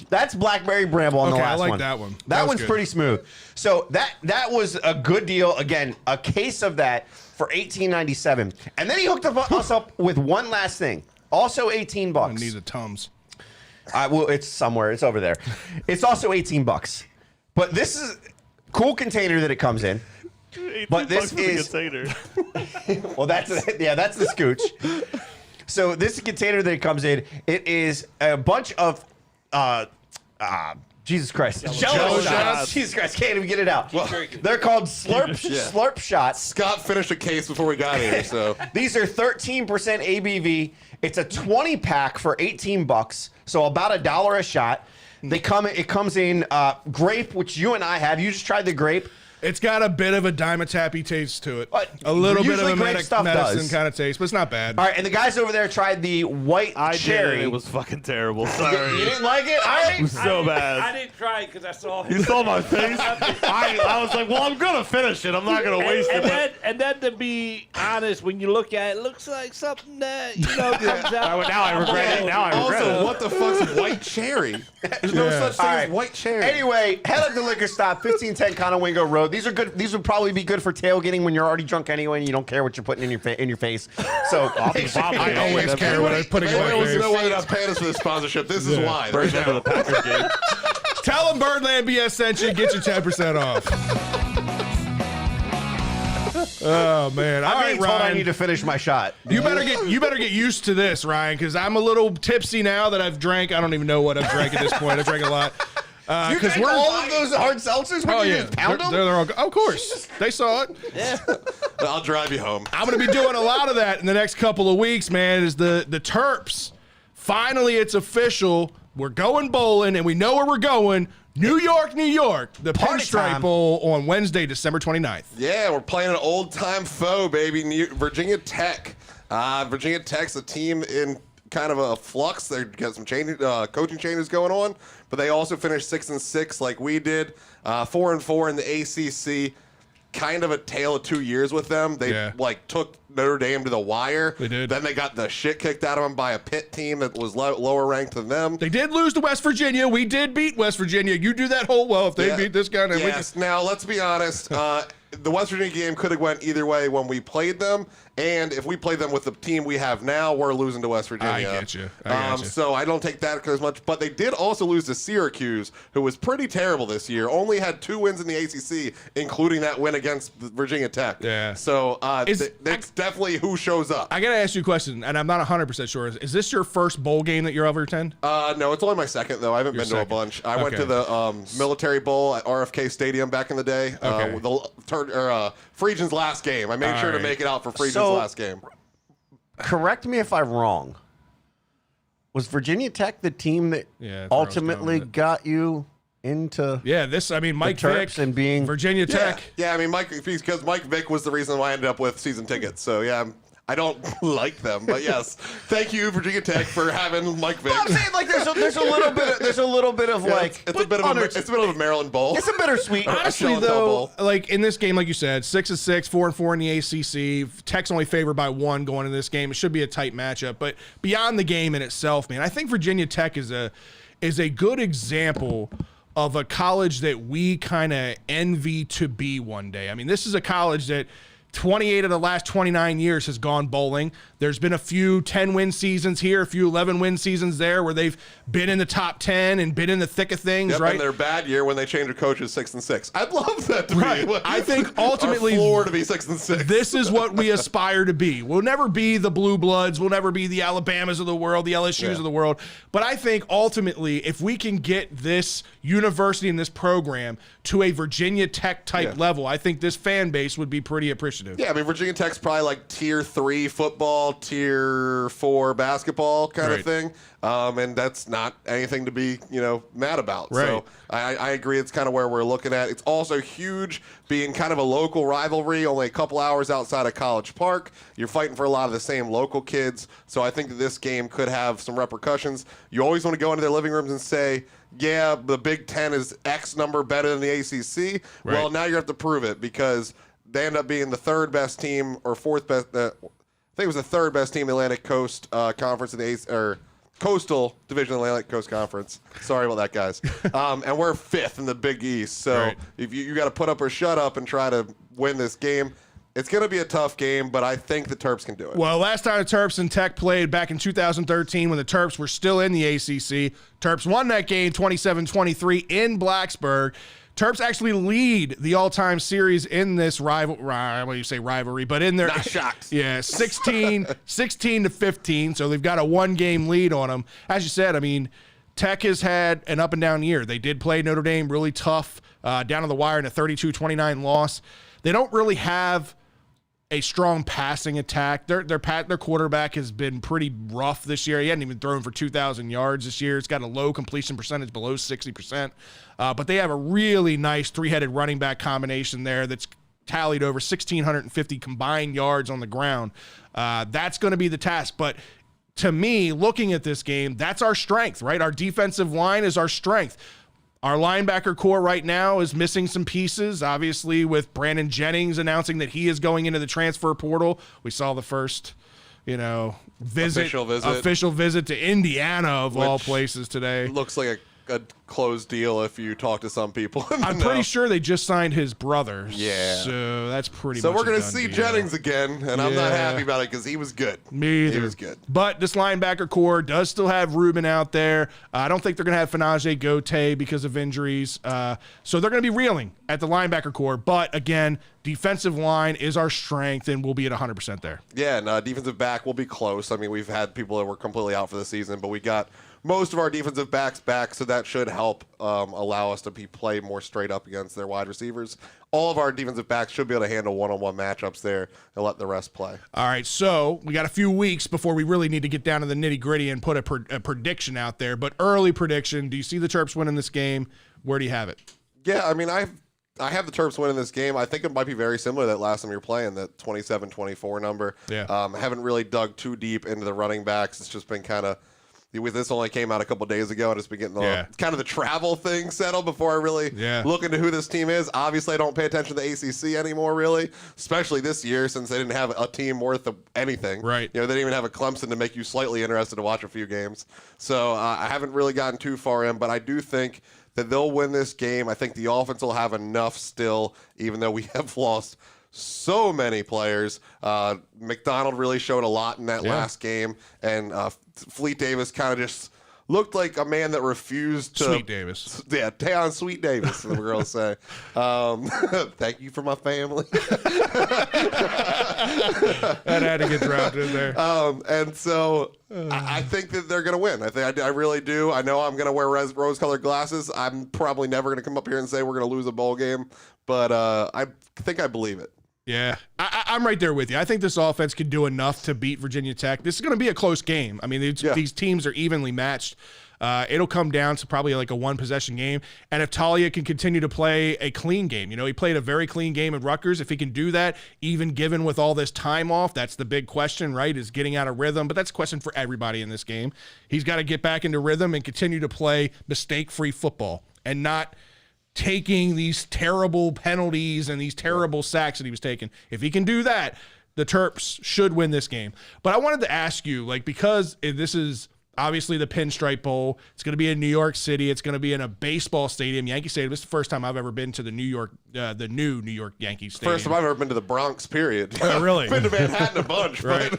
Speaker 8: That's blackberry bramble on the
Speaker 6: Okay,
Speaker 8: last
Speaker 6: I like
Speaker 8: one.
Speaker 6: that one.
Speaker 8: That
Speaker 6: That was
Speaker 8: one's
Speaker 6: good.
Speaker 8: pretty smooth. So that was a good deal. Again, a case of that for $18.97. And then he hooked us up with one last thing. Also $18.
Speaker 6: I need the Tums.
Speaker 8: Well, it's somewhere. It's over there. It's also $18. But this is cool container that it comes in. But this is
Speaker 9: container.
Speaker 8: well, that's the scooch. So this container that it comes in, it is a bunch of Jesus Christ, Jello shots. Jesus Christ, can't even get it out. They're called slurp shots.
Speaker 2: Scott finished a case before we got here, so
Speaker 8: These are 13% ABV. It's a 20-pack for $18, so about $1 a shot. It comes in grape, which you and I have. You just tried the grape.
Speaker 6: It's got a bit of a Dimetappy taste to it.
Speaker 8: But
Speaker 6: A little bit of
Speaker 8: usually
Speaker 6: a
Speaker 8: grape stuff
Speaker 6: medicine
Speaker 8: does.
Speaker 6: kind of taste, but it's not bad.
Speaker 8: All right, and the guys over there tried the white
Speaker 9: I
Speaker 8: cherry.
Speaker 9: did. It was fucking terrible.
Speaker 8: You
Speaker 9: Sorry.
Speaker 8: didn't like it? All right.
Speaker 9: It was so
Speaker 10: I
Speaker 9: bad.
Speaker 10: didn't try it because I saw
Speaker 9: You saw my face? I was like, well, I'm going to finish it. I'm not going to waste it.
Speaker 10: And then to be honest, when you look at it, it looks like something that, comes out.
Speaker 9: Now I regret it. Now I regret
Speaker 2: also,
Speaker 9: it.
Speaker 2: what the fuck's white cherry? There's no such thing
Speaker 8: All
Speaker 2: as
Speaker 8: right.
Speaker 2: white cherry.
Speaker 8: Anyway, head up to Liquor Stop, 1510 Conowingo Road. These are good. These would probably be good for tailgating when you're already drunk anyway, and you don't care what you're putting in your face. So
Speaker 6: I always care what I'm putting in
Speaker 2: Everyone
Speaker 6: my
Speaker 2: wants to
Speaker 6: face.
Speaker 2: know why they're not paying us for this sponsorship. This is why.
Speaker 9: First ever the Packers game.
Speaker 6: Tell them Birdland BS sent you. Get your 10% off. Oh man! All
Speaker 8: I'm
Speaker 6: right,
Speaker 8: being told I
Speaker 6: Ryan.
Speaker 8: need to finish my shot.
Speaker 6: You better get used to this, Ryan, because I'm a little tipsy now that I've drank. I don't even know what I've drank at this point. I drank a lot.
Speaker 8: You drank all of those hard seltzers? When
Speaker 6: Oh
Speaker 8: you
Speaker 6: yeah,
Speaker 8: just pound them?
Speaker 6: they're all. Of course, they saw it.
Speaker 10: Yeah.
Speaker 2: I'll drive you home.
Speaker 6: I'm going to be doing a lot of that in the next couple of weeks, man. Is the Terps. Finally, it's official. We're going bowling, and we know where we're going. New York, New York. The Pinstripe Bowl on Wednesday, December 29th.
Speaker 2: Yeah, we're playing an old-time foe, baby. Virginia Tech. Virginia Tech's a team in kind of a flux. They've got some coaching changes going on, but they also finished 6-6 like we did. 4-4 in the ACC. Kind of a tale of 2 years with them. They took Notre Dame to the wire.
Speaker 6: They did.
Speaker 2: Then they got the shit kicked out of them by a Pitt team that was lower ranked than them.
Speaker 6: They did lose to West Virginia. We did beat West Virginia. You do that whole well if they beat this guy.
Speaker 2: Yes. Now let's be honest. The West Virginia game could have went either way when we played them, and if we played them with the team we have now, we're losing to West Virginia.
Speaker 6: I get you.
Speaker 2: So I don't take that as much. But they did also lose to Syracuse, who was pretty terrible this year. Only had 2 wins in the ACC, including that win against Virginia Tech.
Speaker 6: Yeah.
Speaker 2: So it's definitely who shows up.
Speaker 6: I got to ask you a question, and I'm not 100% sure. Is this your first bowl game that you're ever attend?
Speaker 2: No, it's only my second, though. I haven't been to a bunch. I went to the Military Bowl at RFK Stadium back in the day. Friedgen's last game. I made sure to make it out for Friedgen's last game.
Speaker 8: Correct me if I'm wrong. Was Virginia Tech the team that ultimately got you into
Speaker 6: Mike
Speaker 8: Terps
Speaker 6: Vick
Speaker 8: and being
Speaker 6: Virginia Tech?
Speaker 2: Yeah, I mean, because Mike Vick was the reason why I ended up with season tickets. So, yeah, I don't like them, but yes, thank you Virginia Tech for having Mike Vick.
Speaker 8: Well, I'm saying like there's a little bit of like
Speaker 2: it's a bit of a Maryland bowl.
Speaker 8: It's a bittersweet.
Speaker 6: Honestly, though, like in this game, like you said, 6-6, 4-4 in the ACC. Tech's only favored by 1 going into this game. It should be a tight matchup, but beyond the game in itself, man, I think Virginia Tech is a good example of a college that we kind of envy to be one day. I mean, this is a college that 28 of the last 29 years has gone bowling. There's been a few 10-win seasons here, a few 11-win seasons there where they've been in the top 10 and been in the thick of things, right?
Speaker 2: And their bad year when they changed their coaches 6-6. I'd love that to be.
Speaker 6: I think ultimately
Speaker 2: our floor to be 6-6.
Speaker 6: This is what we aspire to be. We'll never be the Blue Bloods. We'll never be the Alabamas of the world, the LSUs of the world. But I think ultimately, if we can get this university and this program to a Virginia Tech type level, I think this fan base would be pretty appreciative.
Speaker 2: Yeah, I mean, Virginia Tech's probably like tier 3 football, tier 4 basketball kind of thing. And that's not anything to be, mad about.
Speaker 6: Right.
Speaker 2: So I agree. It's kind of where we're looking at. It's also huge being kind of a local rivalry, only a couple hours outside of College Park. You're fighting for a lot of the same local kids. So I think that this game could have some repercussions. You always want to go into their living rooms and say, yeah, the Big Ten is X number better than the ACC. Right. Well, now you have to prove it because they end up being the 3rd best team or 4th best. I think it was the 3rd best team in the Atlantic Coast Conference in the Coastal Division of the Atlantic Coast Conference. Sorry about that, guys. And we're 5th in the Big East. So if you got to put up or shut up and try to win this game. It's going to be a tough game, but I think the Terps can do it.
Speaker 6: Well, last time the Terps and Tech played back in 2013 when the Terps were still in the ACC, Terps won that game 27-23 in Blacksburg. Terps actually lead the all-time series in this rivalry, but in their
Speaker 2: not shocked.
Speaker 6: Yeah, 16-15, so they've got a 1-game lead on them. As you said, I mean, Tech has had an up and down year. They did play Notre Dame really tough down to the wire in a 32-29 loss. They don't really have a strong passing attack. Their quarterback has been pretty rough this year. He hadn't even thrown for 2,000 yards this year. It's got a low completion percentage, below 60%. But they have a really nice 3-headed running back combination there that's tallied over 1,650 combined yards on the ground. That's going to be the task. But to me, looking at this game, that's our strength, right? Our defensive line is our strength. Our linebacker core right now is missing some pieces, obviously, with Brandon Jennings announcing that he is going into the transfer portal. We saw the first, official visit to Indiana, of all places, today.
Speaker 2: Looks like a closed deal if you talk to some people.
Speaker 6: I'm pretty sure they just signed his brother.
Speaker 2: Yeah.
Speaker 6: So that's pretty
Speaker 2: So
Speaker 6: much
Speaker 2: we're going to
Speaker 6: a
Speaker 2: see
Speaker 6: done deal.
Speaker 2: Jennings again, and I'm not happy about it because he was good.
Speaker 6: Me either.
Speaker 2: He was good.
Speaker 6: But this linebacker core does still have Rubin out there. I don't think they're going to have Finaje Gote because of injuries. So they're going to be reeling at the linebacker core. But again, defensive line is our strength, and we'll be at 100% there.
Speaker 2: Yeah, and defensive back will be close. I mean, we've had people that were completely out for the season, but we got most of our defensive backs back, so that should help allow us to play more straight up against their wide receivers. All of our defensive backs should be able to handle one-on-one matchups there and let the rest play.
Speaker 6: All right, so we got a few weeks before we really need to get down to the nitty-gritty and put a prediction out there. But early prediction, do you see the Terps winning this game? Where do you have it?
Speaker 2: Yeah, I mean, I have the Terps winning this game. I think it might be very similar to that last time you're playing, that 27-24 number.
Speaker 6: Yeah.
Speaker 2: Haven't really dug too deep into the running backs. It's just been kind of, this only came out a couple days ago, and it's been getting kind of the travel thing settled before I really look into who this team is. Obviously, I don't pay attention to the ACC anymore, really, especially this year since they didn't have a team worth of anything.
Speaker 6: Right.
Speaker 2: They didn't even have a Clemson to make you slightly interested to watch a few games. So I haven't really gotten too far in, but I do think that they'll win this game. I think the offense will have enough still, even though we have lost so many players. McDonald really showed a lot in that last game, and Fleet Davis kind of just looked like a man that refused to.
Speaker 6: Sweet Davis.
Speaker 2: Yeah, Tayon Sweet Davis, the girls say. Thank you for my family.
Speaker 6: That had to get dropped in there.
Speaker 2: And so I think that they're going to win. I really do. I know I'm going to wear rose-colored glasses. I'm probably never going to come up here and say we're going to lose a bowl game, but I think I believe it.
Speaker 6: Yeah, I'm right there with you. I think this offense can do enough to beat Virginia Tech. This is going to be a close game. I mean, these teams are evenly matched. It'll come down to probably like a one-possession game. And if Talia can continue to play a clean game, he played a very clean game at Rutgers. If he can do that, even given with all this time off, that's the big question, right, is getting out of rhythm. But that's a question for everybody in this game. He's got to get back into rhythm and continue to play mistake-free football and not taking these terrible penalties and these terrible sacks that he was taking. If he can do that, the Terps should win this game. But I wanted to ask you, because this is obviously the Pinstripe Bowl. It's going to be in New York City. It's going to be in a baseball stadium, Yankee Stadium. This is the first time I've ever been to the new New York Yankees Stadium.
Speaker 2: First time I've ever been to the Bronx, period.
Speaker 6: Oh, really?
Speaker 2: Been to Manhattan a bunch.
Speaker 6: Right.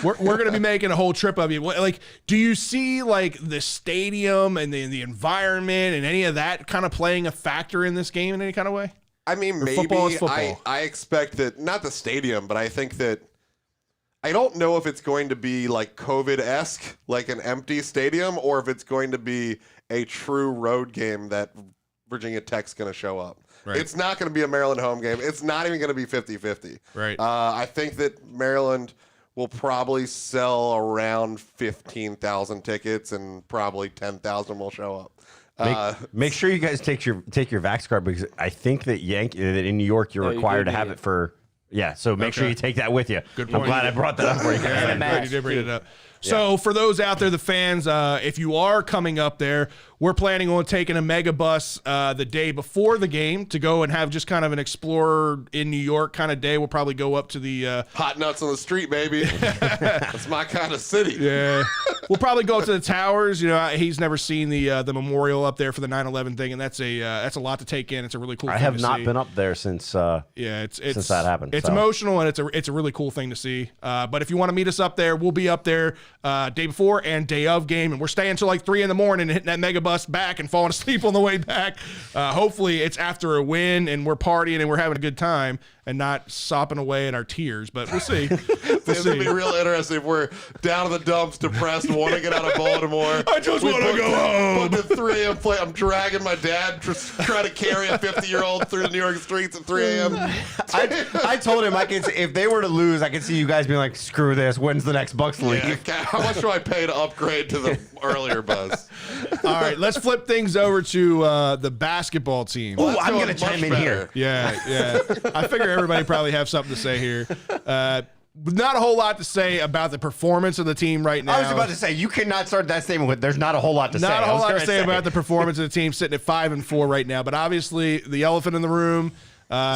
Speaker 6: We're going to be making a whole trip of you. Do you see the stadium and the environment and any of that kind of playing a factor in this game in any kind of way?
Speaker 2: I mean, maybe.
Speaker 6: Football is football.
Speaker 2: I expect that, not the stadium, but I think that I don't know if it's going to be like COVID-esque, like an empty stadium, or if it's going to be a true road game that Virginia Tech's going to show up. Right. It's not going to be a Maryland home game. It's not even going to be 50-50.
Speaker 6: Right.
Speaker 2: I think that Maryland will probably sell around 15,000 tickets, and probably 10,000 will show up.
Speaker 8: Make sure you guys take your Vax card, because I think that in New York you're required to have it for. Yeah, so make sure you take that with you.
Speaker 6: Good point.
Speaker 8: I'm glad I brought that up for you.
Speaker 6: Yeah, glad you did bring it up. So for those out there, the fans, if you are coming up there, we're planning on taking a mega bus the day before the game to go and have just kind of an explorer in New York kind of day. We'll probably go up to the
Speaker 2: hot nuts on the street, baby. That's my kind of city.
Speaker 6: Yeah, we'll probably go up to the towers. He's never seen the memorial up there for the 9/11 thing, and that's a lot to take in. It's a really cool.
Speaker 8: I
Speaker 6: thing
Speaker 8: have
Speaker 6: to
Speaker 8: not
Speaker 6: see.
Speaker 8: been up there since since that happened.
Speaker 6: It's emotional, and it's a really cool thing to see. But if you want to meet us up there, we'll be up there day before and day of game, and we're staying until like 3 a.m. and hitting that mega bus back and falling asleep on the way back. Hopefully it's after a win and we're partying and we're having a good time and not sopping away at our tears, but we'll see.
Speaker 2: This would be real interesting if we're down in the dumps, depressed, want to get out of Baltimore.
Speaker 6: I just want to go home.
Speaker 2: At 3 a.m. play, I'm dragging my dad, trying to carry a 50-year-old through the New York streets at 3 a.m.
Speaker 8: I told him if they were to lose, I could see you guys being like, screw this. When's the next Bucks league?
Speaker 2: Yeah, how much do I pay to upgrade to the earlier bus?
Speaker 6: All right, let's flip things over to the basketball team.
Speaker 8: Oh, I'm going to chime in here.
Speaker 6: Yeah. I figure everybody probably have something to say here. Not a whole lot to say about the performance of the team right now.
Speaker 8: I was about to say, you cannot start that statement with, there's not a whole lot to say.
Speaker 6: Not a whole lot to say about the performance of the team sitting at 5-4 right now, but obviously the elephant in the room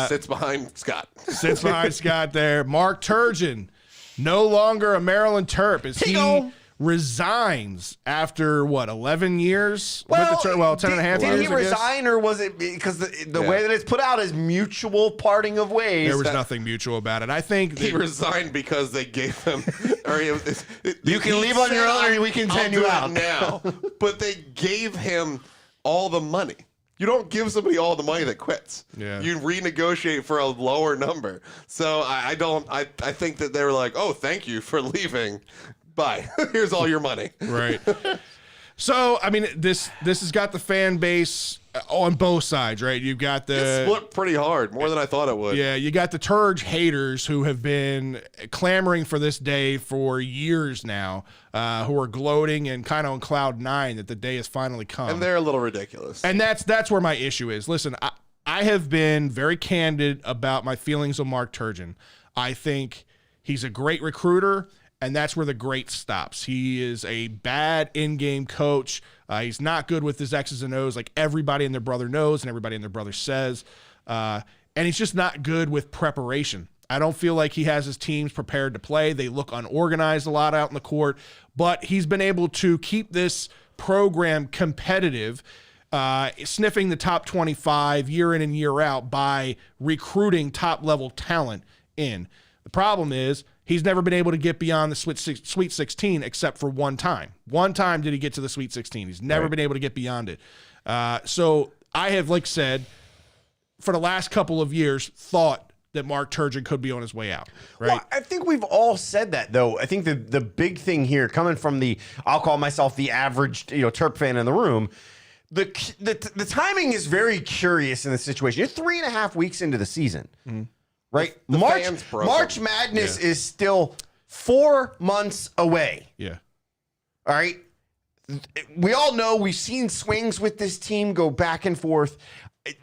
Speaker 2: sits behind Scott.
Speaker 6: Sits behind Scott there. Mark Turgeon, no longer a Maryland Terp. He resigns after 11 years with the Terps? 10 and a half years.
Speaker 8: Did he resign, or was it because the way that it's put out is mutual parting of ways?
Speaker 6: There was nothing mutual about it. I think
Speaker 2: he resigned because they gave him.
Speaker 8: You can leave on your own, or we can send you out
Speaker 2: now. But they gave him all the money. You don't give somebody all the money that quits.
Speaker 6: Yeah.
Speaker 2: You renegotiate for a lower number. So I think that they were like, oh, thank you for leaving. Bye. Here's all your money.
Speaker 6: Right. So, I mean, this has got the fan base on both sides, right? You've got
Speaker 2: It split pretty hard, more than I thought it would.
Speaker 6: Yeah, you got the Turge haters who have been clamoring for this day for years now, who are gloating and kind of on cloud nine that the day has finally come.
Speaker 2: And they're a little ridiculous.
Speaker 6: And that's where my issue is. Listen, I have been very candid about my feelings on Mark Turgeon. I think he's a great recruiter, and that's where the great stops. He is a bad in-game coach. He's not good with his X's and O's like everybody and their brother knows and everybody and their brother says. And he's just not good with preparation. I don't feel like he has his teams prepared to play. They look unorganized a lot out in the court, but he's been able to keep this program competitive, sniffing the top 25 year in and year out by recruiting top-level talent in. The problem is he's never been able to get beyond the Sweet 16 except for one time. One time did he get to the Sweet 16. He's never been able to get beyond it. So I have, like said, for the last couple of years, thought that Mark Turgeon could be on his way out. Right?
Speaker 8: Well, I think we've all said that, though. I think the big thing here, coming from I'll call myself the average Terp fan in the room, the timing is very curious in this situation. You're 3.5 weeks into the season. Mm-hmm. Right? March Madness is still 4 months away.
Speaker 6: Yeah.
Speaker 8: All right? We all know we've seen swings with this team go back and forth.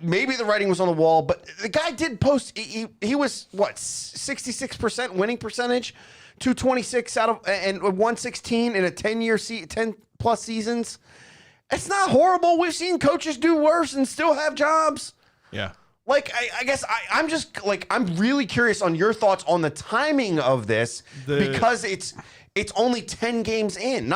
Speaker 8: Maybe the writing was on the wall, but the guy did post. He was, 66% winning percentage, 226 out of, and 116 in a 10-year, 10-plus seasons. It's not horrible. We've seen coaches do worse and still have jobs.
Speaker 6: Yeah.
Speaker 8: Like, I guess I'm just, like, I'm really curious on your thoughts on the timing of this because it's only 9 games in.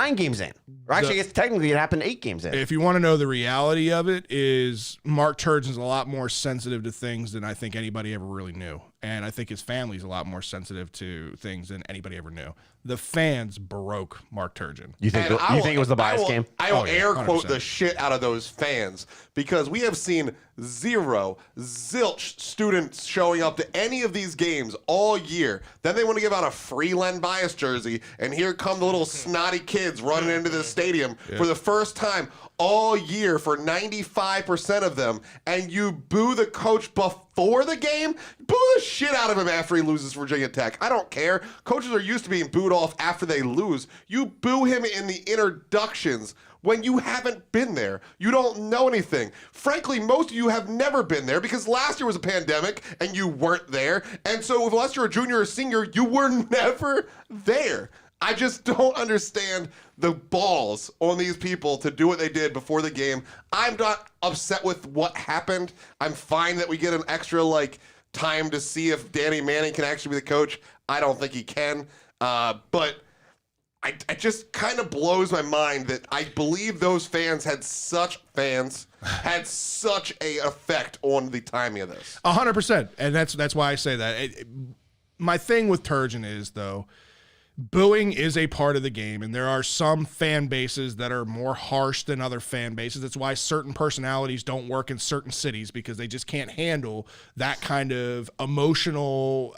Speaker 8: Or actually, I guess technically it happened 8 games in.
Speaker 6: If you want to know the reality of it is Mark Turgeon's a lot more sensitive to things than I think anybody ever really knew. And I think his family's a lot more sensitive to things than anybody ever knew. The fans broke Mark Turgeon.
Speaker 8: You think it was the bias game?
Speaker 2: I will air
Speaker 6: 100%.
Speaker 2: quote the shit out of those fans because we have seen zilch students showing up to any of these games all year. Then they want to give out a free Len Bias jersey, and here come the little snotty kids running into the stadium for the first time all year for 95% of them, and you boo the coach before the game? Boo the shit out of him after he loses Virginia Tech. I don't care. Coaches are used to being booed off after they lose. You boo him in the introductions when you haven't been there. You don't know anything. Frankly, most of you have never been there because last year was a pandemic and you weren't there. And so unless you're a junior or senior, you were never there. I just don't understand the balls on these people to do what they did before the game. I'm not upset with what happened. I'm fine that we get an extra time to see if Danny Manning can actually be the coach. I don't think he can. But it just kind of blows my mind that I believe those fans had such a effect on the timing of this.
Speaker 6: 100%. And that's why I say that. My thing with Turgeon is, though, booing is a part of the game, and there are some fan bases that are more harsh than other fan bases. That's why certain personalities don't work in certain cities because they just can't handle that kind of emotional,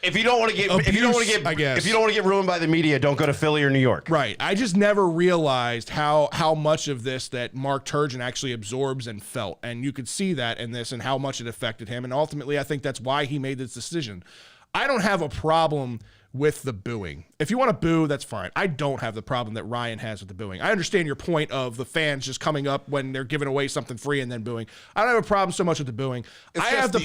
Speaker 8: If you don't want to get ruined by the media, don't go to Philly or New York.
Speaker 6: Right. I just never realized how much of this that Mark Turgeon actually absorbs and felt, and you could see that in this and how much it affected him. And ultimately, I think that's why he made this decision. I don't have a problem with the booing. If you want to boo, that's fine. I don't have the problem that Ryan has with the booing. I understand your point of the fans just coming up when they're giving away something free and then booing. I don't have a problem so much with the booing. I have the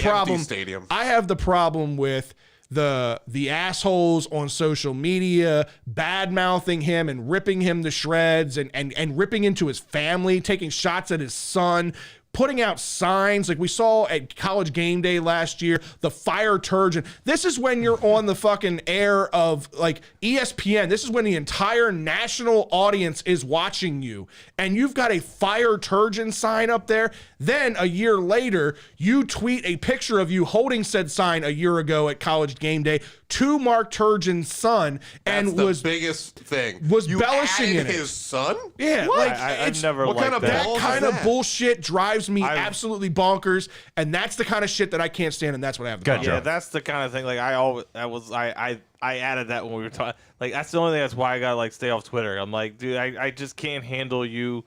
Speaker 6: problem with the assholes on social media bad-mouthing him and ripping him to shreds and ripping into his family, taking shots at his son, putting out signs like we saw at College Game Day last year, the Fire Turgeon. This is when you're on the fucking air of ESPN. This is when the entire national audience is watching you, and you've got a Fire Turgeon sign up there. Then a year later, you tweet a picture of you holding said sign a year ago at College Game Day, to Mark Turgeon's son and
Speaker 2: That's the
Speaker 6: was
Speaker 2: biggest thing.
Speaker 6: was
Speaker 2: you
Speaker 6: belishing in
Speaker 2: added
Speaker 6: it.
Speaker 2: his son?
Speaker 6: Yeah,
Speaker 2: What?
Speaker 6: like
Speaker 9: I've
Speaker 6: it's
Speaker 9: never
Speaker 2: what
Speaker 9: liked
Speaker 2: kind of
Speaker 9: that.
Speaker 2: balls
Speaker 6: that kind
Speaker 2: is
Speaker 6: of
Speaker 2: that?
Speaker 6: bullshit drives me absolutely bonkers, and that's the kind of shit that I can't stand, and that's what I have the problem
Speaker 9: Yeah,
Speaker 6: with.
Speaker 9: that's the kind of thing. Like I added that when we were talking. Like that's the only thing. That's why I gotta like stay off Twitter. I'm like, dude, I just can't handle you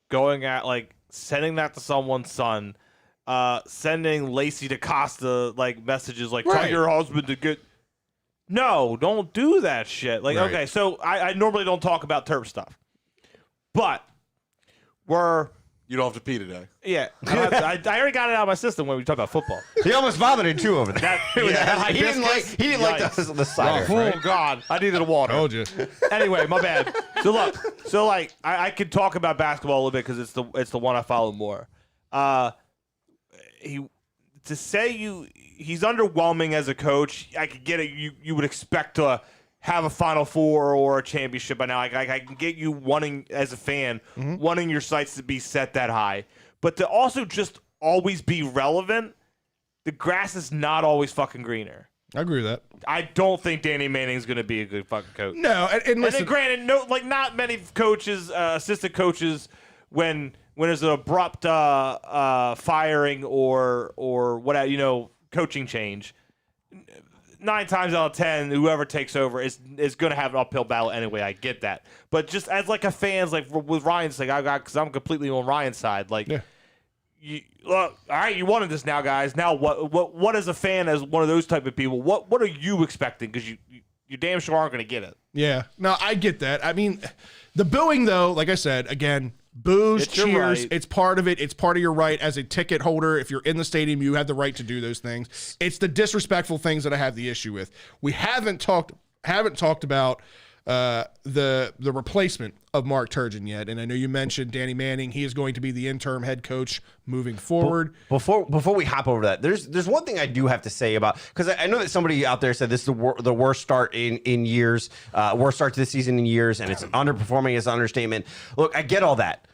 Speaker 9: going at like sending that to someone's son, sending Lacey DaCosta like messages like tell your husband to get. No, don't do that shit. Like,
Speaker 2: Right.
Speaker 9: okay, so I normally don't talk about Terp stuff, but
Speaker 2: You don't have to pee today.
Speaker 9: yeah, I already got it out of my system when we talk about football.
Speaker 8: He almost vomited too over there.
Speaker 9: Yeah,
Speaker 8: he didn't like
Speaker 9: Yikes.
Speaker 8: the cider.
Speaker 9: Oh God, I needed a water.
Speaker 6: Told you.
Speaker 9: Anyway, my bad. So look, like I could talk about basketball a little bit because it's the one I follow more. He's underwhelming as a coach. I could get it. You would expect to have a Final Four or a championship by now. I can get you wanting as a fan, wanting your sights to be set that high, but to also just always be relevant. The grass is not always fucking greener.
Speaker 6: I agree with that.
Speaker 9: I don't think Danny Manning's going to be a good fucking coach.
Speaker 6: No, and listen,
Speaker 9: And then granted, not many coaches, assistant coaches, when there's an abrupt firing or whatever, coaching change, 9 times out of 10, whoever takes over is going to have an uphill battle anyway. I get that, but just as like a fan, like with Ryan's thing, because I'm completely on Ryan's side. Like, look, all right, you wanted this now, guys. Now what as a fan, as one of those type of people, what are you expecting? Because you damn sure aren't going to get it.
Speaker 6: yeah, no, I get that. I mean, the booing though, like I said, again, boos,
Speaker 9: It's your
Speaker 6: cheers,
Speaker 9: right.
Speaker 6: it's part of it. It's part of your right as a ticket holder. If you're in the stadium, you have the right to do those things. It's the disrespectful things that I have the issue with. We haven't talked about the replacement of Mark Turgeon yet, and I know you mentioned Danny Manning. He is going to be the interim head coach moving forward.
Speaker 8: Before we hop over that, there's one thing I do have to say about, because I know that somebody out there said this is the worst start in years, worst start to the season in years, and it's underperforming as an understatement. Look, I get all that,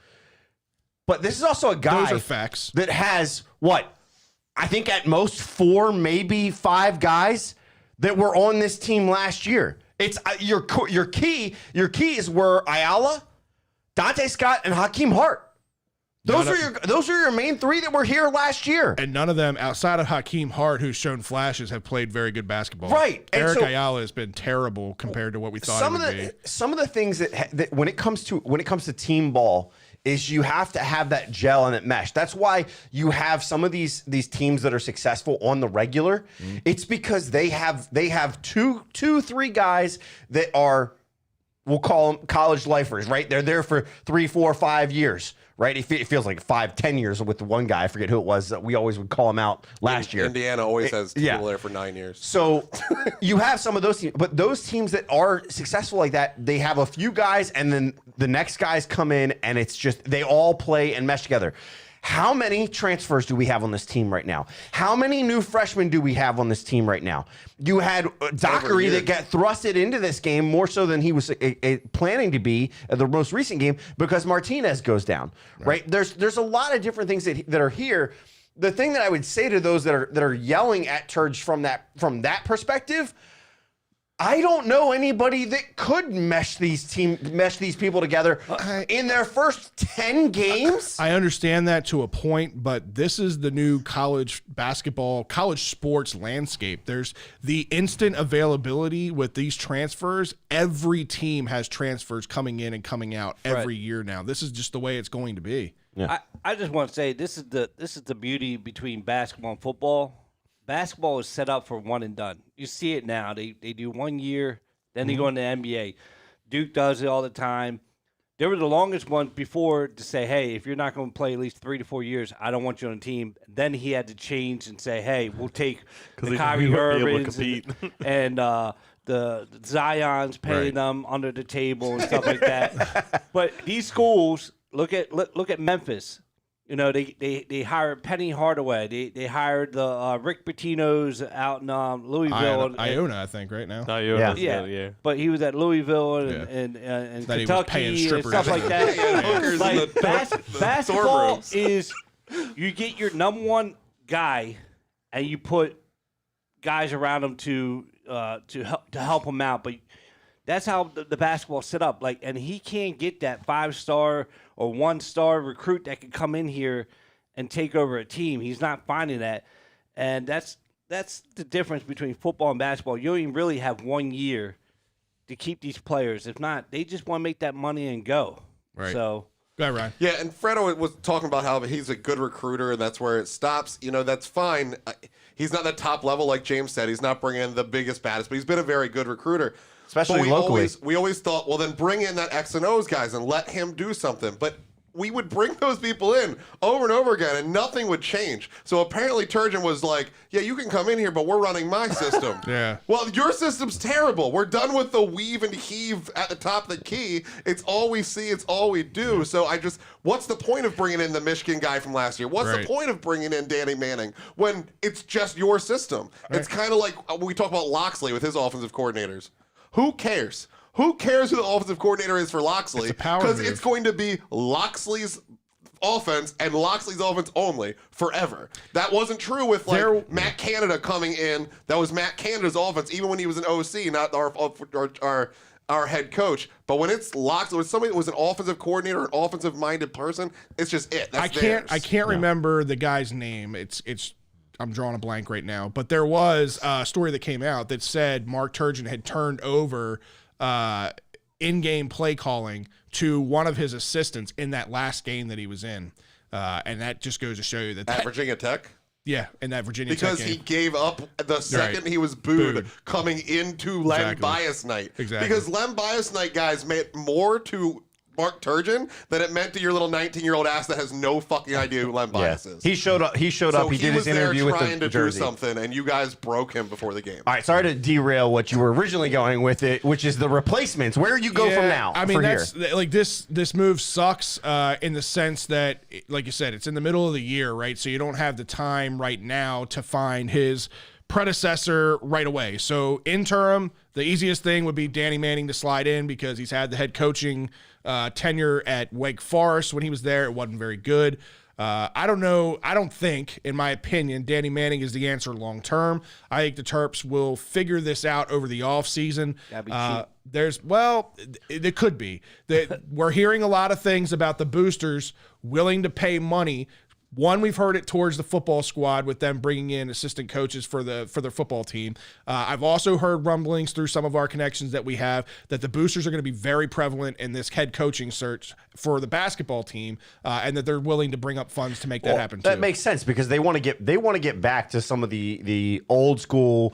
Speaker 8: but this is also a guy
Speaker 6: Those are facts.
Speaker 8: that has I think at most 4, maybe 5 guys that were on this team last year. It's your key is were Ayala, Dante Scott, and Hakeem Hart. Those are your main 3 that were here last year.
Speaker 6: And none of them, outside of Hakeem Hart, who's shown flashes, have played very good basketball.
Speaker 8: Right. And
Speaker 6: Eric
Speaker 8: so-
Speaker 6: Ayala has been terrible compared to what we thought he would be.
Speaker 8: Some of the things that when it comes to team ball is you have to have that gel and that mesh. That's why you have some of these teams that are successful on the regular. It's because they have 3 guys that are, we'll call them college lifers, right? They're there for 3, 4, 5 years, right? It feels like 5, 10 years with the one guy. I forget who it was that we always would call him out last year.
Speaker 2: Indiana always has people there for 9 years.
Speaker 8: So you have some of those teams, but those teams that are successful like that, they have a few guys and then the next guys come in and it's just, they all play and mesh together. How many transfers do we have on this team right now? How many new freshmen do we have on this team right now? You had Dockery that got thrusted into this game more so than he was planning to be at the most recent game because Martinez goes down, right? There's a lot of different things that are here. The thing that I would say to those that are yelling at Turge from that perspective, I don't know anybody that could mesh these people together in their first 10 games.
Speaker 6: I understand that to a point, but this is the new college basketball, college sports landscape. There's the instant availability with these transfers. Every team has transfers coming in and coming out every year now. This is just the way it's going to be.
Speaker 10: Yeah. I just want to say this is the beauty between basketball and football. Basketball is set up for one and done. You see it now. They do 1 year, then they go into the NBA. Duke does it all the time. They were the longest ones before to say, hey, if you're not going to play at least 3 to 4 years, I don't want you on the team. Then he had to change and say, hey, we'll take the Kyrie Irvings and the Zion's paying them under the table and stuff like that. But these schools, look at Memphis. You know, they hired Penny Hardaway. They hired the Rick Pitino's out in Louisville.
Speaker 6: Iona, I think, right now.
Speaker 10: Yeah. But he was at Louisville and
Speaker 6: that he was paying
Speaker 10: Kentucky and
Speaker 6: strippers.
Speaker 10: stuff like that. Like basketball is, you get your number one guy and you put guys around him to to help him out. But that's how the basketball's set up. Like, and he can't get that 5-star or 1-star recruit that can come in here and take over a team. He's not finding that, and that's the difference between football and basketball. You don't even really have 1 year to keep these players. If not, they just want to make that money and go.
Speaker 6: Right.
Speaker 10: So.
Speaker 6: Go ahead, Ryan.
Speaker 2: Yeah, and Fredo was talking about how he's a good recruiter, and that's where it stops. You know, that's fine. He's not the top level, like James said. He's not bringing in the biggest, baddest, but he's been a very good recruiter.
Speaker 8: Especially locally.
Speaker 2: We always thought, well, then bring in that X and O's guys and let him do something. But we would bring those people in over and over again, and nothing would change. So apparently Turgeon was like, yeah, you can come in here, but we're running my system.
Speaker 6: Yeah.
Speaker 2: Well, your system's terrible. We're done with the weave and heave at the top of the key. It's all we see. It's all we do. So what's the point of bringing in the Michigan guy from last year? What's the point of bringing in Danny Manning when it's just your system? Right. It's kind of like when we talk about Loxley with his offensive coordinators. Who cares? Who cares who the offensive coordinator is for Loxley? Because it's going to be Loxley's offense and Loxley's offense only forever. That wasn't true with Matt Canada coming in. That was Matt Canada's offense, even when he was an OC, not our head coach. But when it's Loxley, when somebody that was an offensive coordinator, an offensive minded person, it's just it. That's
Speaker 6: I can't remember the guy's name. It's I'm drawing a blank right now. But there was a story that came out that said Mark Turgeon had turned over in-game play calling to one of his assistants in that last game that he was in. And that just goes to show you that
Speaker 2: at Virginia Tech?
Speaker 6: Yeah, in that Virginia Tech game.
Speaker 2: Because he gave up the second he was booed coming into Len Bias night.
Speaker 6: Exactly.
Speaker 2: Because Len Bias night, guys, meant more to Mark Turgeon than it meant to your little 19-year-old ass that has no fucking idea who Len Bias is.
Speaker 8: He showed up. He did his interview with the
Speaker 2: trying to
Speaker 8: jersey.
Speaker 2: do something, and you guys broke him before the game.
Speaker 8: All right, sorry to derail what you were originally going with it, which is the replacements. Where do you go from now?
Speaker 6: I mean, that's like this move sucks in the sense that, like you said, it's in the middle of the year, right? So you don't have the time right now to find his predecessor right away. So interim, the easiest thing would be Danny Manning to slide in because he's had the head coaching tenure at Wake Forest. When he was there, it wasn't very good. I don't know. I don't think, in my opinion, Danny Manning is the answer long term. I think the Terps will figure this out over the offseason. It could be. We're hearing a lot of things about the boosters willing to pay money. One, we've heard it towards the football squad with them bringing in assistant coaches for their football team. I've also heard rumblings through some of our connections that we have that the boosters are going to be very prevalent in this head coaching search for the basketball team, and that they're willing to bring up funds to make that happen too.
Speaker 8: That makes sense because they want to get back to some of the old school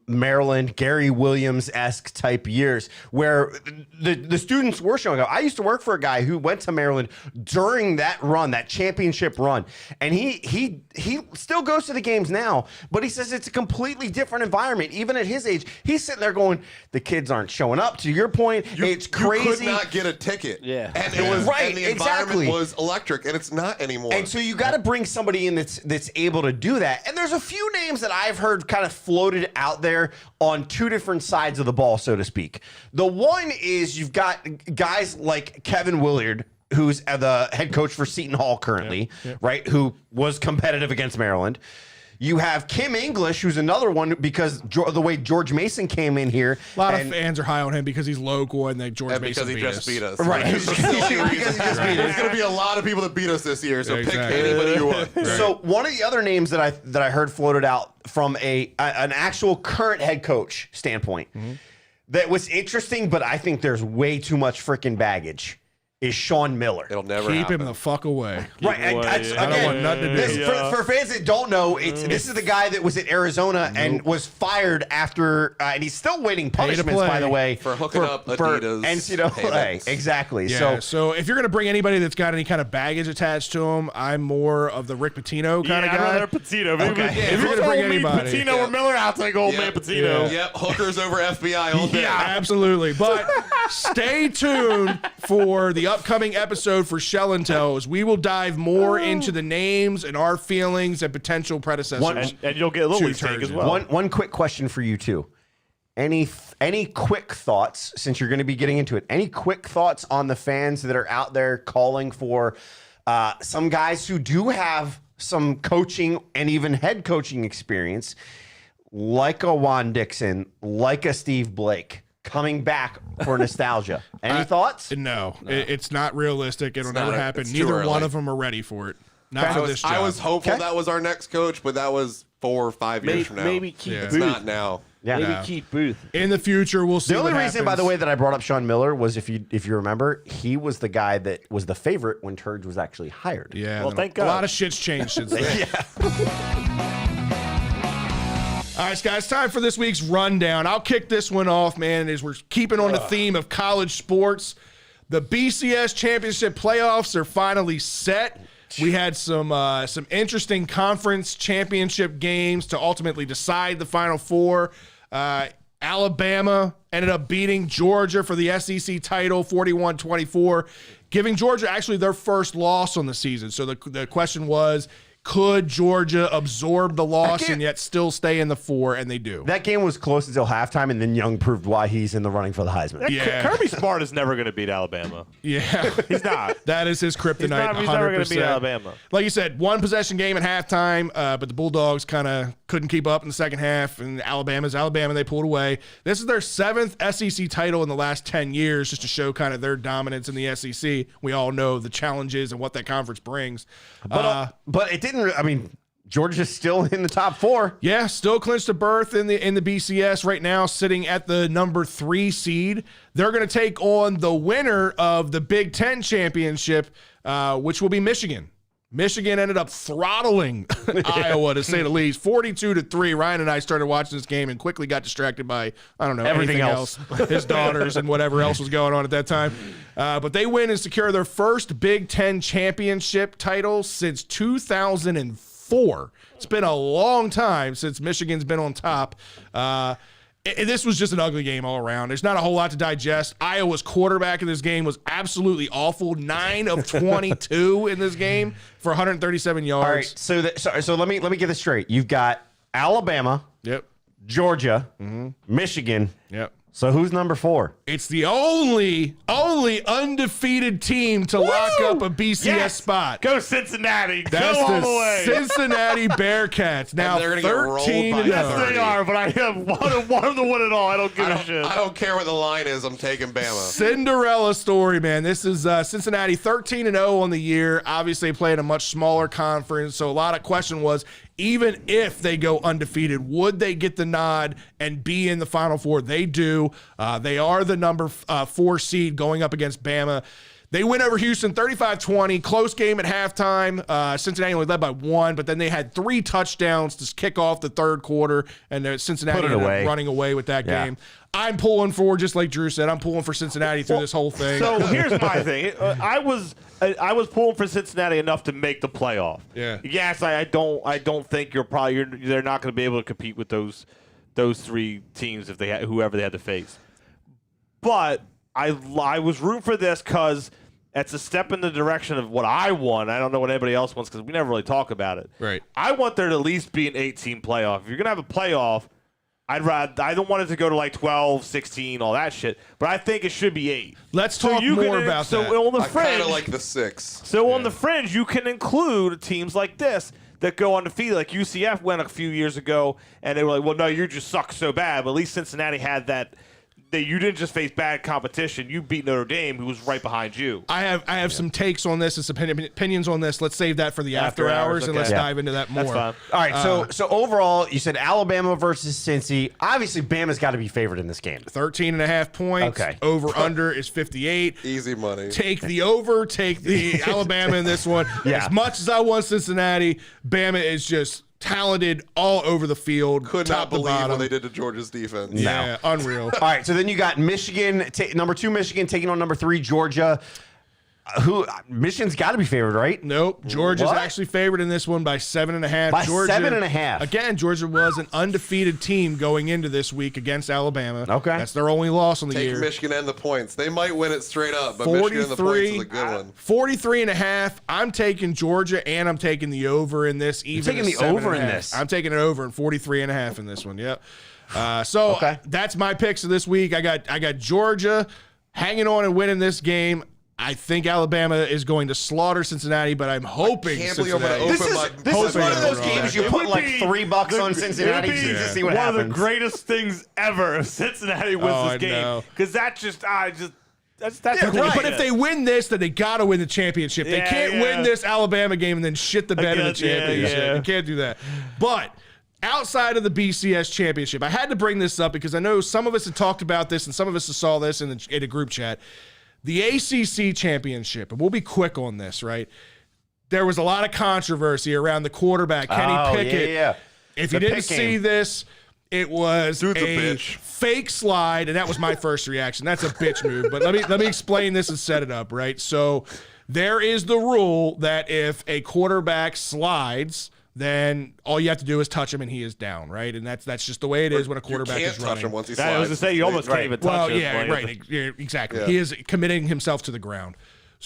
Speaker 8: Maryland Gary Williams-esque type years where the students were showing up. I used to work for a guy who went to Maryland during that run, that championship run. And he still goes to the games now, but he says it's a completely different environment. Even at his age, he's sitting there going, the kids aren't showing up. To your point, it's crazy.
Speaker 2: You could not get a ticket.
Speaker 10: Yeah.
Speaker 2: And it was and the environment was electric, and it's not anymore.
Speaker 8: And so you got to bring somebody in that's able to do that. And there's a few names that I've heard kind of floated out there on two different sides of the ball, so to speak. The one is you've got guys like Kevin Willard, who's the head coach for Seton Hall currently, right, who was competitive against Maryland. You have Kim English, who's another one because the way George Mason came in here.
Speaker 6: A lot of fans are high on him because he's local and then George Mason
Speaker 2: because he just beat us.
Speaker 8: Right.
Speaker 2: There's going to be a lot of people that beat us this year, so pick anybody you want.
Speaker 8: Right. So one of the other names that I heard floated out from an actual current head coach standpoint that was interesting, but I think there's way too much freaking baggage. Is Sean Miller.
Speaker 2: It'll never
Speaker 6: Keep
Speaker 2: happen.
Speaker 6: him the fuck away.
Speaker 8: Right.
Speaker 6: I don't want nothing to do.
Speaker 8: For fans that don't know, this is the guy that was at Arizona and was fired after, and he's still waiting punishments, by the way.
Speaker 2: For hooking up Adidas.
Speaker 8: NCAA. Exactly.
Speaker 6: Yeah, so if you're going to bring anybody that's got any kind of baggage attached to him, I'm more of the Rick Pitino kind of guy.
Speaker 9: I'd rather Pitino.
Speaker 6: Okay. If you're going to bring anybody.
Speaker 9: Pitino or Miller, I'll take old man Pitino.
Speaker 2: Yep, hookers over FBI all day.
Speaker 6: Yeah, absolutely. But stay tuned for the upcoming episode for Shell and Tells. We will dive more into the names and our feelings and potential predecessors.
Speaker 9: And you'll get a little steak as well.
Speaker 8: One quick question for you too. Any quick thoughts, since you're going to be getting into it, any quick thoughts on the fans that are out there calling for some guys who do have some coaching and even head coaching experience, like a Juan Dixon, like a Steve Blake, coming back for nostalgia. Any thoughts?
Speaker 6: No, it's not realistic. It'll never happen.
Speaker 2: it's too
Speaker 6: Neither one
Speaker 2: early.
Speaker 6: of them are ready for it. Not for this job.
Speaker 2: I was hopeful
Speaker 8: Okay.
Speaker 2: that was our next coach, but that was 4 or 5 years from now.
Speaker 10: Maybe Keith
Speaker 6: Yeah.
Speaker 2: It's
Speaker 10: Booth.
Speaker 2: not now.
Speaker 8: Yeah.
Speaker 10: Maybe Keith Booth.
Speaker 6: In the future, we'll see.
Speaker 8: The only
Speaker 6: what
Speaker 8: reason, by
Speaker 6: happens.
Speaker 8: the way, that I brought up Sean Miller was if you remember, he was the guy that was the favorite when Turge was actually hired.
Speaker 6: Yeah.
Speaker 9: Well,
Speaker 6: then
Speaker 9: thank
Speaker 6: a
Speaker 9: God.
Speaker 6: lot of shit's changed since then. All right, guys, time for this week's rundown. I'll kick this one off, man, as we're keeping on the theme of college sports. The BCS Championship Playoffs are finally set. We had some interesting conference championship games to ultimately decide the Final Four. Alabama ended up beating Georgia for the SEC title, 41-24, giving Georgia actually their first loss on the season. So the question was, could Georgia absorb the loss and yet still stay in the 4? And they do.
Speaker 8: That game was close until halftime, and then Young proved why he's in the running for the Heisman.
Speaker 6: Yeah.
Speaker 9: Kirby Smart is never going to beat Alabama.
Speaker 6: Yeah.
Speaker 9: He's not.
Speaker 6: That is his kryptonite.
Speaker 9: He's never going
Speaker 6: 100%.
Speaker 9: to beat Alabama.
Speaker 6: Like you said, one possession game at halftime, but the Bulldogs kind of couldn't keep up in the second half, and Alabama's Alabama. They pulled away. This is their 7th SEC title in the last 10 years, just to show kind of their dominance in the SEC. We all know the challenges and what that conference brings.
Speaker 8: But it didn't. I mean, Georgia's still in the top 4.
Speaker 6: Yeah, still clinched a berth in the BCS right now, sitting at the number 3 seed. They're going to take on the winner of the Big Ten championship, which will be Michigan. Michigan ended up throttling Iowa, to say the least, 42-3. Ryan and I started watching this game and quickly got distracted by, I don't know,
Speaker 8: Everything
Speaker 6: anything
Speaker 8: else.
Speaker 6: his daughters and whatever else was going on at that time. But they win and secure their first Big Ten championship title since 2004. It's been a long time since Michigan's been on top. This was just an ugly game all around. There's not a whole lot to digest. Iowa's quarterback in this game was absolutely awful. 9 of 22 in this game for 137 yards.
Speaker 8: All right, so let me get this straight. You've got Alabama,
Speaker 6: Yep.
Speaker 8: Georgia, Michigan.
Speaker 6: Yep.
Speaker 8: So who's number 4?
Speaker 6: It's the only undefeated team to lock up a BCS spot.
Speaker 9: Go Cincinnati.
Speaker 6: That's
Speaker 9: Go all
Speaker 6: the
Speaker 9: the way.
Speaker 6: Cincinnati Bearcats. Now
Speaker 2: they're gonna get rolled
Speaker 6: 13
Speaker 2: by
Speaker 6: and
Speaker 9: Yes,
Speaker 6: 0.
Speaker 9: they are, but I have one of them to win it all. I don't give a shit.
Speaker 2: I don't care what the line is. I'm taking Bama.
Speaker 6: Cinderella story, man. This is Cincinnati 13-0 on the year. Obviously, playing a much smaller conference, so a lot of question was, even if they go undefeated, would they get the nod and be in the Final Four? They do. They are the number 4 seed going up against Bama. They win over Houston 35-20. Close game at halftime. Cincinnati only led by 1, but then they had 3 touchdowns to kick off the third quarter, and Cincinnati ended up running away with that game. I'm pulling for, just like Drew said, I'm pulling for Cincinnati through this whole thing.
Speaker 9: So here's my thing. I was pulling for Cincinnati enough to make the playoff.
Speaker 6: Yeah.
Speaker 9: Yes, I don't think they're not going to be able to compete with those 3 teams if whoever they had to face. But I was rooting for this because it's a step in the direction of what I want. I don't know what anybody else wants because we never really talk about it.
Speaker 6: Right.
Speaker 9: I want there to at least be an 8-team playoff. If you're gonna have a playoff, I don't want it to go to like 12, 16, all that shit. But I think it should be 8.
Speaker 6: Let's talk more about that.
Speaker 9: So on the
Speaker 2: I kind
Speaker 9: fringe,
Speaker 2: of like the 6.
Speaker 9: so on the fringe, you can include teams like this that go undefeated. Like UCF went a few years ago, and they were like, "Well, no, you just suck so bad." But at least Cincinnati had that. You didn't just face bad competition. You beat Notre Dame, who was right behind you.
Speaker 6: I have some takes on this and some opinions on this. Let's save that for the after hours, and
Speaker 9: okay.
Speaker 6: let's dive into that more.
Speaker 9: That's fine.
Speaker 8: All right, so overall, you said Alabama versus Cincy. Obviously, Bama's got to be favored in this game.
Speaker 6: 13.5 points.
Speaker 8: Okay.
Speaker 6: Over under is 58.
Speaker 2: Easy money.
Speaker 6: Take the over. Take the Alabama in this one.
Speaker 8: Yeah.
Speaker 6: As much as I want Cincinnati, Bama is just talented all over the field.
Speaker 2: Could
Speaker 6: top
Speaker 2: not
Speaker 6: to
Speaker 2: believe
Speaker 6: bottom.
Speaker 2: what they did to Georgia's defense.
Speaker 6: Yeah, unreal.
Speaker 8: All right, so then you got Michigan, number 2 Michigan taking on number 3 Georgia. Michigan's got to be favored, right?
Speaker 6: Nope. Georgia's
Speaker 8: What?
Speaker 6: actually favored in this one by 7.5.
Speaker 8: By
Speaker 6: Georgia,
Speaker 8: 7.5.
Speaker 6: Again, Georgia was an undefeated team going into this week against Alabama.
Speaker 8: Okay.
Speaker 6: That's their only loss on the
Speaker 2: Take
Speaker 6: year.
Speaker 2: Michigan and the points. They might win it straight up, but Michigan and the points is a good one.
Speaker 6: 43.5. I'm taking Georgia, and I'm taking the over in this. Even
Speaker 8: taking
Speaker 6: at
Speaker 8: the over in
Speaker 6: 7.5.
Speaker 8: this?
Speaker 6: I'm taking it over in 43.5 in this one. Yep. So
Speaker 8: Okay.
Speaker 6: that's my picks of this week. I got Georgia hanging on and winning this game. I think Alabama is going to slaughter Cincinnati, but I'm hoping
Speaker 2: Can't believe I'm
Speaker 6: Cincinnati.
Speaker 2: gonna
Speaker 8: This is one of those games you put like $3 on Cincinnati
Speaker 9: It would be
Speaker 8: to see what
Speaker 9: one
Speaker 8: happens.
Speaker 9: of the greatest things ever if Cincinnati wins
Speaker 6: Oh, I
Speaker 9: this game.
Speaker 6: know.
Speaker 9: Because that's
Speaker 6: But
Speaker 9: right.
Speaker 6: if they win this, then they got to win the championship. They
Speaker 9: Yeah,
Speaker 6: can't
Speaker 9: yeah.
Speaker 6: win this Alabama game and then shit the bed in the
Speaker 9: guess, yeah,
Speaker 6: championship.
Speaker 9: yeah.
Speaker 6: You can't do that. But outside of the BCS championship, I had to bring this up because I know some of us had talked about this and some of us saw this in a group chat. The ACC championship, and we'll be quick on this, right? There was a lot of controversy around the quarterback, Kenny Pickett.
Speaker 8: Yeah.
Speaker 6: If you
Speaker 8: The
Speaker 6: didn't
Speaker 8: pick
Speaker 6: see
Speaker 8: game.
Speaker 6: this, it was
Speaker 2: Dude's a
Speaker 6: a
Speaker 2: bitch.
Speaker 6: fake slide, and that was my first reaction. That's a bitch move. But let me explain this and set it up, right? So there is the rule that if a quarterback slides, then all you have to do is touch him and he is down, right? And that's just the way it is when a quarterback
Speaker 2: you can't
Speaker 6: is
Speaker 2: touch
Speaker 6: running.
Speaker 2: him once he
Speaker 9: I
Speaker 2: slides.
Speaker 9: was going to say, you almost can't even touch
Speaker 6: Well,
Speaker 9: him.
Speaker 6: yeah,
Speaker 9: Like,
Speaker 6: right, yeah, exactly.
Speaker 2: Yeah.
Speaker 6: He is committing himself to the ground.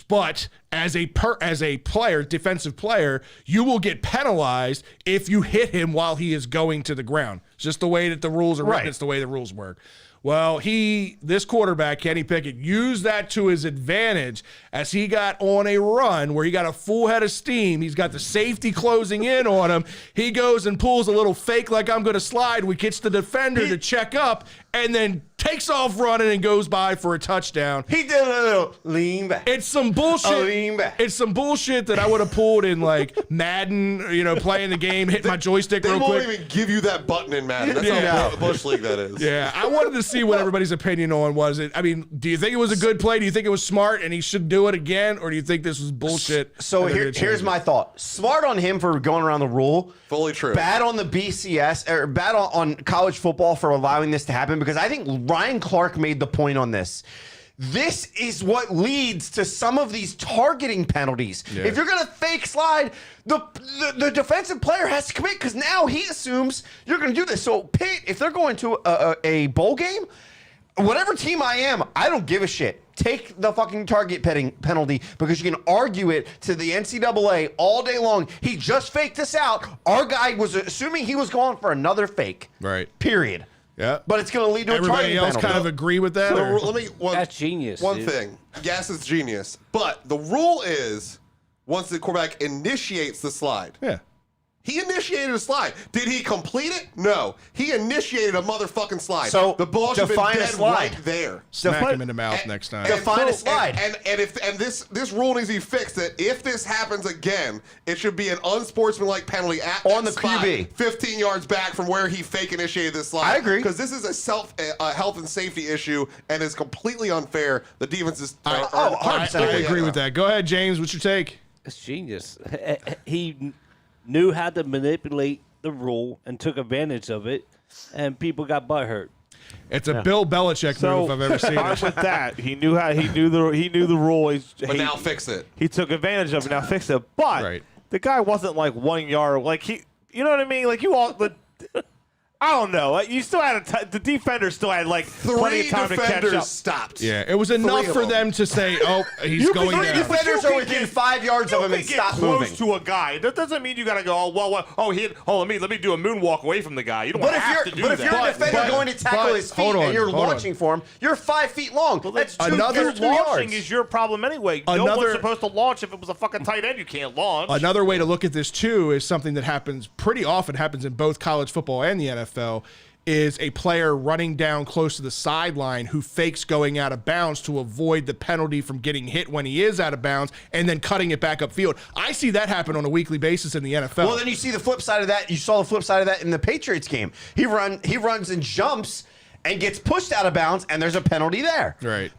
Speaker 6: But as a player, defensive player, you will get penalized if you hit him while he is going to the ground. It's just the way that the rules are written.
Speaker 8: Right.
Speaker 6: It's the way the rules work. Well, this quarterback, Kenny Pickett, used that to his advantage as he got on a run where he got a full head of steam. He's got the safety closing in on him. He goes and pulls a little fake like I'm going to slide, which gets the defender to check up, and then takes off running and goes by for a touchdown.
Speaker 8: He did a little lean back.
Speaker 6: It's some bullshit.
Speaker 8: lean back.
Speaker 6: It's some bullshit that I would have pulled in like Madden, playing the game, hit my joystick
Speaker 2: They
Speaker 6: real
Speaker 2: won't
Speaker 6: quick.
Speaker 2: even give you that button in Madden. That's
Speaker 6: Yeah.
Speaker 2: how Bush League that is.
Speaker 6: Yeah, I wanted to see what everybody's opinion on was it. I mean, do you think it was a good play? Do you think it was smart and he should do it again, or do you think this was bullshit?
Speaker 8: So
Speaker 6: and they're gonna
Speaker 8: here's
Speaker 6: change it?
Speaker 8: my thought. Smart on him for going around the rule.
Speaker 2: Fully true.
Speaker 8: Bad on the BCS, or bad on college football for allowing this to happen, because I think Ryan Clark made the point on this. This is what leads to some of these targeting penalties.
Speaker 6: Yeah.
Speaker 8: If you're going to fake slide, the defensive player has to commit, because now he assumes you're going to do this. So Pitt, if they're going to a bowl game, whatever team I am, I don't give a shit. Take the fucking target penalty, because you can argue it to the NCAA all day long. He just faked us out. Our guy was assuming he was going for another fake.
Speaker 6: Right.
Speaker 8: Period.
Speaker 6: Yeah.
Speaker 8: But it's going to lead to a
Speaker 6: Everybody
Speaker 8: targeting
Speaker 6: else
Speaker 8: penalty.
Speaker 6: kind of agree with that?
Speaker 2: So
Speaker 6: or-
Speaker 2: let me
Speaker 10: That's genius,
Speaker 2: One
Speaker 10: dude.
Speaker 2: thing. Yes, it's genius. But the rule is once the quarterback initiates the slide.
Speaker 6: Yeah.
Speaker 2: He initiated a slide. Did he complete it? No. He initiated a motherfucking slide.
Speaker 8: So,
Speaker 2: the ball should have
Speaker 8: define
Speaker 2: been
Speaker 8: a
Speaker 2: dead
Speaker 8: slide.
Speaker 2: right there.
Speaker 6: Smack
Speaker 8: Define-
Speaker 6: him in the mouth next time.
Speaker 8: Define a slide.
Speaker 2: And this rule needs to be fixed. That if this happens again, it should be an unsportsmanlike penalty at
Speaker 8: On
Speaker 2: that
Speaker 8: the
Speaker 2: spot,
Speaker 8: QB.
Speaker 2: 15 yards back from where he fake initiated this slide.
Speaker 8: I agree.
Speaker 2: Because this is a health and safety issue and is completely unfair. The defenses
Speaker 6: I,
Speaker 2: are
Speaker 6: I
Speaker 8: 100%
Speaker 6: agree with that. Go ahead, James. What's your take?
Speaker 10: It's genius. He knew how to manipulate the rule and took advantage of it, and people got butthurt.
Speaker 6: It's a Bill Belichick move if I've ever seen
Speaker 9: I'm
Speaker 6: it.
Speaker 9: with that. He knew the rule.
Speaker 2: But now fix it.
Speaker 9: He took advantage of it. Now fix it. But
Speaker 6: Right.
Speaker 9: the guy wasn't like 1 yard. Like you know what I mean? Like you all. I don't know. Like, you still had the defender still had like plenty
Speaker 2: Three
Speaker 9: of time to catch
Speaker 2: defenders
Speaker 9: up.
Speaker 2: stopped.
Speaker 6: Yeah, it was enough
Speaker 2: of
Speaker 6: for
Speaker 2: them.
Speaker 6: them to say, "Oh, he's
Speaker 9: You
Speaker 6: going
Speaker 9: can-
Speaker 6: down."
Speaker 9: you
Speaker 8: Defenders
Speaker 9: can
Speaker 8: are within
Speaker 9: get-
Speaker 8: 5 yards of
Speaker 9: You
Speaker 8: him
Speaker 9: can
Speaker 8: and
Speaker 9: get
Speaker 8: stop
Speaker 9: close
Speaker 8: moving.
Speaker 9: to a guy. That doesn't mean you got to go. Let me do a moonwalk away from the guy. You don't
Speaker 8: But
Speaker 9: have to
Speaker 8: if
Speaker 9: do
Speaker 8: you're a
Speaker 9: that.
Speaker 8: defender going to tackle his feet
Speaker 6: hold on,
Speaker 8: and you're
Speaker 6: hold on.
Speaker 8: launching for him, you're 5 feet long. That's two,
Speaker 6: Another-
Speaker 8: that's 2
Speaker 9: launching
Speaker 8: yards.
Speaker 9: is your problem anyway. No
Speaker 6: Another-
Speaker 9: one's supposed to launch if it was a fucking tight end. You can't launch.
Speaker 6: Another way to look at this too is something that happens pretty often, happens in both college football and the NFL, is a player running down close to the sideline who fakes going out of bounds to avoid the penalty from getting hit when he is out of bounds and then cutting it back upfield. I see that happen on a weekly basis in the NFL.
Speaker 8: Well, then you see the flip side of that. You saw the flip side of that in the Patriots game. He runs and jumps and gets pushed out of bounds, and there's a penalty there.
Speaker 6: Right.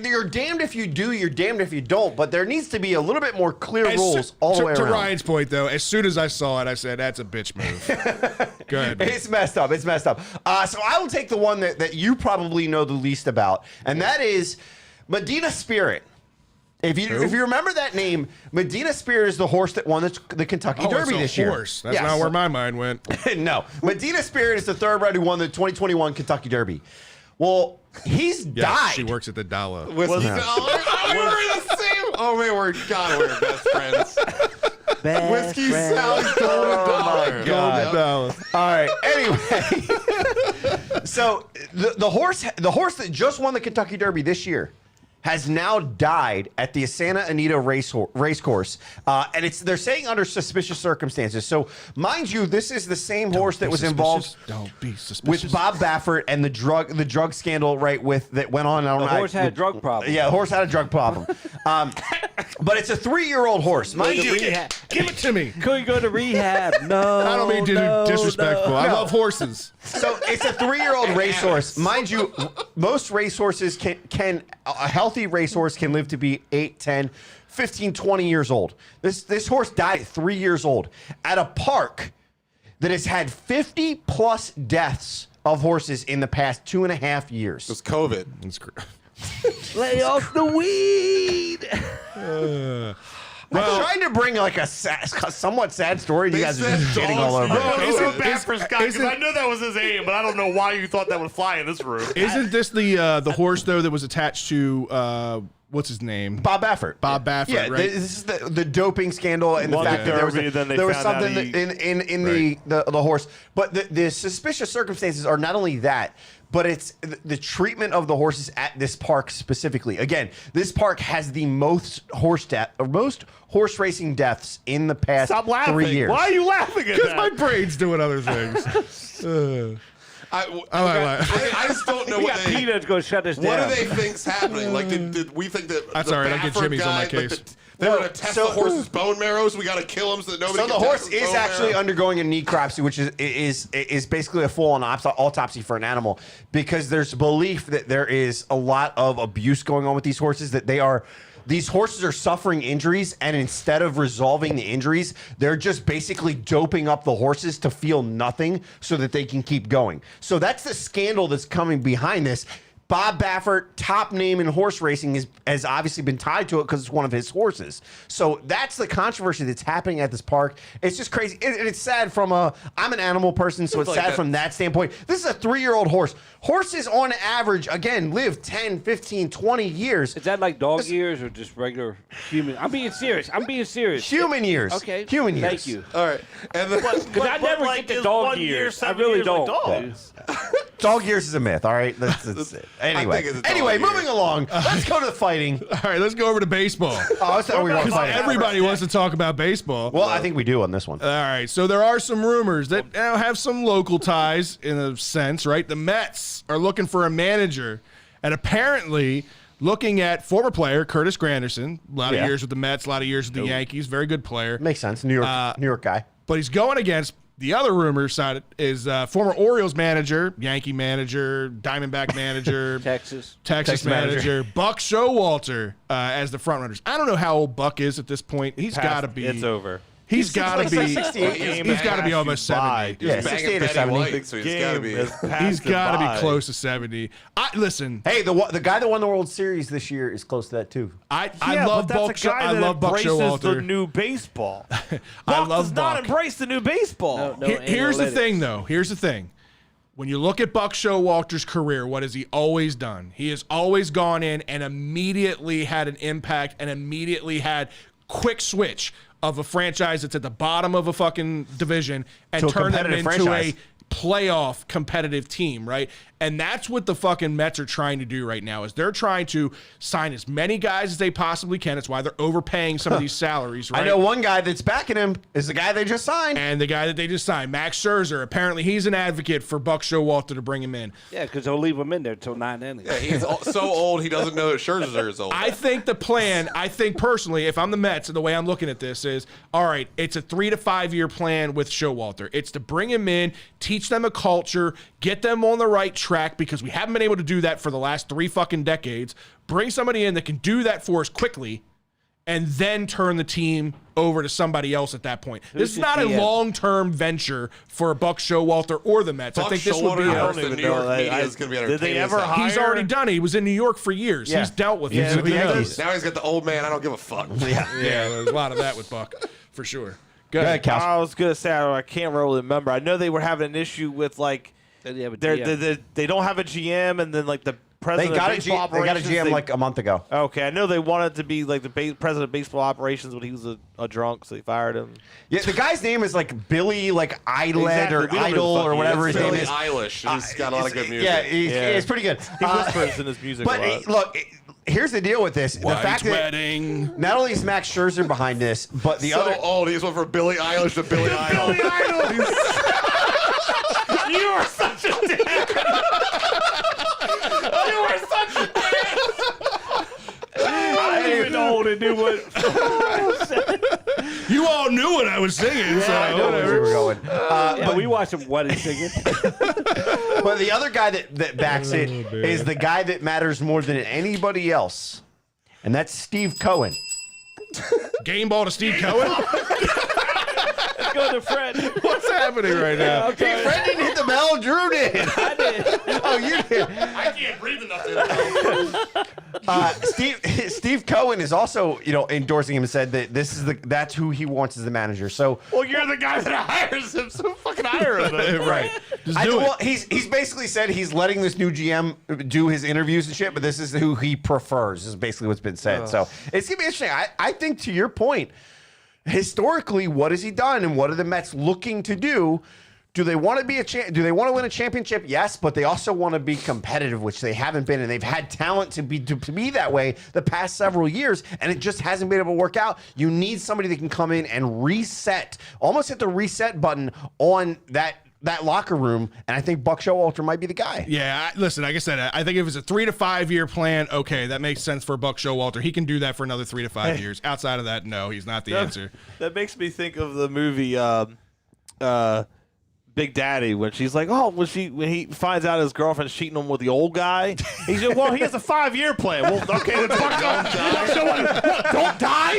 Speaker 8: You're damned if you do, you're damned if you don't. But there needs to be a little bit more clear rules all the way
Speaker 6: to
Speaker 8: around.
Speaker 6: Ryan's point, though, as soon as I saw it, I said, "That's a bitch move." Go ahead.
Speaker 8: It's messed up. It's messed up. So I will take the one that you probably know the least about, and that is Medina Spirit. If you remember that name, Medina Spirit is the horse that won the Kentucky Derby
Speaker 6: it's a
Speaker 8: this year.
Speaker 6: horse. That's
Speaker 8: Yes.
Speaker 6: not where my mind went.
Speaker 8: No, Medina Spirit is the thoroughbred who won the 2021 Kentucky Derby. Well, he's
Speaker 6: Yes,
Speaker 8: died.
Speaker 6: she works at the Dollar.
Speaker 2: Whiskey. We're the same. Oh man, we're best friends. Whiskey Sally's Golden Dollar.
Speaker 8: God. All right. Anyway, so the horse that just won the Kentucky Derby this year has now died at the Santa Anita racecourse, and they're saying under suspicious circumstances. So, mind you, this is the same horse that was involved.
Speaker 6: Don't be suspicious.
Speaker 8: With Bob Baffert and the drug scandal, right? That went on.
Speaker 10: The horse had a drug problem.
Speaker 8: Yeah, the horse had a drug problem. But it's a 3-year-old horse, mind you.
Speaker 6: Give it to me.
Speaker 10: Could you go to rehab? No.
Speaker 6: I don't mean to be disrespectful. I love horses.
Speaker 8: So it's a 3-year-old racehorse. Mind you, most racehorses a healthy racehorse can live to be 8, 10, 15, 20 years old. This horse died at 3 years old at a park that has had 50+ deaths of horses in the past 2.5 years.
Speaker 2: It's COVID.
Speaker 10: Lay off the weed.
Speaker 8: I'm trying to bring like a somewhat sad story. You guys are just shitting all over.
Speaker 9: I know that was his aim, but I don't know why you thought that would fly in this room.
Speaker 6: Isn't this the horse though that was attached to what's his name?
Speaker 8: Bob Baffert.
Speaker 6: Bob Baffert.
Speaker 8: Yeah,
Speaker 6: right?
Speaker 8: this is the doping scandal and the
Speaker 9: Won
Speaker 8: fact
Speaker 9: the
Speaker 8: that
Speaker 9: Derby, then they
Speaker 8: there was
Speaker 9: found out
Speaker 8: something in the horse. But the suspicious circumstances are not only that, but it's the treatment of the horses at this park specifically. Again, this park has the most horse racing deaths in the past
Speaker 9: Stop laughing.
Speaker 8: 3 years.
Speaker 9: Why are you laughing at
Speaker 6: Because
Speaker 9: that?
Speaker 6: my brain's doing other things.
Speaker 2: I just don't know what they.
Speaker 10: Peanut's going to shut us down.
Speaker 2: What do they think's happening? Like, did we think that
Speaker 6: That's
Speaker 2: the
Speaker 6: all right, I'll get
Speaker 2: Baffert
Speaker 6: Jimmy's on my
Speaker 2: guy, like,
Speaker 6: case.
Speaker 2: they were going to test the horse's bone marrow, so we got to kill him so that nobody.
Speaker 8: So the
Speaker 2: can
Speaker 8: horse
Speaker 2: test his
Speaker 8: is
Speaker 2: bone
Speaker 8: actually
Speaker 2: marrow?
Speaker 8: undergoing a necropsy, which is basically a full-on autopsy for an animal, because there's belief that there is a lot of abuse going on with these horses, that these horses are suffering injuries, and instead of resolving the injuries, they're just basically doping up the horses to feel nothing so that they can keep going. So that's the scandal that's coming behind this. Bob Baffert, top name in horse racing, has obviously been tied to it because it's one of his horses. So that's the controversy that's happening at this park. It's just crazy. And it's sad I'm an animal person, so it's sad from that standpoint. This is a 3-year-old horse. Horses, on average, again, live 10, 15, 20 years.
Speaker 10: Is that like dog years or just regular human? I'm being serious.
Speaker 8: Human years.
Speaker 10: Okay.
Speaker 8: Human years.
Speaker 10: Thank you.
Speaker 2: All right, and then
Speaker 10: Because I never get the dog years. I really don't.
Speaker 8: Dog years is a myth, all right? That's it. Anyway, moving along. Let's go to the fighting.
Speaker 6: All right, let's go over to baseball.
Speaker 8: Oh, I thought we were going to fight.
Speaker 6: Everybody wants to talk about baseball.
Speaker 8: Well, I think we do on this one.
Speaker 6: All right, so there are some rumors that have some local ties in a sense, right? The Mets are looking for a manager, and apparently looking at former player Curtis Granderson, a lot of years with the Mets, a lot of years with the Yankees, very good player.
Speaker 8: Makes sense. New York guy.
Speaker 6: But he's going against the other rumor side is former Orioles manager, Yankee manager, Diamondback manager, Texas manager, Buck Showalter as the front runners. I don't know how old Buck is at this point. He's got to be.
Speaker 9: It's over.
Speaker 6: He's got to be.
Speaker 8: 68.
Speaker 6: He's got to be almost 70.
Speaker 8: Yeah, 68 or 70.
Speaker 2: So he's got to be.
Speaker 6: He's got to be close to 70. Listen.
Speaker 8: Hey, the guy that won the World Series this year is close to that too.
Speaker 6: I love Buck. I love Buck Showalter.
Speaker 9: The new baseball.
Speaker 6: I
Speaker 9: Buck
Speaker 6: love
Speaker 9: does
Speaker 6: Buck.
Speaker 9: not embrace the new baseball.
Speaker 6: Here's the thing, though. Here's the thing. When you look at Buck Showalter's career, what has he always done? He has always gone in and immediately had an impact and immediately had quick switch of a franchise that's at the bottom of a fucking division and turn them into a playoff competitive team, right? And that's what the fucking Mets are trying to do right now, is they're trying to sign as many guys as they possibly can. It's why they're overpaying some of these salaries, right?
Speaker 8: I know one guy that's backing him is the guy they just signed.
Speaker 6: And the guy that they just signed, Max Scherzer, apparently he's an advocate for Buck Showalter to bring him in.
Speaker 10: Yeah, because they'll leave him in there until 9 innings.
Speaker 2: Yeah, he's so old he doesn't know that Scherzer is old.
Speaker 6: I think the plan, personally, if I'm the Mets, and the way I'm looking at this is, all right, it's a 3 to 5 year plan with Showalter. It's to bring him in, teach them a culture, get them on the right track, because we haven't been able to do that for the last 3 fucking decades. Bring somebody in that can do that for us quickly, and then turn the team over to somebody else at that point. This is not a long-term venture for Buck Showalter or the Mets. I think this would be.
Speaker 2: I don't even know.
Speaker 9: Did they ever hire?
Speaker 6: He's already done it. He was in New York for years.
Speaker 8: Yeah.
Speaker 6: He's dealt with it.
Speaker 8: Yeah,
Speaker 6: So he knows.
Speaker 2: Now he's got the old man. I don't give a fuck.
Speaker 6: Yeah, there's a lot of that with Buck, for sure. Go
Speaker 8: ahead,
Speaker 6: ahead,
Speaker 8: Cal.
Speaker 9: I was gonna say I can't really remember. I know they were having an issue with like they don't have a GM, and then like the president
Speaker 8: They got
Speaker 9: of baseball
Speaker 8: a
Speaker 9: operations.
Speaker 8: GM like a month ago.
Speaker 9: Okay, I know they wanted to be like the president of baseball operations, but he was a drunk, so they fired him.
Speaker 8: Yeah, the guy's name is like Billy, like Idlet
Speaker 9: Exactly.
Speaker 8: or
Speaker 9: We don't know
Speaker 8: Idol
Speaker 9: the fuck
Speaker 8: or
Speaker 9: he
Speaker 8: whatever
Speaker 9: is.
Speaker 8: his name
Speaker 2: Billie
Speaker 8: is.
Speaker 2: Eilish. He's got a lot of good music.
Speaker 8: Yeah, it's pretty good.
Speaker 9: He whispers in his music
Speaker 8: But
Speaker 9: a lot.
Speaker 8: look, here's the deal with this: the fact
Speaker 6: wedding.
Speaker 8: that not only is Max Scherzer behind this, but the
Speaker 2: so
Speaker 8: other.
Speaker 2: old. He just went from Billie Eilish to Billy Idol.
Speaker 9: Billy Idol. You are such a dick. You are such a dick. I didn't even know what to do what.
Speaker 6: You all knew what I was singing, so
Speaker 8: I know where we were going.
Speaker 10: But we watched him wedding singing.
Speaker 8: But the other guy that backs it is the guy that matters more than anybody else, and that's Steve Cohen.
Speaker 6: Game ball to Steve Cohen.
Speaker 10: Go to Fred.
Speaker 6: What's happening right now?
Speaker 8: Hey, Fred didn't hit the bell. Drew did.
Speaker 10: I did.
Speaker 8: Oh, you did.
Speaker 3: I can't breathe enough to
Speaker 8: Steve Cohen is also, endorsing him and said that that's who he wants as the manager. So,
Speaker 9: Well, you're the guy that hires him, so fucking hire him.
Speaker 6: Right. Just do it.
Speaker 8: well, he's basically said he's letting this new GM do his interviews and shit, but this is who he prefers. Is basically what's been said. So it's gonna be interesting. I think to your point, historically, what has he done, and what are the Mets looking to do? Do they want to be do they want to win a championship? Yes, but they also want to be competitive, which they haven't been, and they've had talent to be that way the past several years, and it just hasn't been able to work out. You need somebody that can come in and reset, almost hit the reset button on that locker room, and I think Buck Showalter might be the guy.
Speaker 6: Yeah, listen, like I said, I think if it's a 3 to 5 year plan, okay, that makes sense for Buck Showalter. He can do that for another 3 to 5 years. Outside of that, no, he's not the answer.
Speaker 9: That makes me think of the movie Big Daddy, when she's like, when he finds out his girlfriend's cheating on him with the old guy. He said, well, he has a 5-year plan. Well, okay, then fuck don't die?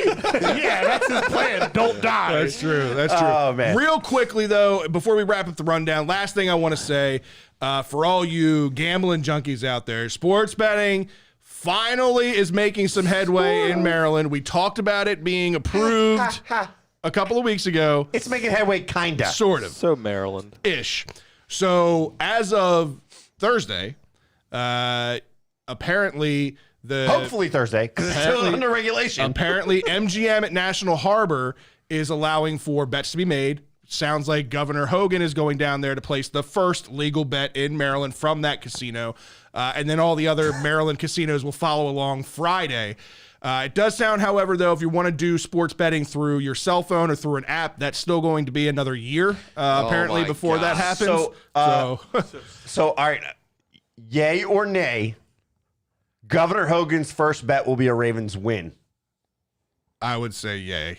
Speaker 9: Yeah, that's his plan. Don't die.
Speaker 6: That's true. That's true.
Speaker 8: Oh, man.
Speaker 6: Real quickly, though, before we wrap up the rundown, last thing I want to say for all you gambling junkies out there, sports betting finally is making some headway in Maryland. We talked about it being approved a couple of weeks ago.
Speaker 8: It's making headway, kinda.
Speaker 6: Sort of.
Speaker 9: So Maryland.
Speaker 6: Ish. So as of Thursday, apparently
Speaker 8: Hopefully Thursday, because it's still under regulation.
Speaker 6: Apparently MGM at National Harbor is allowing for bets to be made. Sounds like Governor Hogan is going down there to place the first legal bet in Maryland from that casino. And then all the other Maryland casinos will follow along Friday. It does sound, however, though, if you want to do sports betting through your cell phone or through an app, that's still going to be another year, apparently, before that happens.
Speaker 8: So, all right, yay or nay, Governor Hogan's first bet will be a Ravens win.
Speaker 6: I would say yay.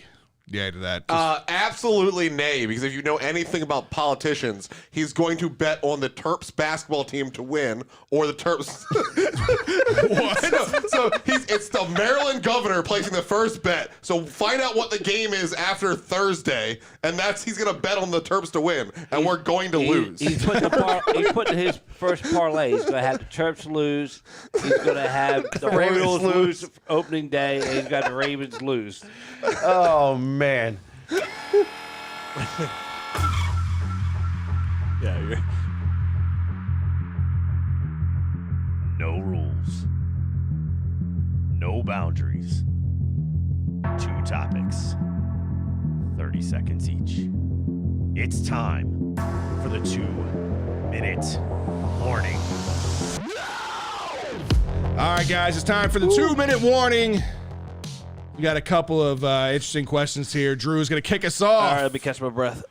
Speaker 6: Yay to that.
Speaker 2: Absolutely nay, because if you know anything about politicians, he's going to bet on the Terps basketball team to win, or the Terps. What? So it's the Maryland governor placing the first bet. So find out what the game is after Thursday, and he's going to bet on the Terps to win, and we're going to lose.
Speaker 10: He's putting his first parlay. He's going to have the Terps lose. He's going to have the Ravens lose opening day, and he's got the Ravens lose.
Speaker 8: Oh, man.
Speaker 9: Yeah.
Speaker 11: No rules. No boundaries. 2 topics. 30 seconds each. It's time for the 2-minute warning.
Speaker 6: All right, guys, it's time for the 2-minute warning. We got a couple of interesting questions here. Drew is going to kick us off.
Speaker 9: All right, let me catch my breath.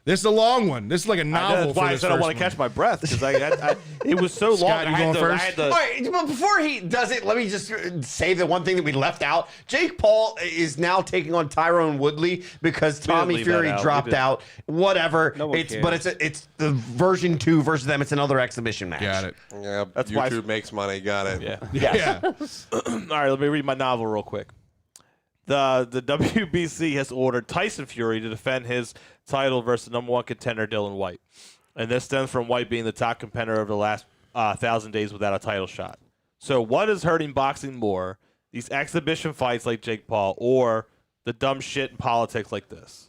Speaker 6: This is a long one. This is like a novel.
Speaker 9: That's why I said I want to catch my breath, because it was so
Speaker 6: Scott,
Speaker 9: long.
Speaker 6: you going first?
Speaker 8: All right, but before he does it, let me just say the one thing that we left out. Jake Paul is now taking on Tyrone Woodley because Tommy Fury dropped out. Whatever.
Speaker 10: No one cares.
Speaker 8: But it's the version 2 versus them. It's another exhibition match.
Speaker 6: Got it.
Speaker 2: Yeah,
Speaker 9: That's why
Speaker 2: YouTube makes money. Got it.
Speaker 9: Yeah.
Speaker 6: Yeah.
Speaker 9: All right, let me read my novel real quick. The WBC has ordered Tyson Fury to defend his title versus the number 1 contender, Dylan White. And this stems from White being the top contender over the last 1,000 days without a title shot. So what is hurting boxing more, these exhibition fights like Jake Paul or the dumb shit in politics like this?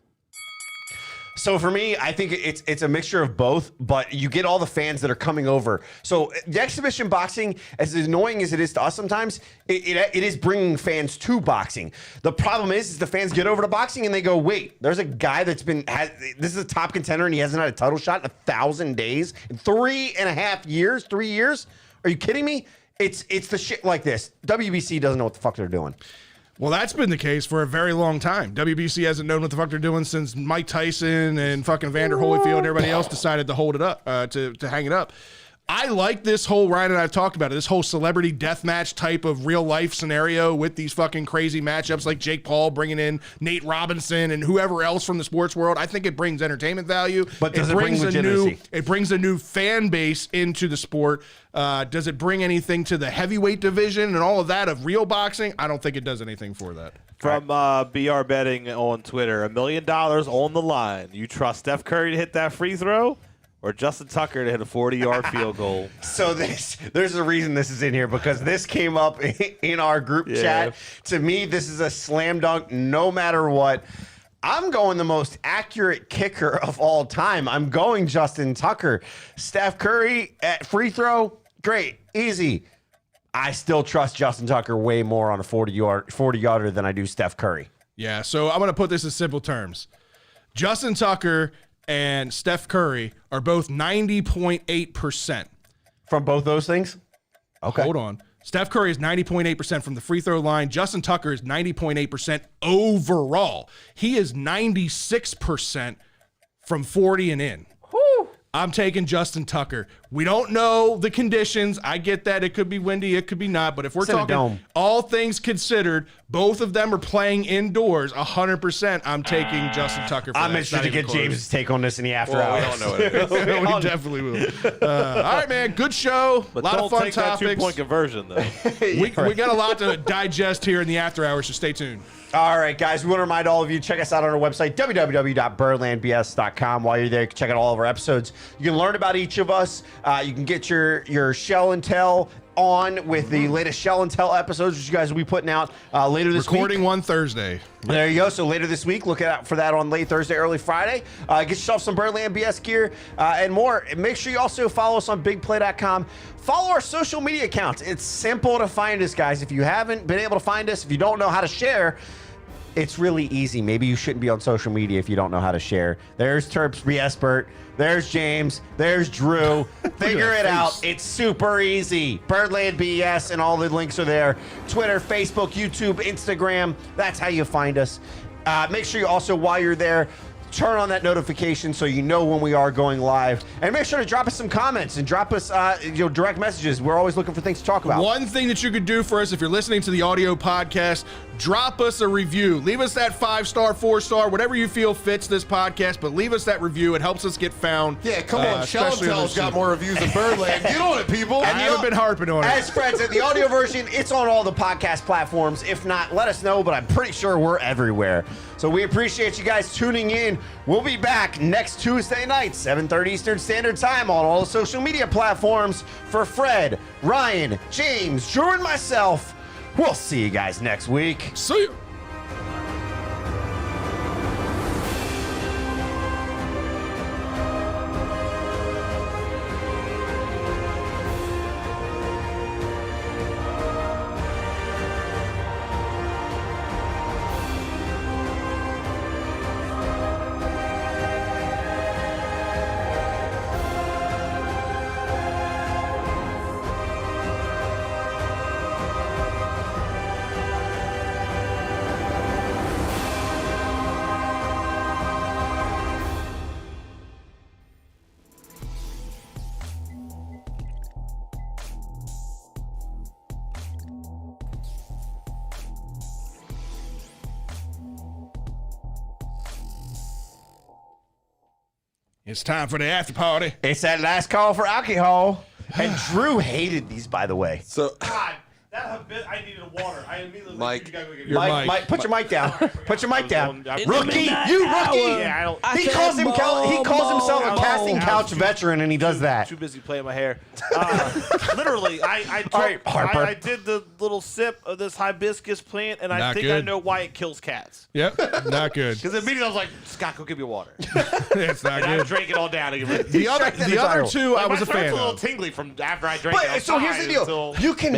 Speaker 8: So for me, I think it's a mixture of both, but you get all the fans that are coming over. So the exhibition boxing, as annoying as it is to us sometimes, it is bringing fans to boxing. The problem is the fans get over to boxing and they go, wait, there's a guy this is a top contender and he hasn't had a title shot in 1,000 days, in 3.5 years, 3 years? Are you kidding me? It's the shit like this. WBC doesn't know what the fuck they're doing.
Speaker 6: Well, that's been the case for a very long time. WBC hasn't known what the fuck they're doing since Mike Tyson and fucking Vander Holyfield and everybody else decided to hold it up, to hang it up. I like this whole, Ryan and I've talked about it, this whole celebrity deathmatch type of real life scenario with these fucking crazy matchups like Jake Paul bringing in Nate Robinson and whoever else from the sports world. I think it brings entertainment value.
Speaker 8: But does it bring legitimacy?
Speaker 6: It brings a new fan base into the sport. Does it bring anything to the heavyweight division and all of that of real boxing? I don't think it does anything for that.
Speaker 9: From BR Betting on Twitter, $1 million on the line. You trust Steph Curry to hit that free throw? Or Justin Tucker to hit a 40-yard field goal.
Speaker 8: So there's a reason this is in here, because this came up in our group chat. To me, this is a slam dunk no matter what. I'm going the most accurate kicker of all time. I'm going Justin Tucker. Steph Curry at free throw, great, easy. I still trust Justin Tucker way more on a 40-yarder than I do Steph Curry.
Speaker 6: Yeah, so I'm going to put this in simple terms. Justin Tucker and Steph Curry are both 90.8%.
Speaker 8: From both those things? Okay.
Speaker 6: Hold on. Steph Curry is 90.8% from the free throw line. Justin Tucker is 90.8% overall. He is 96% from 40 and in.
Speaker 8: Whew.
Speaker 6: I'm taking Justin Tucker. We don't know the conditions. I get that. It could be windy. It could be not. But if we're talking all things considered, both of them are playing indoors 100%. I'm taking Justin Tucker.
Speaker 8: I'm interested to get James' take on this in the after hours.
Speaker 6: We don't know what it is. We definitely will. All right, man. Good show.
Speaker 9: But
Speaker 6: a lot of fun
Speaker 9: take
Speaker 6: topics.
Speaker 9: That 2-point conversion, though.
Speaker 6: we got a lot to digest here in the after hours, so stay tuned.
Speaker 8: All right, guys, we want to remind all of you, check us out on our website, www.birdlandbs.com. While you're there, you can check out all of our episodes. You can learn about each of us. You can get your Shell and Tell on with the latest Shell and Tell episodes, which you guys will be putting out later this week.
Speaker 6: Recording one Thursday.
Speaker 8: There you go. So later this week, look out for that on late Thursday, early Friday. Get yourself some Birdland BS gear and more. And make sure you also follow us on bigplay.com. Follow our social media accounts. It's simple to find us, guys. If you haven't been able to find us, if you don't know how to share, it's really easy. Maybe you shouldn't be on social media if you don't know how to share. There's Terps BS Bert. There's James. There's Drew. Figure it out. It's super easy. Birdland BS, and all the links are there. Twitter, Facebook, YouTube, Instagram. That's how you find us. Make sure you also, while you're there, turn on that notification so you know when we are going live. And make sure to drop us some comments and drop us direct messages. We're always looking for things to talk about.
Speaker 6: One thing that you could do for us, if you're listening to the audio podcast, drop us a review. Leave us that 5-star, 4-star, whatever you feel fits this podcast, but leave us that review. It helps us get found.
Speaker 2: Yeah, come on. Shell and Tell's got more reviews than Birdland. Get on it, people.
Speaker 6: I haven't been harping on it.
Speaker 8: As Fred said, the audio version, it's on all the podcast platforms. If not, let us know, but I'm pretty sure we're everywhere. So we appreciate you guys tuning in. We'll be back next Tuesday night, 7:30 Eastern Standard Time on all the social media platforms. For Fred, Ryan, James, Drew, and myself, we'll see you guys next week.
Speaker 6: See you. It's time for the after party.
Speaker 8: It's that last call for alcohol. And Drew hated these, by the way.
Speaker 2: So,
Speaker 9: God, I needed water. I immediately
Speaker 2: Mike,
Speaker 9: you gotta go get
Speaker 8: Mike, put your mic down. Put your mic down.
Speaker 9: In
Speaker 8: Rookie, you rookie.
Speaker 9: Yeah,
Speaker 8: He calls himself a casting couch veteran, and he does that.
Speaker 9: Too busy playing my hair. Literally, I did the little sip of this hibiscus plant, and I think I know why it kills cats.
Speaker 6: Yep, not good.
Speaker 9: Because immediately I was like, Scott, go give me water.
Speaker 6: It's not
Speaker 9: And I
Speaker 6: good.
Speaker 9: drank it all down.
Speaker 6: The other two I was a fan
Speaker 9: a little
Speaker 6: of.
Speaker 9: tingly from after I drank it.
Speaker 8: But so here's the deal: you can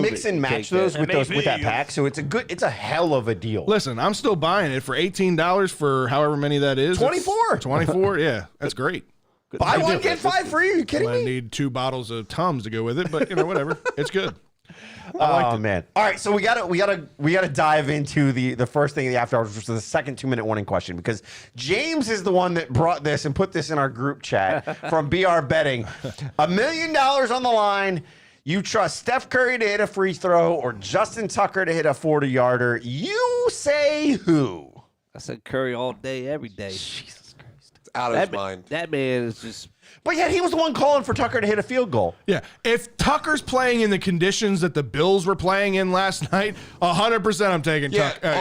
Speaker 8: mix and match those with that pack. So it's a hell of a deal.
Speaker 6: Listen, I'm still buying it for $18 for however many that is.
Speaker 8: 24.
Speaker 6: 24, yeah, that's great.
Speaker 8: Buy one, get 5 free. Are you kidding
Speaker 6: I'm gonna
Speaker 8: me?
Speaker 6: need 2 bottles of Tums to go with it, but whatever. It's good.
Speaker 8: Oh man! All right, so we gotta dive into the first thing in the after hours, which is the second 2-minute warning question, because James is the one that brought this and put this in our group chat from BR Betting. $1 million on the line. You trust Steph Curry to hit a free throw or Justin Tucker to hit a 40-yarder. You say who?
Speaker 10: I said Curry all day, every day.
Speaker 8: Jesus Christ!
Speaker 2: It's out of his mind.
Speaker 10: That man is just.
Speaker 8: But yet he was the one calling for Tucker to hit a field goal.
Speaker 6: Yeah, if Tucker's playing in the conditions that the Bills were playing in last night, 100% I'm taking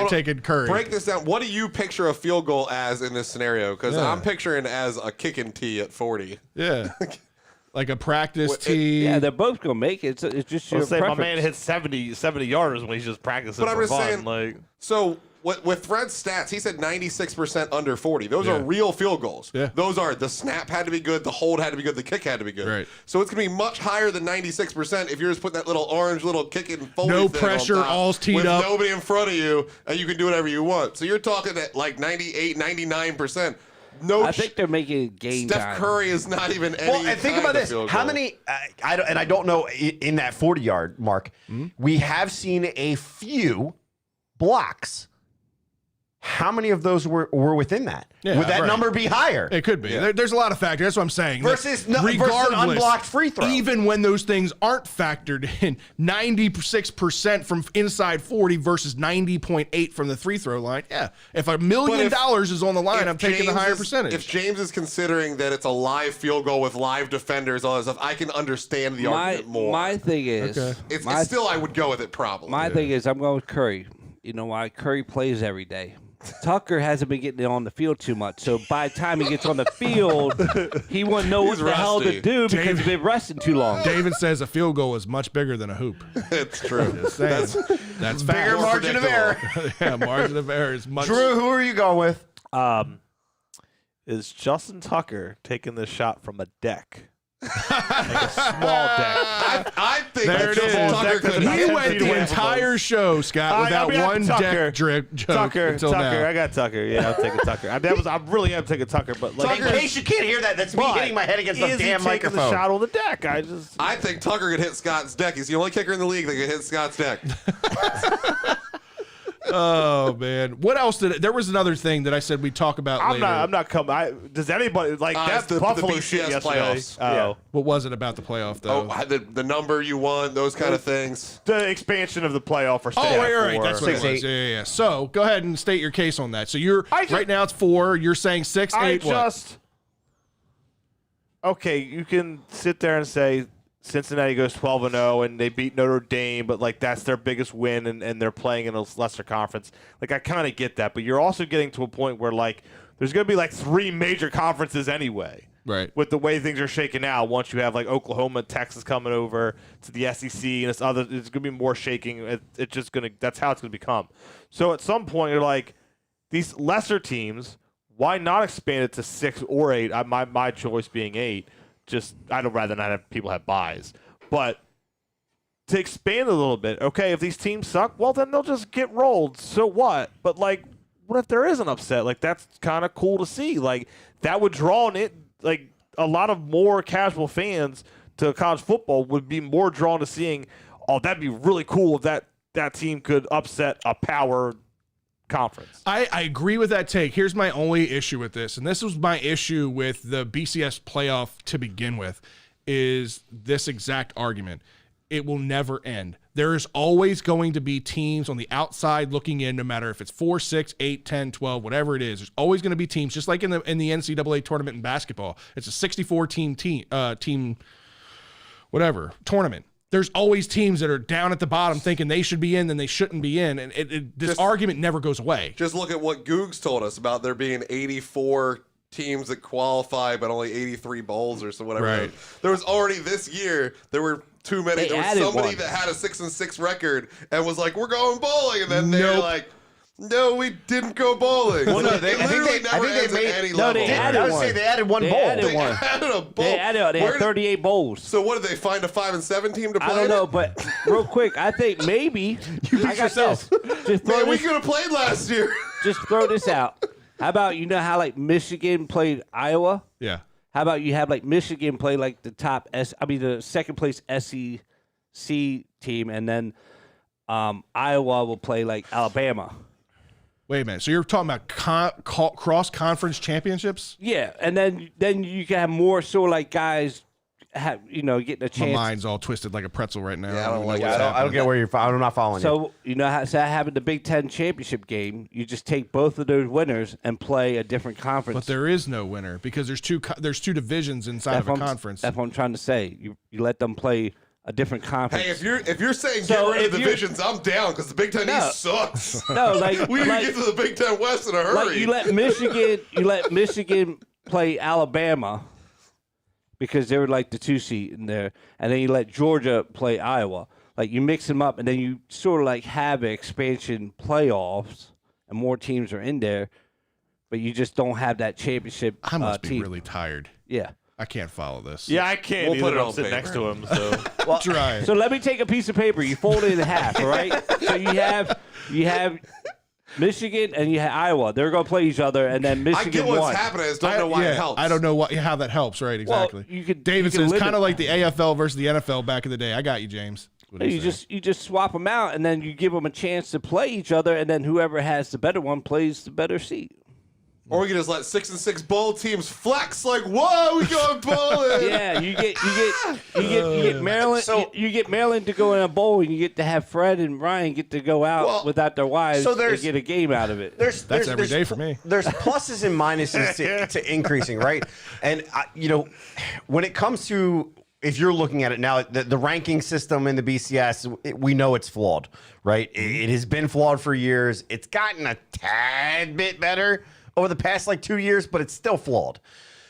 Speaker 6: taking Curry.
Speaker 2: Break this down. What do you picture a field goal as in this scenario? Because I'm picturing as a kicking tee at 40.
Speaker 6: Yeah. Like a practice tee.
Speaker 10: Yeah, they're both going to make it. It's just your
Speaker 9: Let's say
Speaker 10: preference.
Speaker 9: my man hits 70 yarders when he's just practicing
Speaker 2: But I'm
Speaker 9: for
Speaker 2: just
Speaker 9: fun.
Speaker 2: saying,
Speaker 9: Like,
Speaker 2: so with Fred's stats, he said 96% under 40. Those
Speaker 6: Yeah.
Speaker 2: are real field goals.
Speaker 6: Yeah.
Speaker 2: Those are the snap had to be good, the hold had to be good, the kick had to be good.
Speaker 6: Right.
Speaker 2: So it's going to be much higher than 96% if you're just putting that little orange little kicking forward.
Speaker 6: No
Speaker 2: thing
Speaker 6: pressure,
Speaker 2: on top
Speaker 6: all's teed
Speaker 2: with
Speaker 6: up.
Speaker 2: nobody in front of you, and you can do whatever you want. So you're talking at like 98, 99%. No,
Speaker 10: I think they're making game
Speaker 2: Steph
Speaker 10: time.
Speaker 2: Curry is not even any.
Speaker 8: Well, and think
Speaker 2: kind
Speaker 8: about
Speaker 2: of
Speaker 8: this:
Speaker 2: field
Speaker 8: how
Speaker 2: goal.
Speaker 8: many? I don't know in that 40-yard mark. We have seen a few blocks. How many of those were within that?
Speaker 6: Yeah,
Speaker 8: Would that
Speaker 6: right.
Speaker 8: number be higher?
Speaker 6: It could be. There's a lot of factors. That's what I'm saying.
Speaker 8: Versus
Speaker 6: That
Speaker 8: versus an unblocked free throw.
Speaker 6: Even when those things aren't factored in, 96% from inside 40 versus 90.8 from the free throw line. Yeah. If $1 million is on the line, I'm taking the higher percentage.
Speaker 2: If James is considering that it's a live field goal with live defenders, all that stuff, I can understand the argument more.
Speaker 10: My thing is,
Speaker 2: It's still, I would go with it probably.
Speaker 10: my thing is, I'm going with Curry. You know why? Curry plays every day. Tucker hasn't been getting on the field too much, so by the time he gets on the field, he won't know what the hell to do because he's been resting too long.
Speaker 6: David says a field goal is much bigger than a hoop.
Speaker 2: It's true.
Speaker 6: That's
Speaker 8: bigger
Speaker 6: fact.
Speaker 8: margin of error.
Speaker 6: Yeah, margin of error is much.
Speaker 8: Drew, who are you going with?
Speaker 9: is Justin Tucker taking this shot from a deck? Like a small deck.
Speaker 2: I think
Speaker 6: There
Speaker 2: that
Speaker 6: it
Speaker 2: Justin
Speaker 6: is.
Speaker 2: Tucker could
Speaker 6: He
Speaker 2: hit
Speaker 6: went the entire show, Scott, without one deck drip joke
Speaker 9: Tucker,
Speaker 6: until now.
Speaker 9: I got Tucker. Yeah, I'm taking Tucker. I really am taking Tucker, but like,
Speaker 8: In case you can't hear that, that's me hitting my head against the
Speaker 9: is he
Speaker 8: damn
Speaker 9: taking
Speaker 8: microphone.
Speaker 9: the shot on the deck?
Speaker 2: I think Tucker could hit Scott's deck. He's the only kicker in the league that can hit Scott's deck.
Speaker 6: Oh man, what else there was another thing that I said we'd talk about later.
Speaker 9: I'm not coming. Does anybody like
Speaker 2: It's
Speaker 9: that
Speaker 2: the
Speaker 9: Buffalo shit
Speaker 2: BCS
Speaker 9: yesterday?
Speaker 2: playoffs.
Speaker 9: Oh,
Speaker 6: What was it about the playoff though?
Speaker 2: Oh, the number you want, those kind of things.
Speaker 9: the expansion of the playoff for
Speaker 6: Oh, right. That's what it was. Yeah. So go ahead and state your case on that. So right now it's 4. You're saying 6, 8.
Speaker 9: Okay. You can sit there and say Cincinnati goes 12-0 and they beat Notre Dame, but like that's their biggest win and they're playing in a lesser conference. Like I kind of get that, but you're also getting to a point where like there's going to be like 3 major conferences anyway.
Speaker 6: Right.
Speaker 9: With the way things are shaking out, once you have like Oklahoma, Texas coming over to the SEC, and it's going to be more shaking. It's just going to. That's how it's going to become. So at some point, you're like, these lesser teams. Why not expand it to 6 or 8? My choice being 8. Just I'd rather not have people have buys, but to expand a little bit. Okay, if these teams suck, well then they'll just get rolled. So what? But like, what if there is an upset? Like that's kind of cool to see. Like that would draw in it. Like a lot of more casual fans to college football would be more drawn to seeing. Oh, that'd be really cool if that team could upset a power conference.
Speaker 6: I agree with that take. Here's my only issue with this, and this was my issue with the BCS playoff to begin with, is this exact argument. It will never end. There is always going to be teams on the outside looking in, no matter if it's 4, 6, 8, 10, 12, whatever it is. There's always going to be teams, just like in the NCAA tournament in basketball. It's a 64 team tournament. There's always teams that are down at the bottom thinking they should be in, then they shouldn't be in, and this argument never goes away.
Speaker 2: Just look at what Googs told us about there being 84 teams that qualify, but only 83 bowls or so whatever.
Speaker 6: Right.
Speaker 2: There was already this year. There were too many. There was somebody
Speaker 10: one.
Speaker 2: that had a 6-6 record and was like, "We're going bowling," and then they're like, "No, we didn't go bowling."
Speaker 8: Well, no,
Speaker 2: It literally never ends at any
Speaker 10: No,
Speaker 2: level.
Speaker 10: they added
Speaker 8: I would
Speaker 10: one.
Speaker 8: say they added one bowl.
Speaker 10: Added one.
Speaker 2: Added a bowl.
Speaker 10: They had
Speaker 2: Where did-
Speaker 10: 38 bowls.
Speaker 2: So what did they find a 5 and 7 team to play?
Speaker 10: I don't
Speaker 2: in
Speaker 10: know,
Speaker 2: it?
Speaker 10: but real quick, I think maybe I got
Speaker 8: yourself.
Speaker 10: this. Just throw
Speaker 2: Man, we
Speaker 10: this,
Speaker 2: could have played last year.
Speaker 10: just throw this out. How about how like Michigan played Iowa?
Speaker 6: Yeah.
Speaker 10: How about you have like Michigan play like the second place SEC team, and then Iowa will play like Alabama.
Speaker 6: Wait a minute. So you're talking about cross conference championships?
Speaker 10: Yeah, and then you can have more so like guys getting a chance.
Speaker 6: My mind's all twisted like a pretzel right now.
Speaker 8: Yeah, I don't get where I'm not following you.
Speaker 10: So having the Big Ten championship game, you just take both of those winners and play a different conference.
Speaker 6: But there is no winner because there's two divisions inside of a conference.
Speaker 10: That's what I'm trying to say. You let them play a different conference.
Speaker 2: Hey, if you're saying get rid of divisions, I'm down because the Big Ten East sucks.
Speaker 10: No, like
Speaker 2: we need to get to the Big Ten West in a hurry.
Speaker 10: Like you let Michigan play Alabama because they were like the 2 seed in there, and then you let Georgia play Iowa. Like you mix them up, and then you sort of like have expansion playoffs, and more teams are in there, but you just don't have that championship.
Speaker 6: I must be
Speaker 10: team.
Speaker 6: really tired.
Speaker 10: Yeah.
Speaker 6: I can't follow this.
Speaker 9: Yeah, I can't.
Speaker 2: We'll put it on
Speaker 9: sit
Speaker 2: paper.
Speaker 9: next to him. So
Speaker 6: Try.
Speaker 10: So let me take a piece of paper. You fold it in half, all right? So you have Michigan and you have Iowa. They're going to play each other, and then Michigan
Speaker 2: I get what's
Speaker 10: won.
Speaker 2: happening. I just don't know why it helps.
Speaker 6: I don't know how that helps. Right? Exactly.
Speaker 10: Well,
Speaker 6: Davidson is kind of like the AFL versus the NFL back in the day. I got you, James.
Speaker 10: You just swap them out, and then you give them a chance to play each other, and then whoever has the better one plays the better seat.
Speaker 2: Or we can just let 6 and 6 bowl teams flex like, whoa, we going bowling.
Speaker 10: Yeah, you get Maryland. You get Maryland to go in a bowl, and you get to have Fred and Ryan get to go out without their wives and get a game out of it.
Speaker 6: That's every day for me.
Speaker 8: There's pluses and minuses to increasing, right? And when it comes to, if you're looking at it now, the ranking system in the BCS, we know it's flawed, right? It has been flawed for years. It's gotten a tad bit better over the past 2 years, but it's still flawed.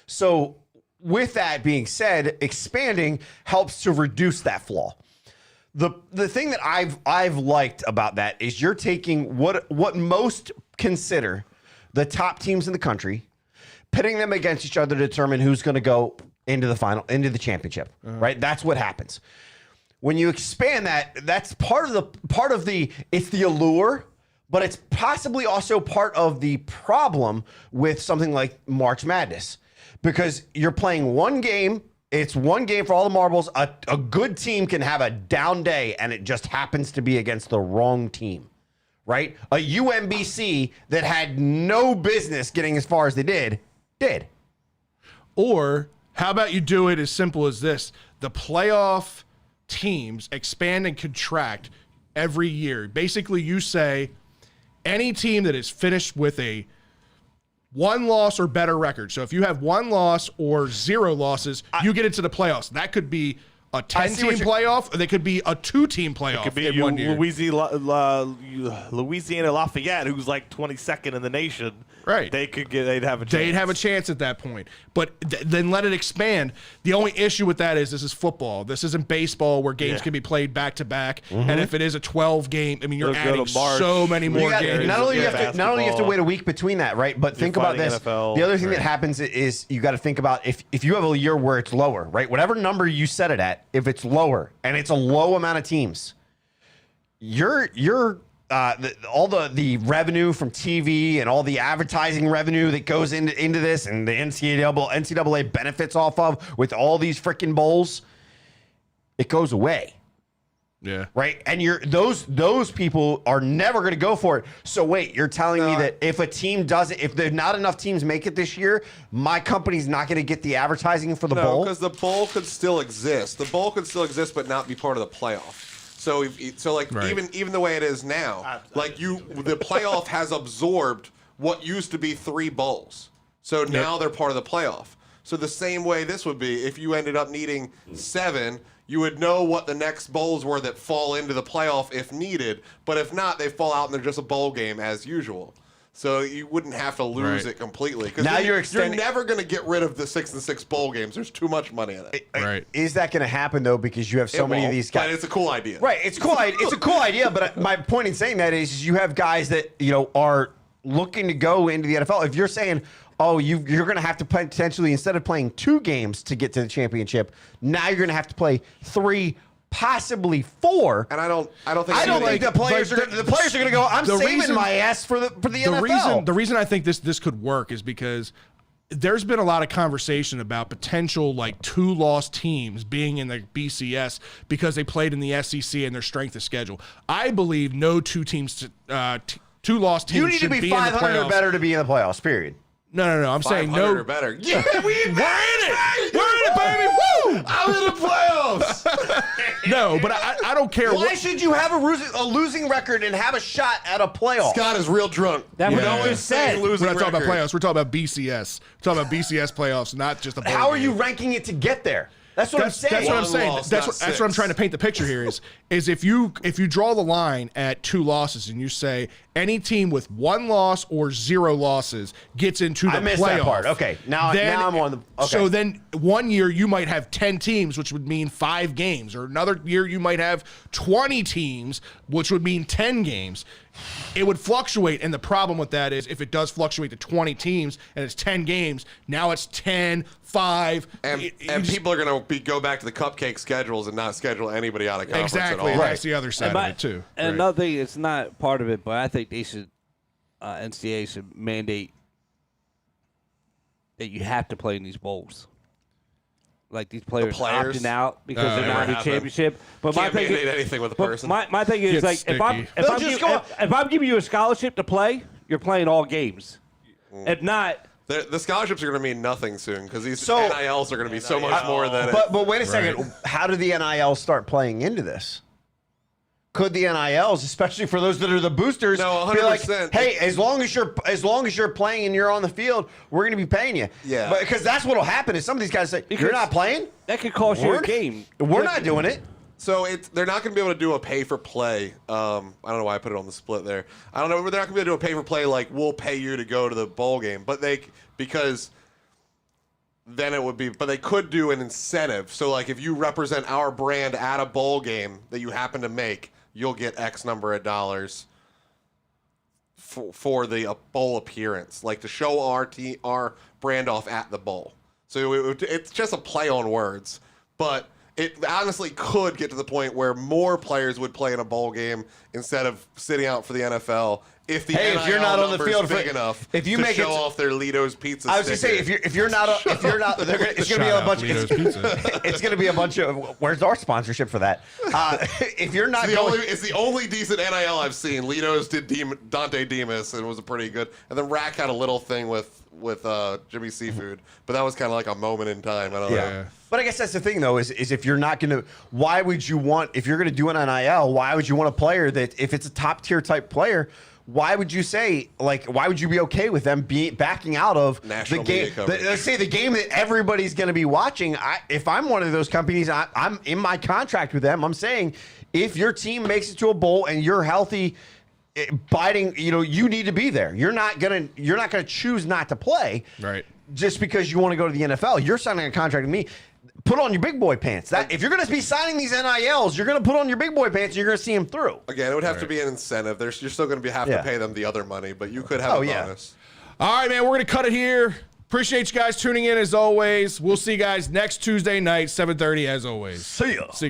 Speaker 8: So with that being said, expanding helps to reduce that flaw. The thing that I've liked about that is you're taking what most consider the top teams in the country, pitting them against each other to determine who's going to go into the championship, right? That's what happens. When you expand that, that's part of the it's the allure, but it's possibly also part of the problem with something like March Madness, because you're playing one game. It's one game for all the marbles. A good team can have a down day, and it just happens to be against the wrong team, right? A UMBC that had no business getting as far as they did.
Speaker 6: Or how about you do it as simple as this? The playoff teams expand and contract every year. Basically, you say any team that is finished with a 1 loss or better record. So if you have 1 loss or 0 losses, you get into the playoffs. That could be a 10-team playoff, or they could be a 2-team playoff.
Speaker 9: it could be
Speaker 6: in 1 year.
Speaker 9: Louisiana Lafayette, who's like 22nd in the nation.
Speaker 6: Right.
Speaker 9: They'd have a chance.
Speaker 6: They'd have a chance at that point. But then let it expand. The only issue with that is this is football. This isn't baseball where games can be played back to back. And if it is a 12 game, I mean, you're adding so many more games.
Speaker 8: Not only you have to wait a week between that, right? But think about this.
Speaker 9: NFL,
Speaker 8: the other thing that happens is you got to think about if you have a year where it's lower, right? Whatever number you set it at, if it's lower and it's a low amount of teams, all the revenue from TV and all the advertising revenue that goes into this, and the NCAA benefits off of with all these freaking bowls, it goes away.
Speaker 6: Yeah.
Speaker 8: Right. And those people are never going to go for it. So wait, you're telling me that if a team doesn't, if there's not enough teams make it this year, my company's not going to get the advertising for the bowl?
Speaker 2: No, because the bowl could still exist. The bowl could still exist, but not be part of the playoff. So even the way it is now, the playoff has absorbed what used to be 3 bowls. So now they're part of the playoff. So the same way this would be, if you ended up needing 7, you would know what the next bowls were that fall into the playoff if needed. But if not, they fall out and they're just a bowl game as usual. So you wouldn't have to lose it completely. Because
Speaker 8: now
Speaker 2: you're never going to get rid of the 6 and 6 bowl games. There's too much money in it.
Speaker 6: Right.
Speaker 8: Is that going to happen though? Because you have so many of these guys.
Speaker 2: But it's a cool idea.
Speaker 8: Right. It's cool. It's a cool idea. But my point in saying that is you have guys that are looking to go into the NFL. If you're saying, oh, you're going to have to potentially, instead of playing 2 games to get to the championship, now you're going to have to play 3, possibly 4.
Speaker 2: And I don't think
Speaker 8: the players are going to go, I'm saving my ass for the NFL.
Speaker 6: The reason I think this could work is because there's been a lot of conversation about potential like 2-loss teams being in the BCS because they played in the SEC and their strength of schedule. I believe no 2-loss teams
Speaker 8: You need to
Speaker 6: should
Speaker 8: be
Speaker 6: be in the
Speaker 8: 500 or
Speaker 6: playoffs.
Speaker 8: better to be in the playoffs, period.
Speaker 6: No. I'm saying
Speaker 2: 500
Speaker 6: no.
Speaker 2: or better. Yeah,
Speaker 6: We're in it. We're in it, baby. Woo!
Speaker 2: I'm in the playoffs.
Speaker 6: No, but I don't care.
Speaker 8: Why should you have a losing record and have a shot at a playoff?
Speaker 2: Scott is real drunk.
Speaker 10: That was
Speaker 6: Yeah.
Speaker 10: what you said.
Speaker 6: We're
Speaker 2: Losing
Speaker 6: not talking about
Speaker 2: record.
Speaker 6: playoffs. We're talking about BCS. We're talking about BCS playoffs, not just a bowl
Speaker 8: How are
Speaker 6: game.
Speaker 8: you ranking it to get there? That's what I'm saying.
Speaker 6: That's what I'm
Speaker 2: One
Speaker 6: saying.
Speaker 2: loss,
Speaker 6: That's
Speaker 2: not
Speaker 6: what I'm trying to paint the picture here is if you draw the line at 2 losses and you say any team with 1 loss or 0 losses gets into the
Speaker 8: I missed
Speaker 6: playoff.
Speaker 8: that part. Okay, now I'm on the. Okay.
Speaker 6: So then one year you might have 10 teams, which would mean 5 games, or another year you might have 20 teams, which would mean 10 games. It would fluctuate, and the problem with that is if it does fluctuate to 20 teams and it's 10 games, now it's 10, 5.
Speaker 2: And people are going to go back to the cupcake schedules and not schedule anybody out of conference
Speaker 6: exactly.
Speaker 2: at all.
Speaker 6: That's the other side of it too.
Speaker 10: And
Speaker 6: right?
Speaker 10: another thing, it's not part of it, but I think they should, NCAA should mandate that you have to play in these bowls. Like these players
Speaker 2: players?
Speaker 10: opting out because they're not in the
Speaker 2: happen.
Speaker 10: championship. But
Speaker 2: Can't
Speaker 10: my thing
Speaker 2: mandate
Speaker 10: is,
Speaker 2: anything with a
Speaker 10: but
Speaker 2: person.
Speaker 10: My thing is
Speaker 6: Gets
Speaker 10: like
Speaker 6: sticky.
Speaker 10: if I'm giving you a scholarship to play, you're playing all games. If not,
Speaker 2: The scholarships are going to mean nothing soon because these
Speaker 8: So-
Speaker 2: NILs are going to be so much more than it.
Speaker 8: But wait a second. How do the NILs start playing into this? Could the NILs, especially for those that are the boosters,
Speaker 2: No,
Speaker 8: be like,
Speaker 2: 100%.
Speaker 8: hey, as long as you're playing and you're on the field, we're going to be paying you.
Speaker 2: Yeah.
Speaker 8: But because that's what'll happen is some of these guys say, you're not playing.
Speaker 10: that could cost you
Speaker 8: We're-
Speaker 10: a game.
Speaker 8: We're not doing it.
Speaker 2: So they're not going to be able to do a pay for play. I don't know why I put it on the split there. I don't know. They're not going to be able to do a pay for play like we'll pay you to go to the bowl game, because then it would be. But they could do an incentive. So like if you represent our brand at a bowl game that you happen to make, you'll get X number of dollars for the bowl appearance, like to show our brand off at the bowl. So it's just a play on words, but it honestly could get to the point where more players would play in a bowl game instead of sitting out for the NFL. If the
Speaker 8: Hey,
Speaker 2: NIL
Speaker 8: if you're not on the
Speaker 2: number is
Speaker 8: field
Speaker 2: big
Speaker 8: for-
Speaker 2: enough
Speaker 8: if you
Speaker 2: to
Speaker 8: make it-
Speaker 2: show off their Lido's pizza.
Speaker 8: I was just saying,
Speaker 2: sticker.
Speaker 8: if you're not, it's going to be a bunch. It's going to be a bunch of. Where's our sponsorship for that? If you're not going,
Speaker 2: it's the only decent NIL I've seen. Lido's did Dante Demas and it was a pretty good. And then Rack had a little thing with Jimmy Seafood, but that was kind of like a moment in time. I don't know.
Speaker 8: But I guess that's the thing, though, is if you're not going to, why would you want, if you're going to do an NIL, why would you want a player that, if it's a top tier type player, why would you say, like, why would you be okay with them backing out of
Speaker 2: National
Speaker 8: the game?
Speaker 2: media coverage.
Speaker 8: Let's say the game that everybody's going to be watching. If I'm one of those companies, I'm in my contract with them. I'm saying if your team makes it to a bowl and you're healthy, biting, you need to be there. You're not gonna choose not to play,
Speaker 6: Right.
Speaker 8: just because you want to go to the NFL. You're signing a contract with me. Put on your big boy pants. If you're going to be signing these NILs, you're going to put on your big boy pants and you're going to see them through.
Speaker 2: Again, it would have to be an incentive. You're still going to have to pay them the other money, but you could have a bonus.
Speaker 6: All right, man, we're going to cut it here. Appreciate you guys tuning in as always. We'll see you guys next Tuesday night, 7:30 as always.
Speaker 8: See ya.
Speaker 6: See you guys.